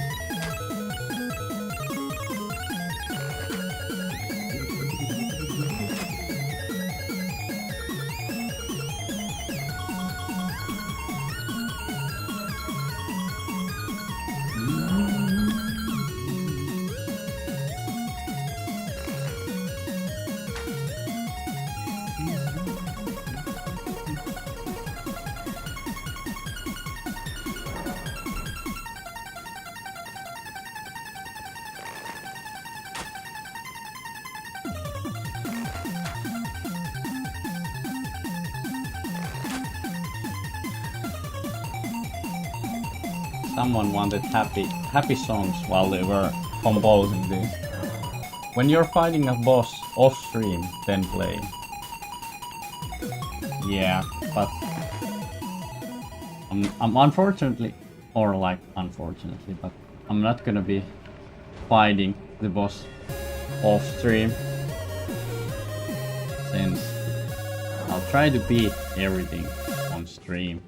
Someone wanted happy songs while they were composing this. When you're fighting a boss off stream, then play. Yeah, but I'm unfortunately, or like unfortunately, but I'm not gonna be fighting the boss off stream since I'll try to beat everything on stream.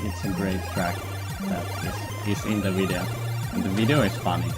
It's a great track that is in the video, and the video is funny.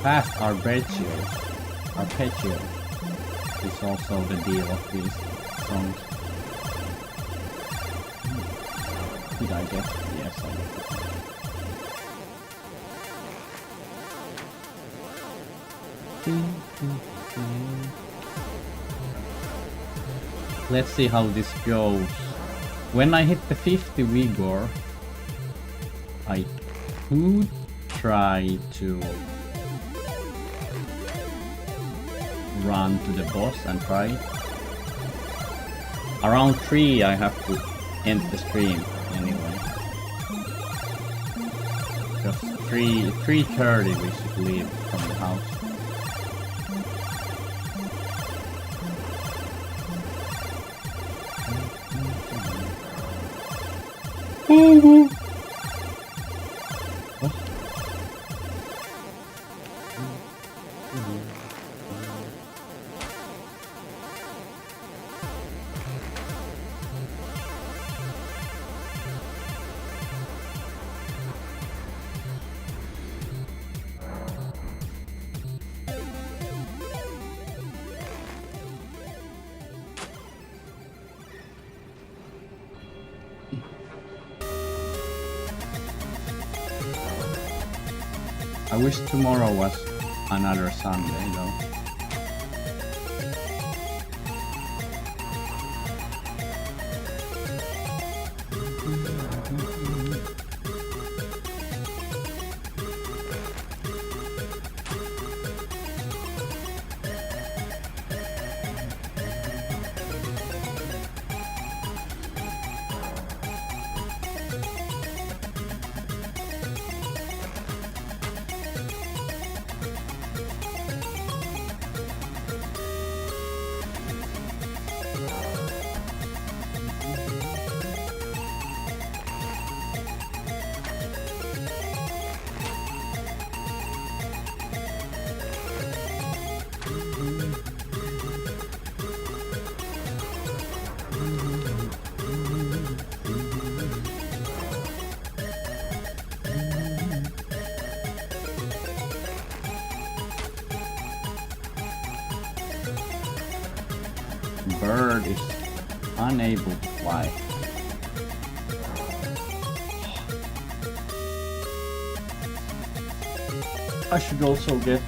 fast arpeggio is also the deal of these songs. Did I get? Yes, I did. Let's see how this goes. When I hit the 50 vigor, I could try to run to the boss and try. Around 3 I have to end the stream anyway. Just 3:30 we should leave from the house. I wish tomorrow was another Sunday though. Bird is unable to fly. I should also get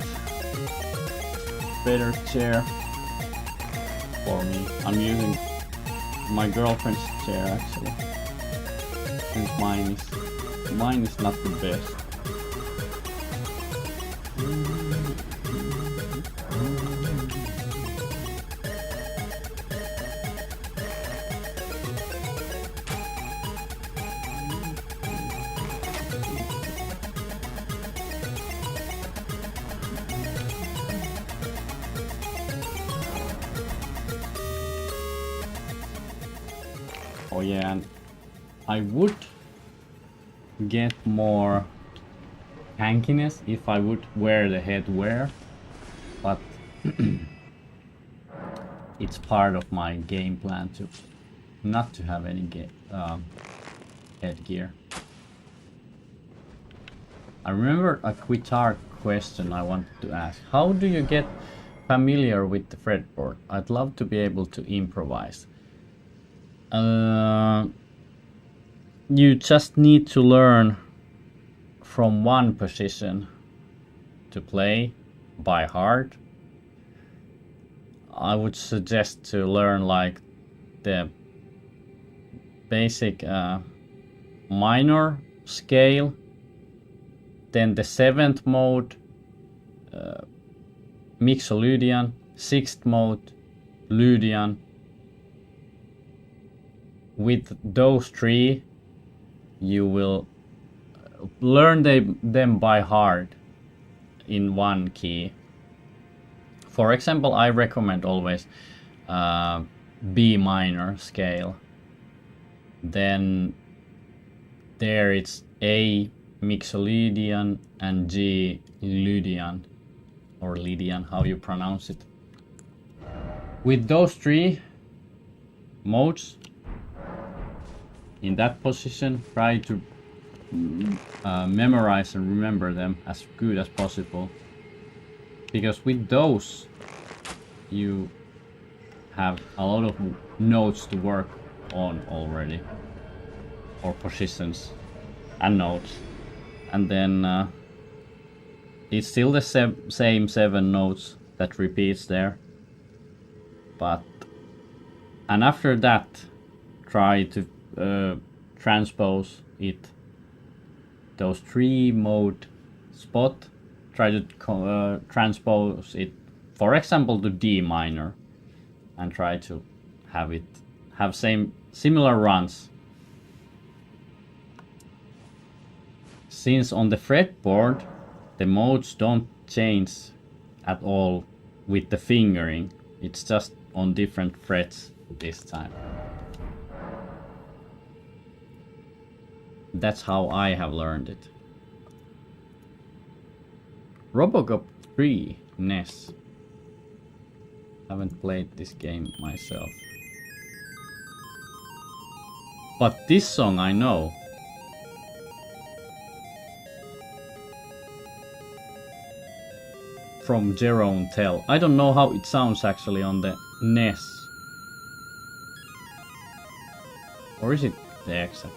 better chair for me. I'm using my girlfriend's chair actually, since mine is not the best. Oh yeah, and I would get more tankiness if I would wear the headwear, but it's part of my game plan to not to have any headgear. I remember a Quitar question I wanted to ask. How do you get familiar with the fretboard? I'd love to be able to improvise. You just need to learn from one position to play by heart. I would suggest to learn like the basic minor scale, then the 7th mode, Mixolydian, 6th mode, Lydian. With those 3, you will learn them by heart in one key. For example, I recommend always B minor scale. Then there it's A Mixolydian and G Lydian, or Lydian, how you pronounce it. With those 3 modes, in that position, try to memorize and remember them as good as possible. Because with those, you have a lot of notes to work on already. Or positions and notes. And then it's still the same 7 notes that repeats there. And after that, try to transpose it, those 3 mode spot, try to transpose it, for example, to D minor, and try to have similar runs. Since on the fretboard, the modes don't change at all with the fingering, it's just on different frets this time. That's how I have learned it. Robocop 3 NES. Haven't played this game myself. But this song I know. From Jerome Tell. I don't know how it sounds actually on the NES. Or is it the exact?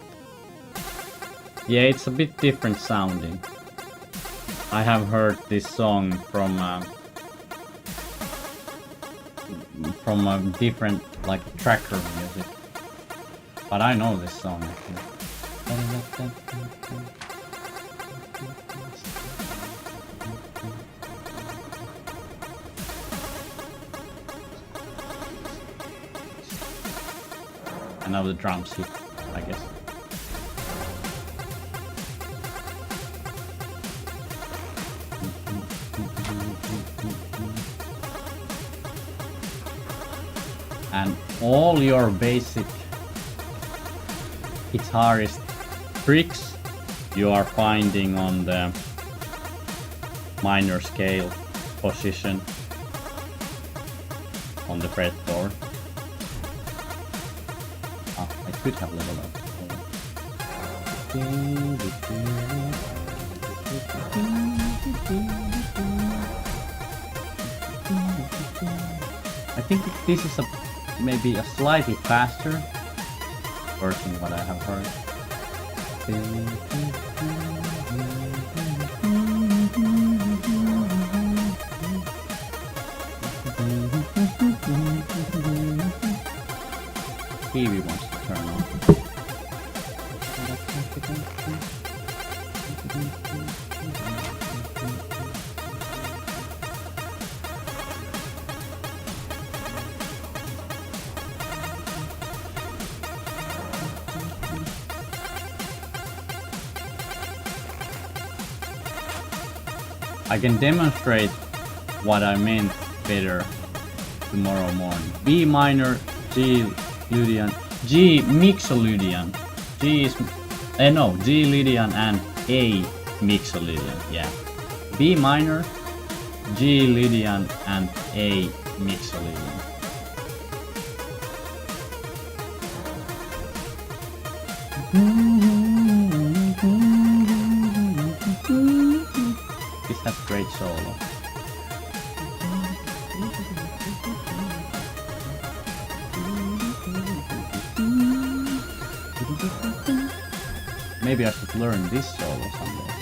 Yeah, it's a bit different sounding. I have heard this song from a different, like, tracker music. But I know this song actually. And now the drums hit, I guess. And all your basic guitarist tricks you are finding on the minor scale position on the fretboard. Oh, I could have leveled up. I think this is maybe a slightly faster version of what I have heard. TV wants to turn on. I can demonstrate what I meant better tomorrow morning. B minor, G Lydian, G Mixolydian, G is G Lydian and A Mixolydian. Yeah, B minor, G Lydian and A Mixolydian. This has great solo. Maybe I should learn this solo someday.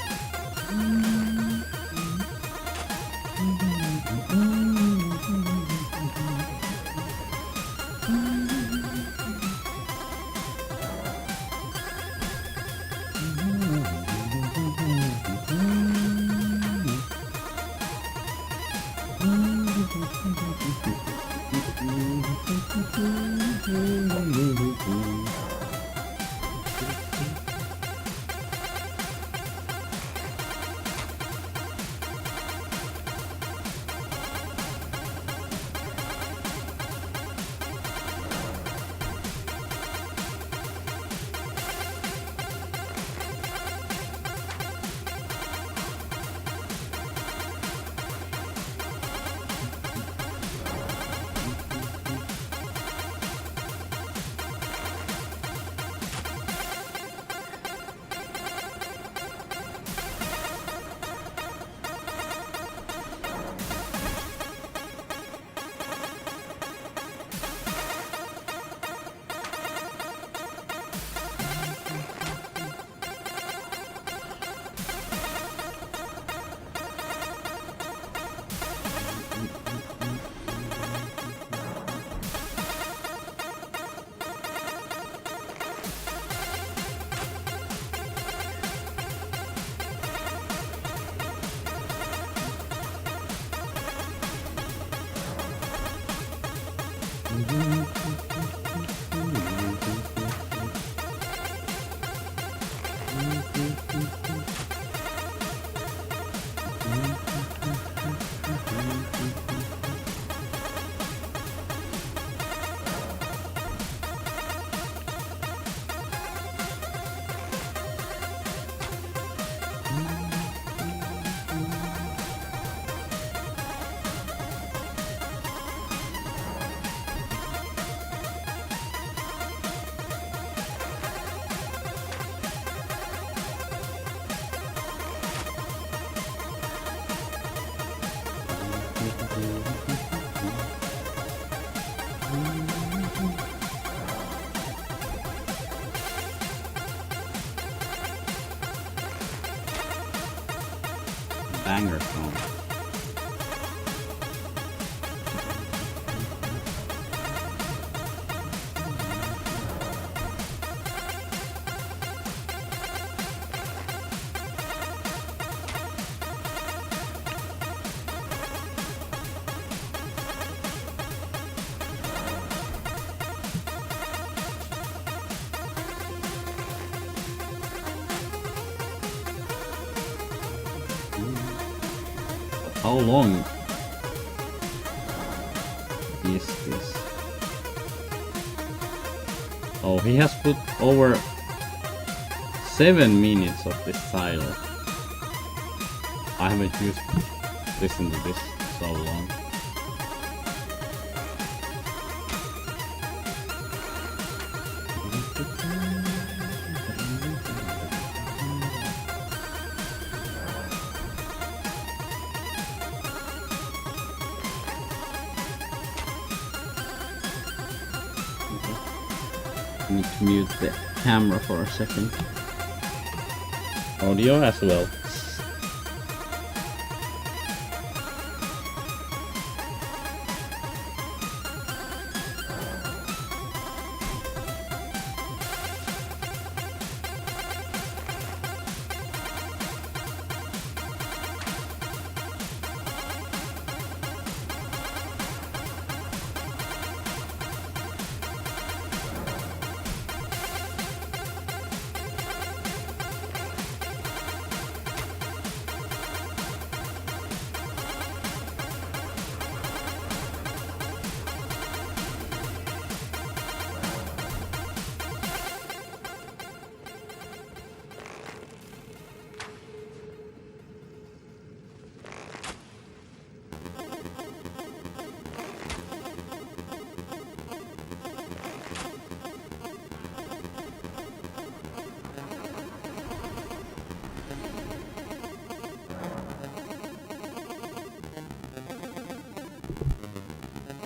banger song. How long is this? Oh, he has put over 7 minutes of this title. I haven't listened to this so long. Need to mute the camera for a second. Audio as well.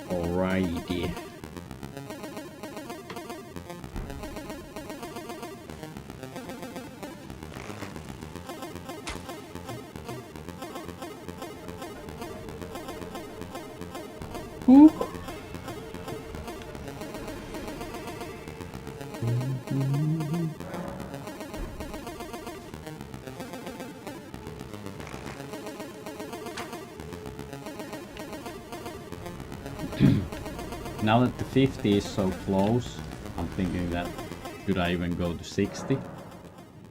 Alrighty. Ooh. Now that the 50 is so close, I'm thinking that should I even go to 60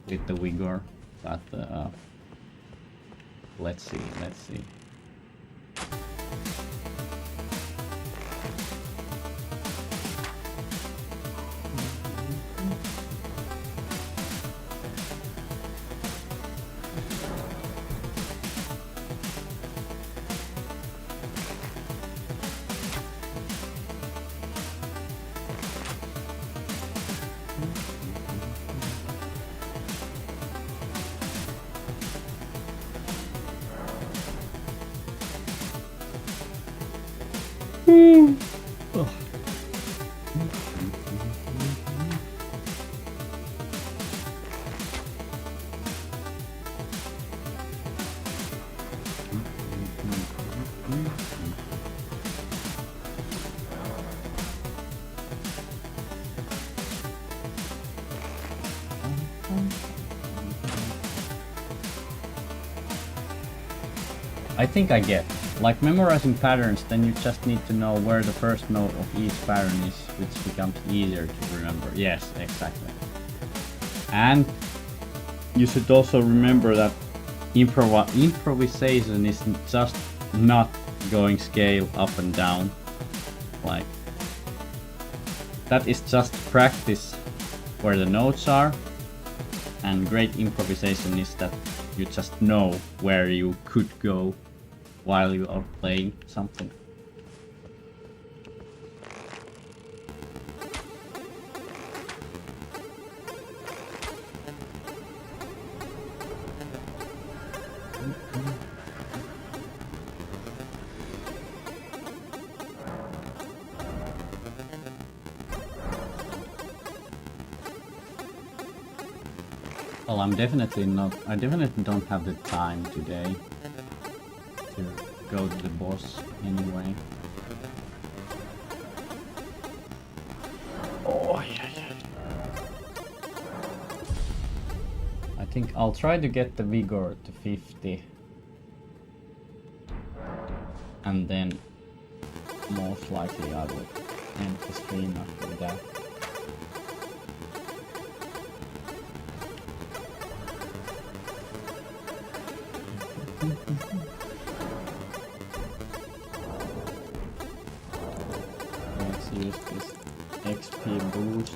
with the vigor? But let's see. I think I get. Like memorizing patterns, then you just need to know where the first note of each pattern is, which becomes easier to remember. Yes, exactly. And you should also remember that improvisation is just not going scale up and down. Like, that is just practice where the notes are, and great improvisation is that you just know where you could go while you are playing something. Well, I definitely don't have the time today. go to the boss anyway. Oh, yeah. I think I'll try to get the vigor to 50. And then most likely I will end the stream after that. Let's use this XP boost.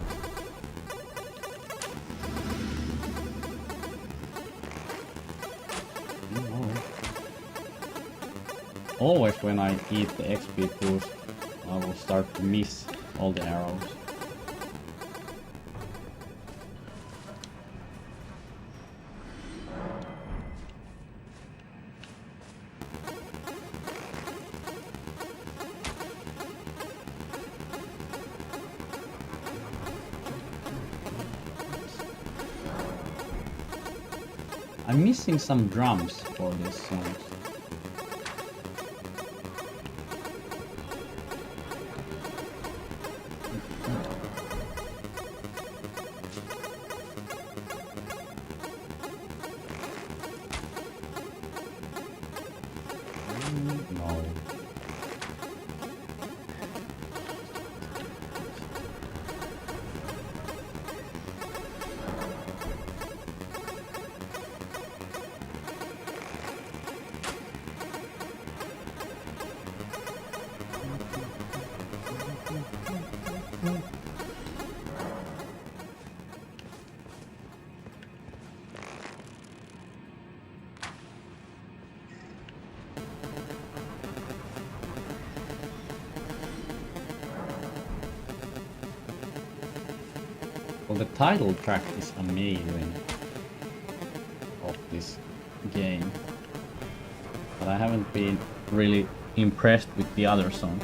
Always when I eat the XP boost, I will start to miss all the arrows. I'm missing some drums for this song. No. Well, the title track is amazing of this game, but I haven't been really impressed with the other songs.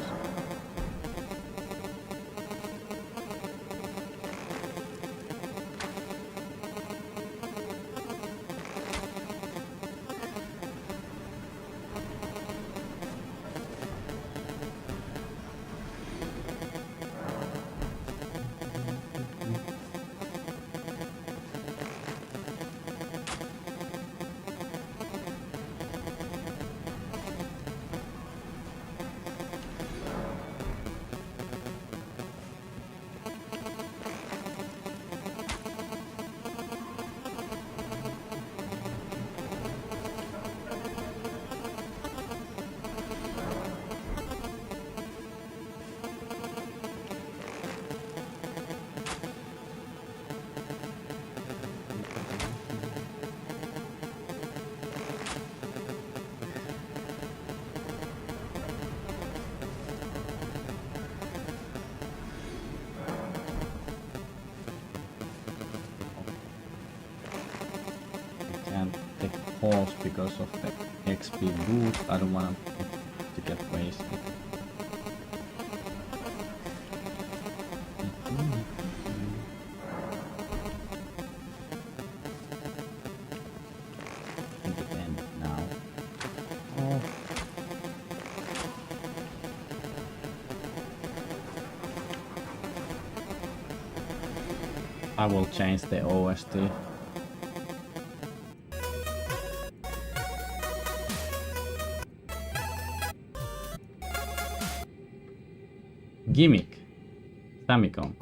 Take a pause because of the XP boost. I don't want it to get wasted. In the end now. Oh. I will change the OST. Gimmick. Famicom.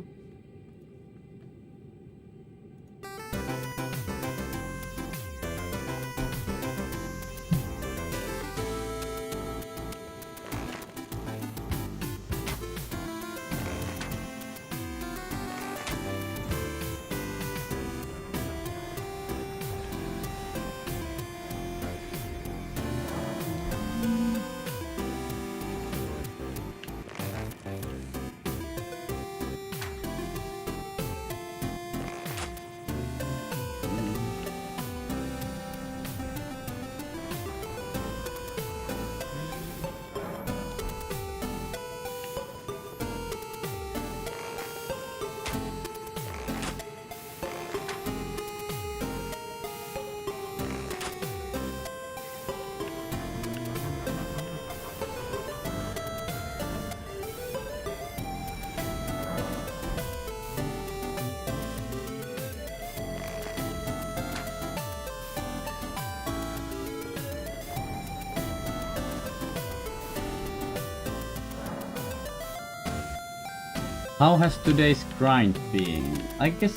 How has today's grind been? I guess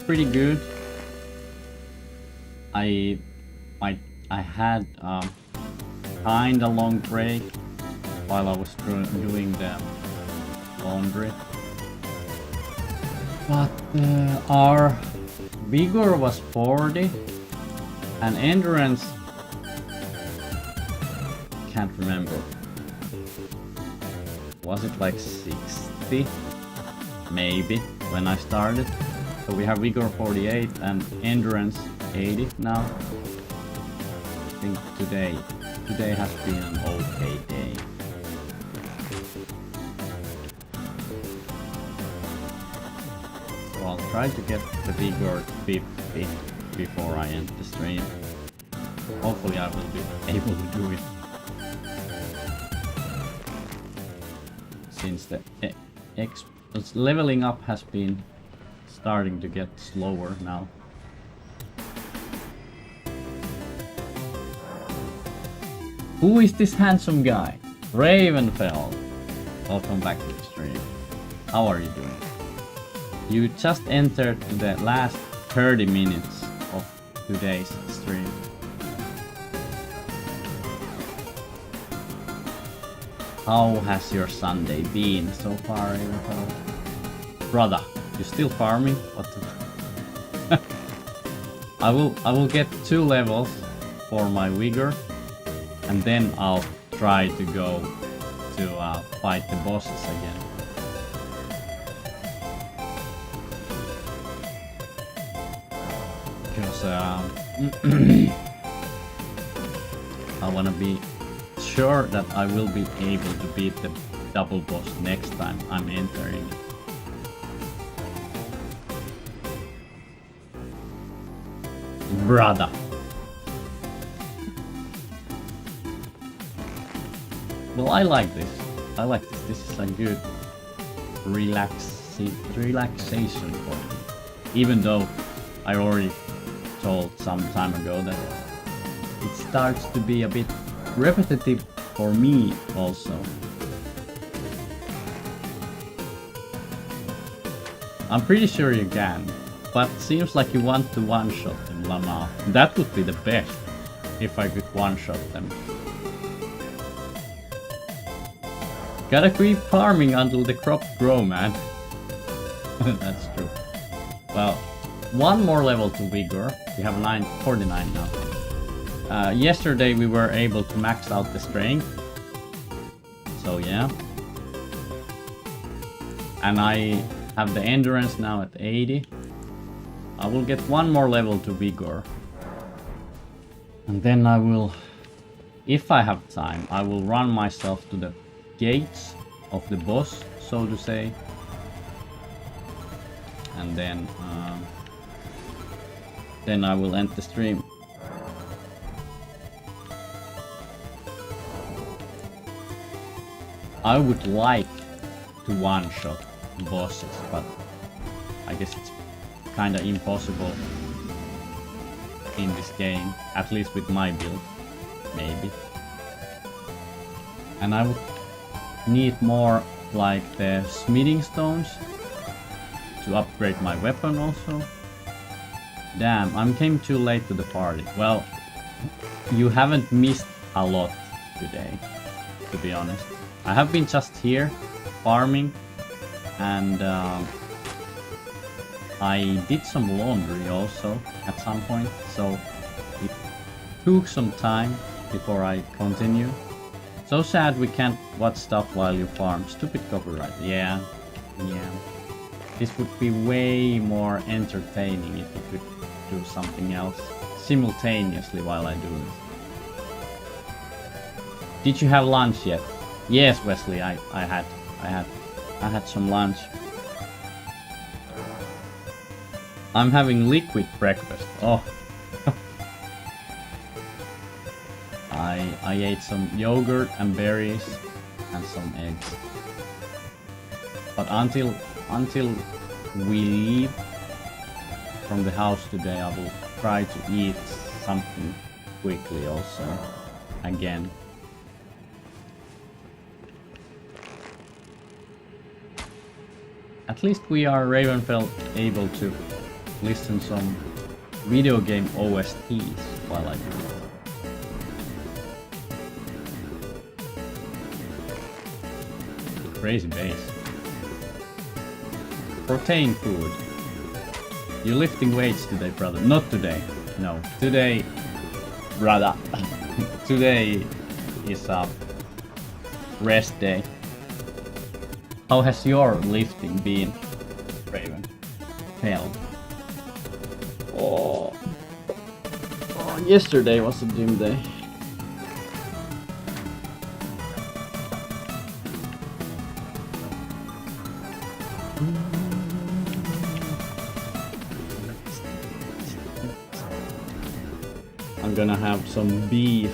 pretty good. I had kinda long break while I was doing the laundry. But our vigor was 40 and endurance can't remember. Was it like 60? Maybe when I started. So we have vigor 48 and endurance 80 now. I think today has been an okay day. So I'll try to get the vigor 50 before I end the stream. Hopefully I will be able to do it. Since the leveling up has been starting to get slower now. Who is this handsome guy? Ravenfell. Welcome back to the stream. How are you doing? You just entered the last 30 minutes of today's stream. How has your Sunday been so far, Ravenfell? Brother, you still farming? What the I will get 2 levels for my vigor, and then I'll try to go to fight the bosses again. Because I wanna be sure that I will be able to beat the double boss next time I'm entering it. Brother. Well, I like this. I like this. This is a good relaxation for me. Even though I already told some time ago that it starts to be a bit repetitive for me also. I'm pretty sure you can, but seems like you want to one-shot them, Lama. That would be the best, if I could one-shot them. Gotta keep farming until the crops grow, man. That's true. Well, one more level to vigor. We have 49 now. Yesterday we were able to max out the strength. So yeah. And I have the endurance now at 80. I will get one more level to vigor. And then I will, if I have time, I will run myself to the gates of the boss, so to say. And then I will end the stream. I would like to one-shot bosses, but I guess it's kinda impossible in this game, at least with my build, maybe. And I would need more like the smithing stones to upgrade my weapon also. Damn, I came too late to the party. Well, you haven't missed a lot today, to be honest. I have been just here farming, and I did some laundry also at some point, so it took some time before I continue. So sad we can't watch stuff while you farm. Stupid copyright. Yeah. This would be way more entertaining if you could do something else simultaneously while I do this. Did you have lunch yet? Yes, Wesley, I had some lunch. I'm having liquid breakfast. Oh. I ate some yogurt and berries and some eggs. But until we leave from the house today, I will try to eat something quickly also. Again. At least we are Ravenfell able to listen some video game OSTs while I do it. Crazy bass. Protein food. You lifting weights today, brother? Not today. No. Today, brother. Today is a rest day. How has your lifting been, Raven? Hell. Oh. Yesterday was a gym day. I'm gonna have some beef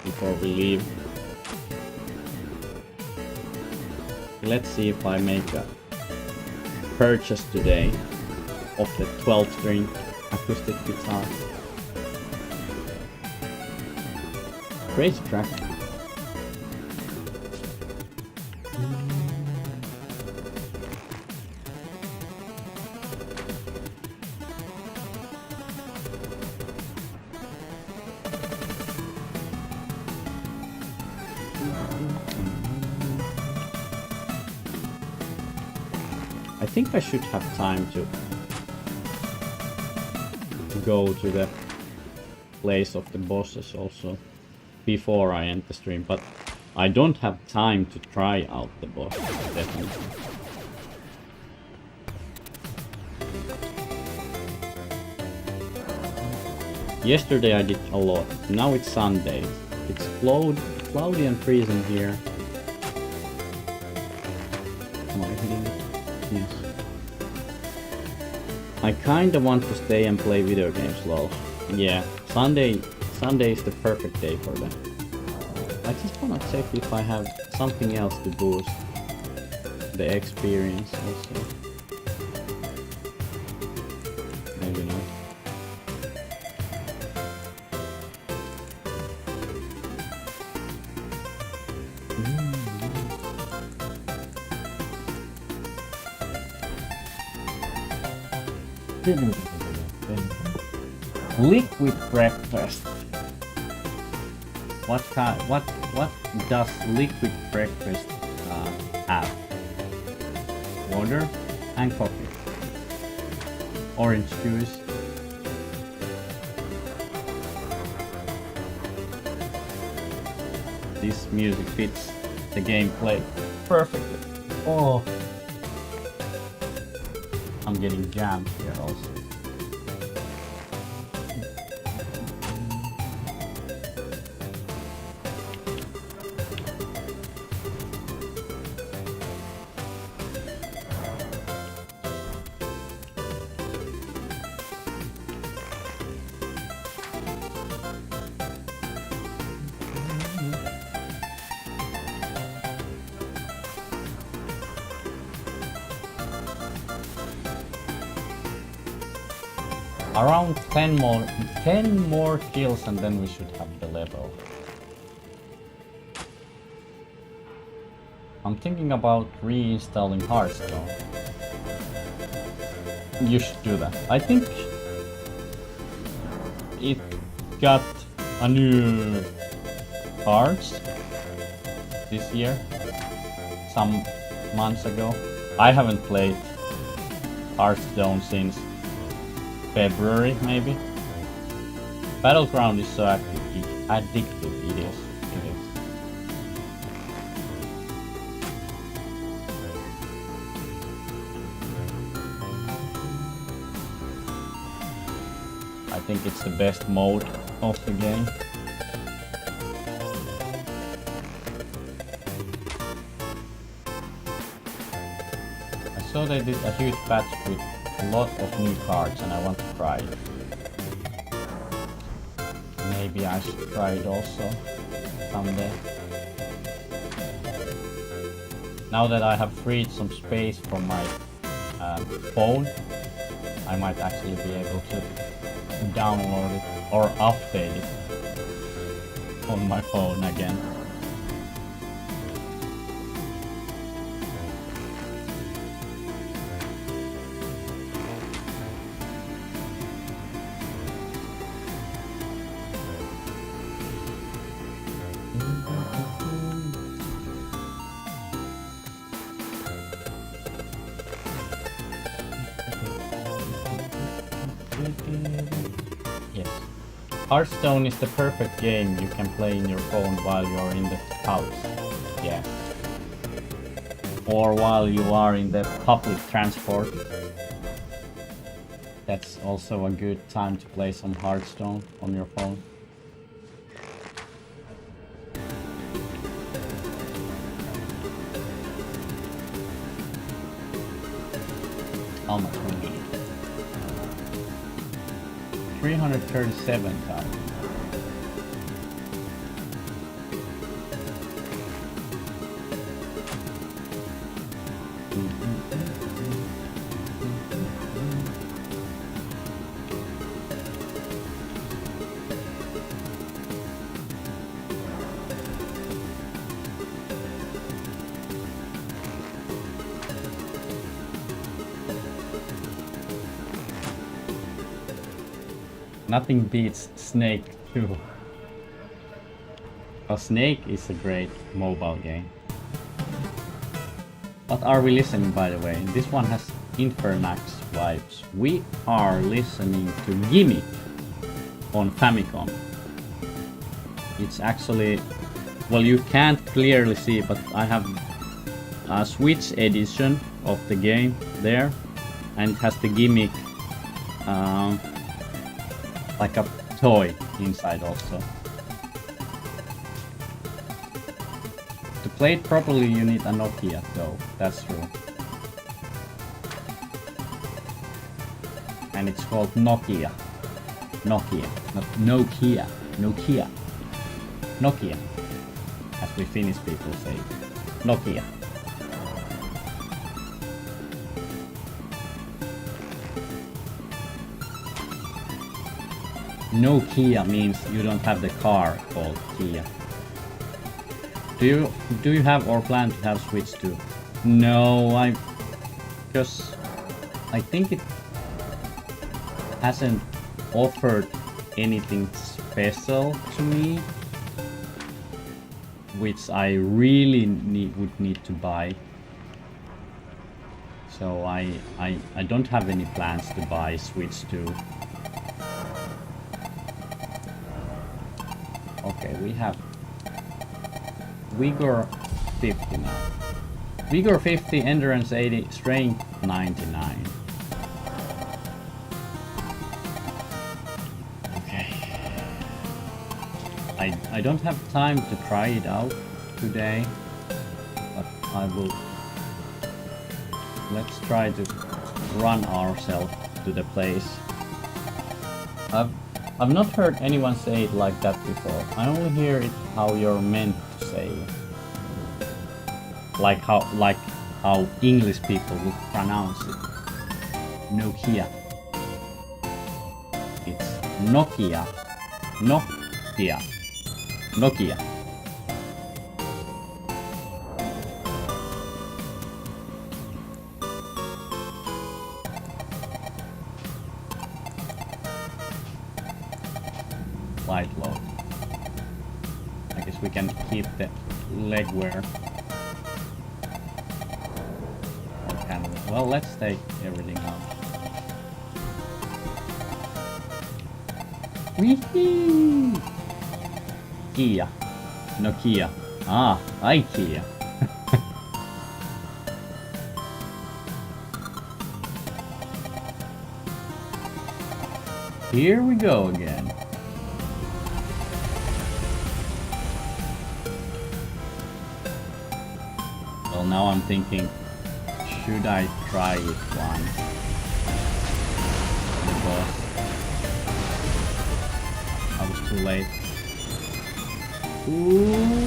before we leave. Let's see if I make a purchase today of the 12-string acoustic guitar. Crazy track. I think I should have time to go to the place of the bosses also before I end the stream, but I don't have time to try out the boss, definitely. Yesterday I did a lot. Now it's Sunday. It's cloudy and freezing here. Am I hitting it? Yes. I kinda want to stay and play video games, lol. Yeah, Sunday is the perfect day for that. I just wanna check if I have something else to boost the experience also. Maybe not. Liquid breakfast. What does liquid breakfast have? Water and coffee. Orange juice. This music fits the gameplay perfectly. Oh, I'm getting jammed here also. Around 10 more kills and then we should have the level. I'm thinking about reinstalling Hearthstone. You should do that. I think it got a new cards this year, some months ago. I haven't played Hearthstone since February, maybe. Battleground is so addictive, it is. I think it's the best mode of the game. I saw they did a huge patch with a lot of new cards and I want to try it. Maybe I should try it also someday. Now that I have freed some space from my phone, I might actually be able to download it or update it on my phone again. Hearthstone is the perfect game you can play in your phone while you're in the house. Yeah. Or while you are in the public transport. That's also a good time to play some Hearthstone on your phone. How much we need? 337,000. Nothing beats Snake 2. Well, Snake is a great mobile game. What are we listening, by the way? This one has Infernax vibes. We are listening to Gimme on Famicom. It's actually... well, you can't clearly see, but I have a Switch edition of the game there. And it has the gimmick... like a toy inside also. To play it properly you need a Nokia though, that's true. And it's called Nokia. Nokia, not Nokia. Nokia. Nokia. As we Finnish people say. Nokia. No Kia means you don't have the car called Kia. Do you have or plan to have Switch 2? No, because I think it hasn't offered anything special to me, which I really would need to buy. So I don't have any plans to buy Switch 2. Okay, we have Vigor 50 now. Vigor 50, Endurance 80, Strength 99. Okay. I don't have time to try it out today, but I will... let's try to run ourselves to the place. I've not heard anyone say it like that before. I only hear it how you're meant to say it. Like how English people would pronounce it. Nokia. It's Nokia. Nokia. Nokia. Light load. I guess we can keep the leg wear. Or can we? Well, let's take everything out. Wee-hee! Kia. Nokia. Ah, IKEA. Here we go again. Well, now I'm thinking, should I try it once? Because I was too late. Ooh.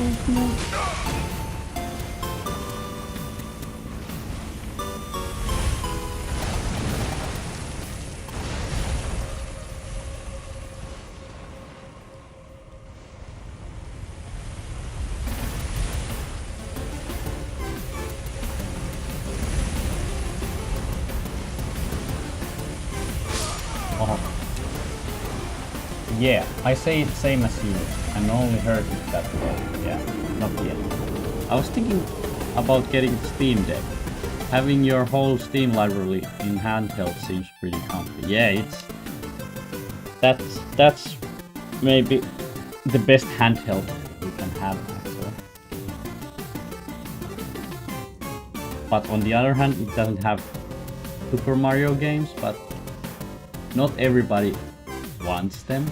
Yeah, I say it same as you, and only heard it that way. Yeah, not yet. I was thinking about getting Steam Deck. Having your whole Steam library in handheld seems pretty comfy. Yeah, that's maybe the best handheld you can have actually. But on the other hand, it doesn't have Super Mario games, but not everybody wants them.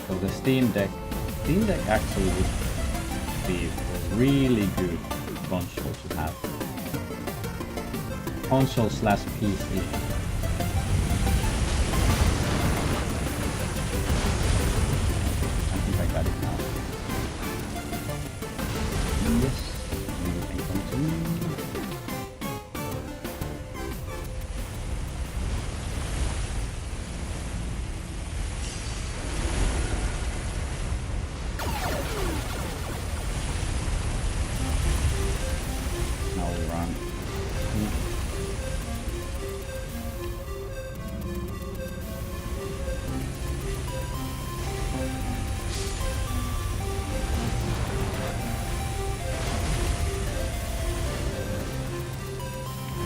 So the Steam Deck actually would be a really good console to have. Console / PC. I think I got it now. Yes, you can continue. Now we run.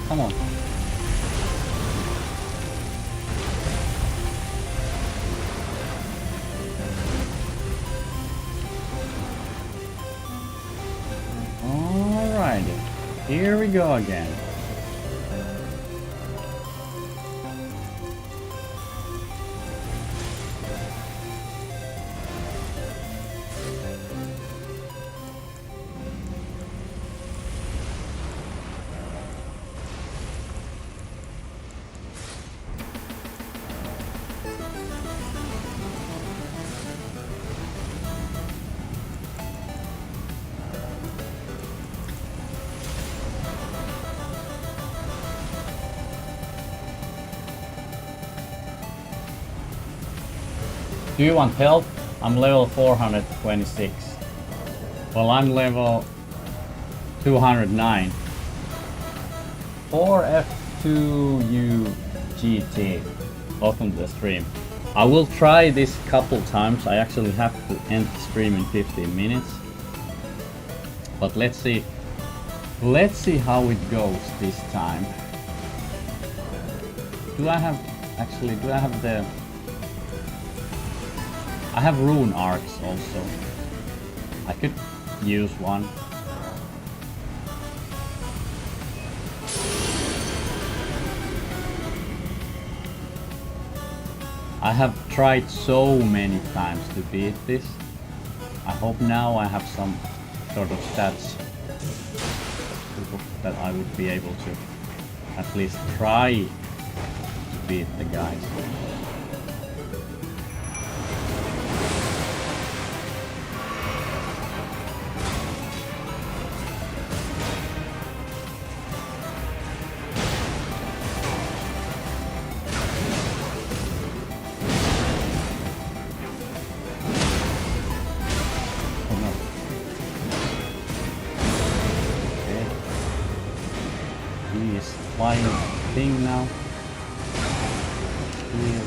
Come on. Alright, here we go again. Do you want help? I'm level 426. Well, I'm level 209. 4F2UGT. Welcome to the stream. I will try this couple times. I actually have to end the stream in 15 minutes. But let's see. Let's see how it goes this time. Do I have the... I have rune arcs also. I could use one. I have tried so many times to beat this. I hope now I have some sort of stats that I would be able to at least try to beat the guys. Flying thing now. Here.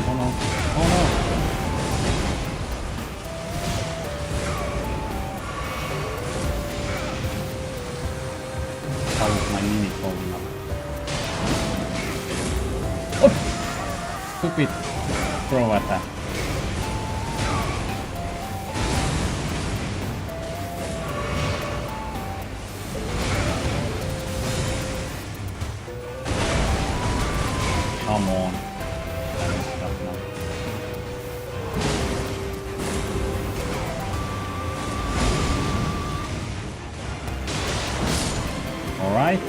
Oh no! Oh no! How is my mini holding up? Oh! Stupid! Throw at that. Come on. Alright.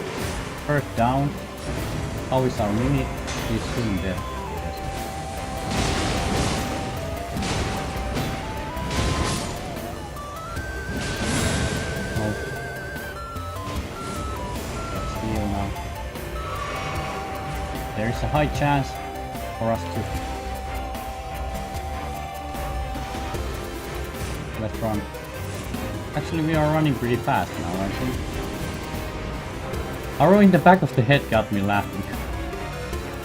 First down. How is our mini? He's soon dead. There is a high chance for us to... Let's run. Actually, we are running pretty fast now, I think. Arrow in the back of the head got me laughing.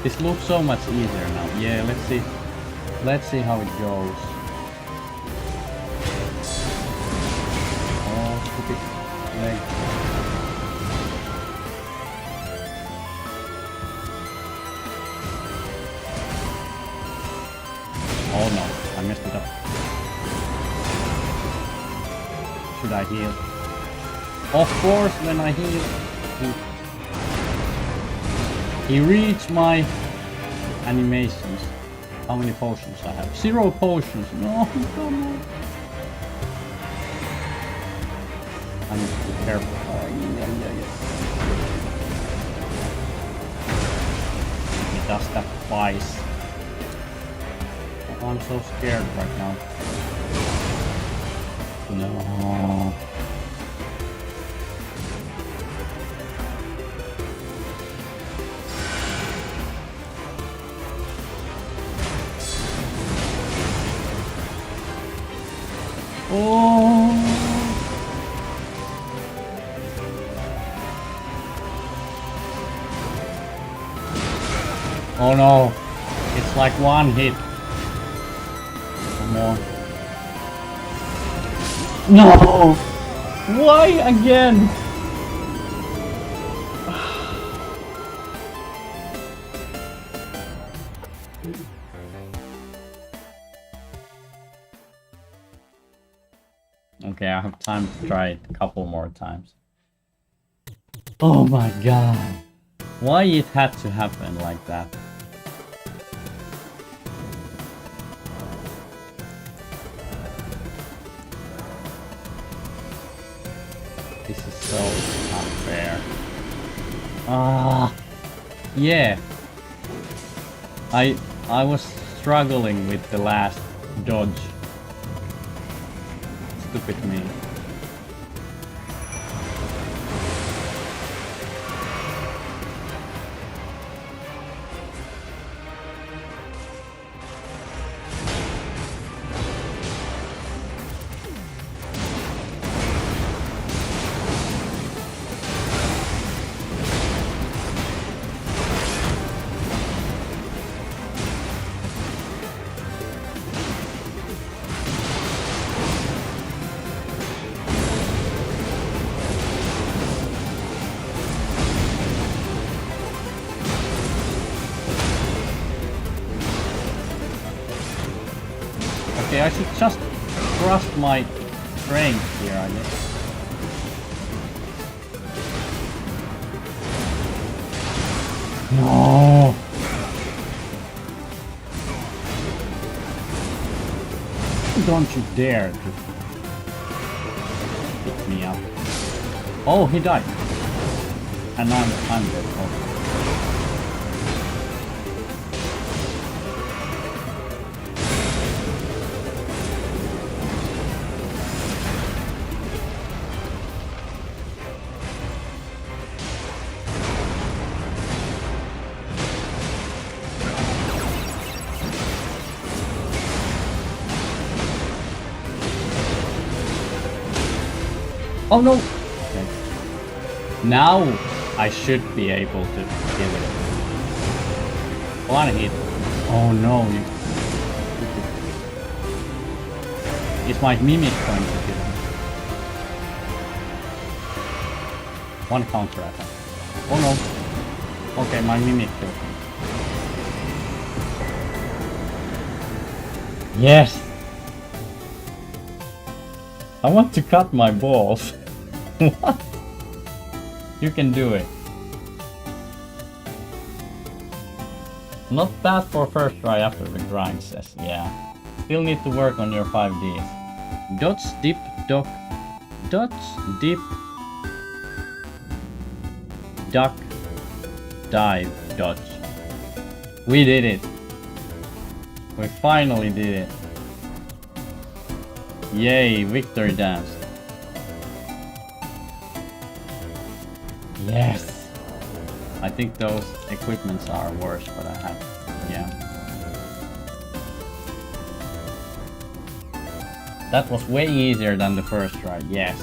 This looks so much easier now. Yeah, let's see. Let's see how it goes. Oh, leg. Oh no, I messed it up. Should I heal? Of course, when I heal, he reached my animations. How many potions I have? 0 potions. No, come on. I need to be careful. Oh, yeah. He does that twice. Oh, I'm so scared right now. No. Oh. Oh no. It's like one hit. Come on. No! Why again? Okay, I have time to try it a couple more times. Oh my god. Why it had to happen like that? This is so unfair. Ah, yeah. I was struggling with the last dodge. Stupid me. Okay, I should just trust my strength here, I guess. No! Don't you dare to pick me up. Oh, he died. And I'm dead. Oh. Oh no! Okay. Now I should be able to kill it. One hit. Oh no! Is my mimic going to kill him? One counter attack. Oh no! Okay, my mimic killed him. Yes! I want to cut my balls. What? You can do it. Not bad for first try after the grind says, yeah. Still need to work on your 5Ds. Dodge, dip, duck, dodge, dip, duck, dive, dodge. We did it. We finally did it. Yay, victory dance. Yes! I think those equipments are worse, but I have, yeah. That was way easier than the first try, yes.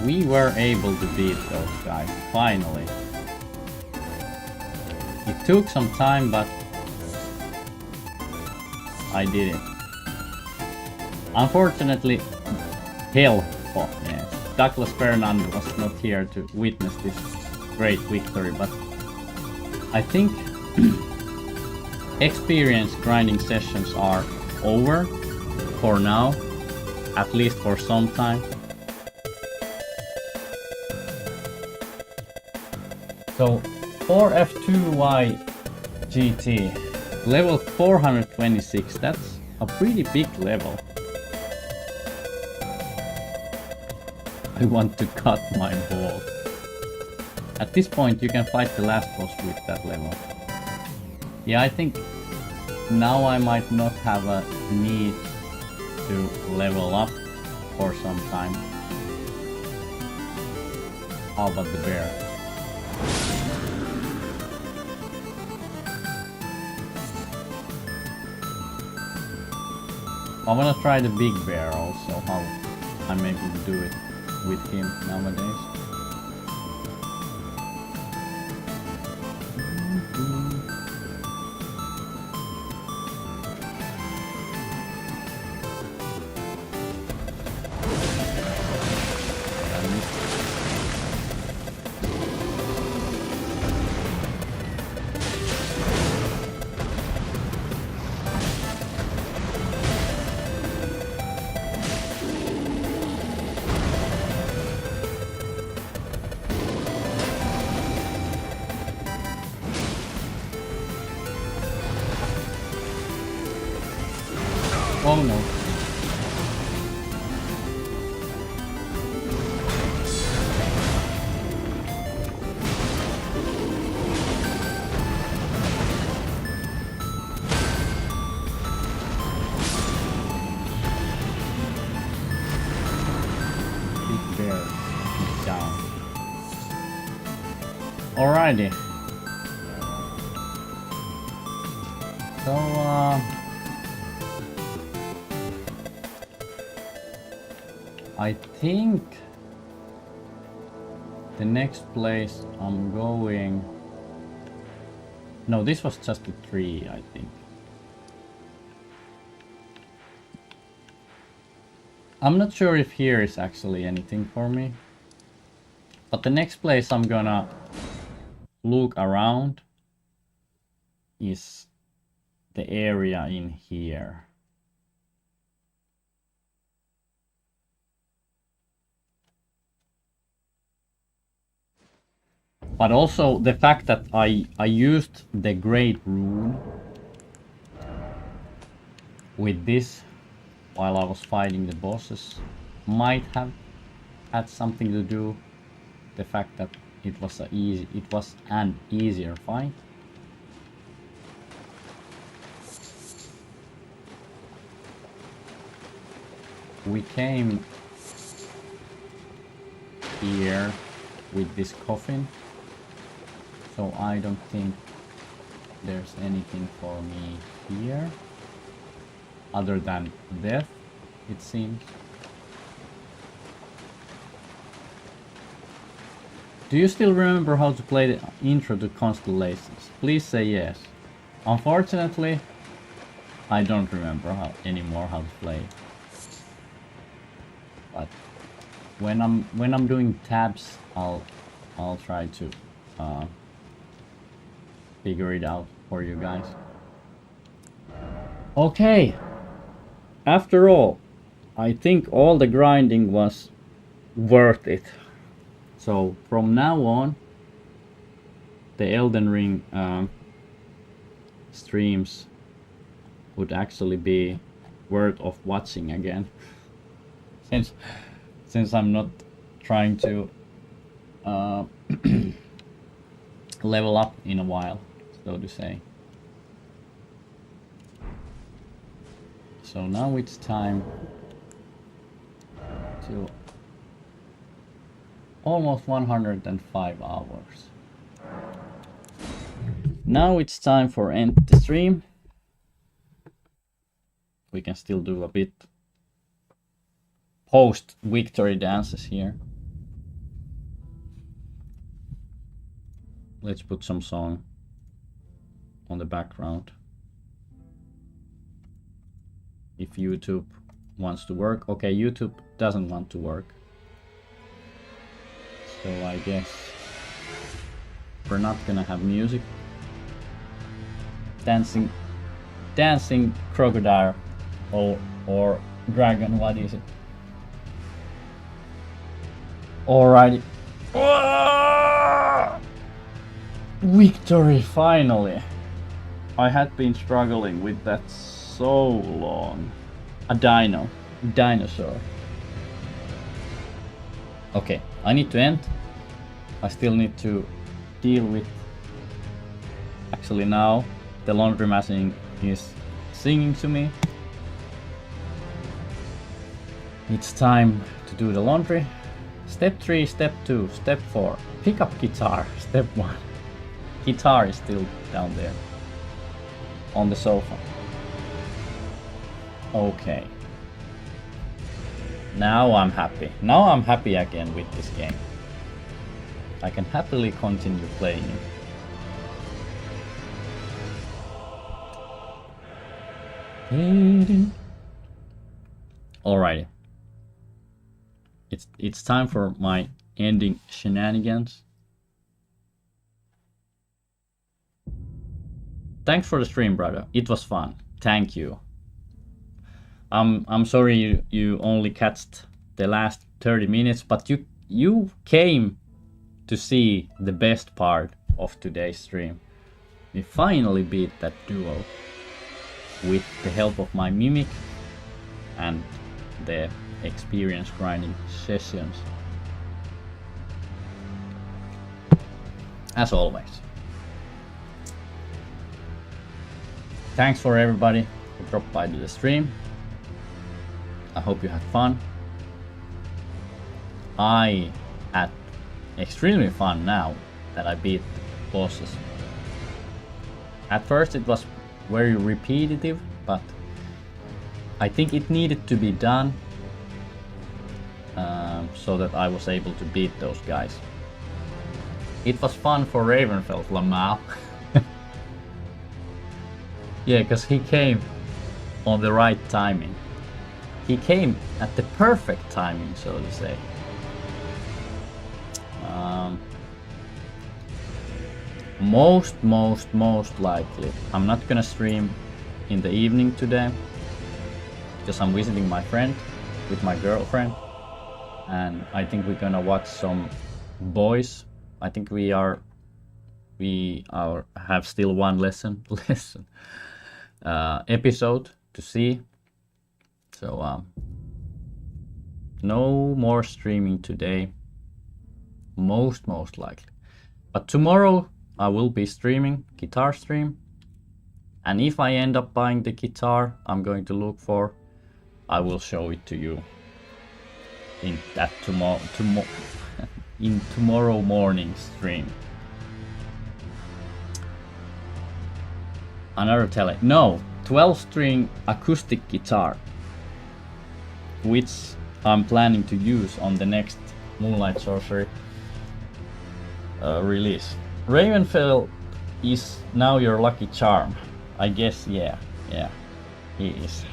We were able to beat those guys, finally. It took some time, but I did it. Unfortunately, hell, oh, yes, Douglas Fernand was not here to witness this great victory, but I think experience grinding sessions are over for now, at least for some time. So 4F2Y GT, level 426, that's a pretty big level. I want to cut my ball. At this point you can fight the last boss with that level. Yeah, I think now I might not have a need to level up for some time. How about the bear? I wanna try the big bear also, how I'm able to do it with him nowadays. Oh no. Big bear is down. Alrighty. So I think the next place I'm going... No, this was just a tree, I think. I'm not sure if here is actually anything for me. But the next place I'm gonna look around is the area in here. But also the fact that I used the Great Rune with this while I was fighting the bosses might have had something to do. The fact that it was an easier fight. We came here with this coffin. So I don't think there's anything for me here other than death, it seems. Do you still remember how to play the intro to Constellations? Please say yes. Unfortunately, I don't remember anymore how to play. But when I'm doing tabs, I'll try to figure it out for you guys. Okay. After all, I think all the grinding was worth it. So from now on, the Elden Ring streams would actually be worth of watching again. Since I'm not trying to level up in a while, so to say. So now it's time to almost 105 hours. Now it's time for end the stream. We can still do a bit post victory dances here. Let's put some song on the background. If YouTube wants to work. Okay, YouTube doesn't want to work. So I guess we're not gonna have music. Dancing crocodile or dragon, what is it? Alrighty. Victory, finally! I had been struggling with that so long. A dinosaur. Okay, I need to end. I still need to deal with... Actually now, the laundry machine is singing to me. It's time to do the laundry. Step 3, step 2, step 4. Pick up guitar, step 1. Guitar is still down there. On the sofa. Okay. Now I'm happy. Now I'm happy again with this game. I can happily continue playing it. Alrighty. It's time for my ending shenanigans. Thanks for the stream, brother. It was fun. Thank you. I'm sorry you only catched the last 30 minutes, but you came to see the best part of today's stream. We finally beat that duo with the help of my mimic and the experience grinding sessions. As always. Thanks for everybody who dropped by to the stream. I hope you had fun. I had extremely fun now that I beat the bosses. At first it was very repetitive, but I think it needed to be done so that I was able to beat those guys. It was fun for Ravenfeld Lamau. Yeah, because he came on the right timing. He came at the perfect timing, so to say. Most likely, I'm not gonna stream in the evening today because I'm visiting my friend with my girlfriend, and I think we're gonna watch some boys. I think we have still one episode to see. So no more streaming today, most likely. But tomorrow I will be streaming guitar stream, and if I end up buying the guitar I'm going to look for, I will show it to you in that tomorrow morning stream. Another 12-string acoustic guitar, which I'm planning to use on the next Moonlight Sorcery release. Ravenfell is now your lucky charm. I guess, yeah, he is.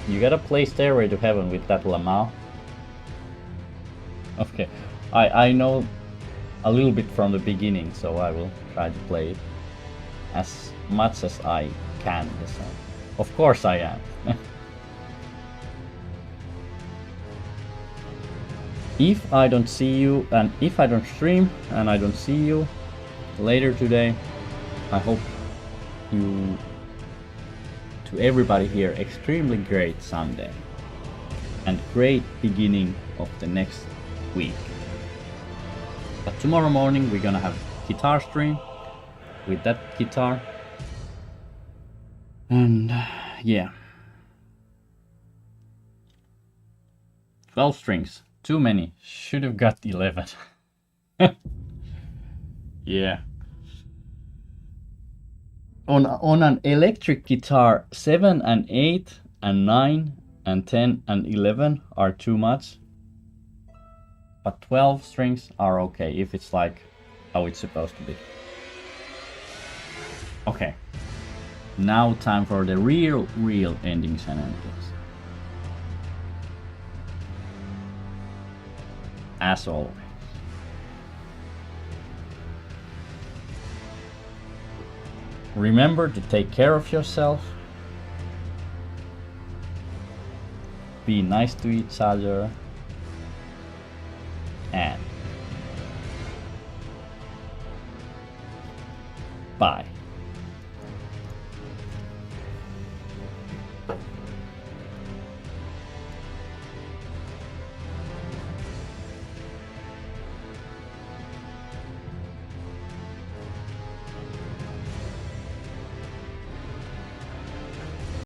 You gotta play Stairway to Heaven with that Lamau. Okay, I know a little bit from the beginning, so I will try to play it as much as I can. So. Of course I am. If I don't see you, and if I don't stream and I don't see you later today, I hope you, to everybody here, extremely great Sunday and great beginning of the next week. But tomorrow morning we're gonna have guitar stream with that guitar, and yeah, 12 strings. Too many. Should have got 11. Yeah. On an electric guitar, 7 and 8 and 9 and 10 and 11 are too much. But 12 strings are okay if it's like how it's supposed to be. Okay. Now time for the real ending shenanigans. as always. Remember to take care of yourself. Be nice to each other.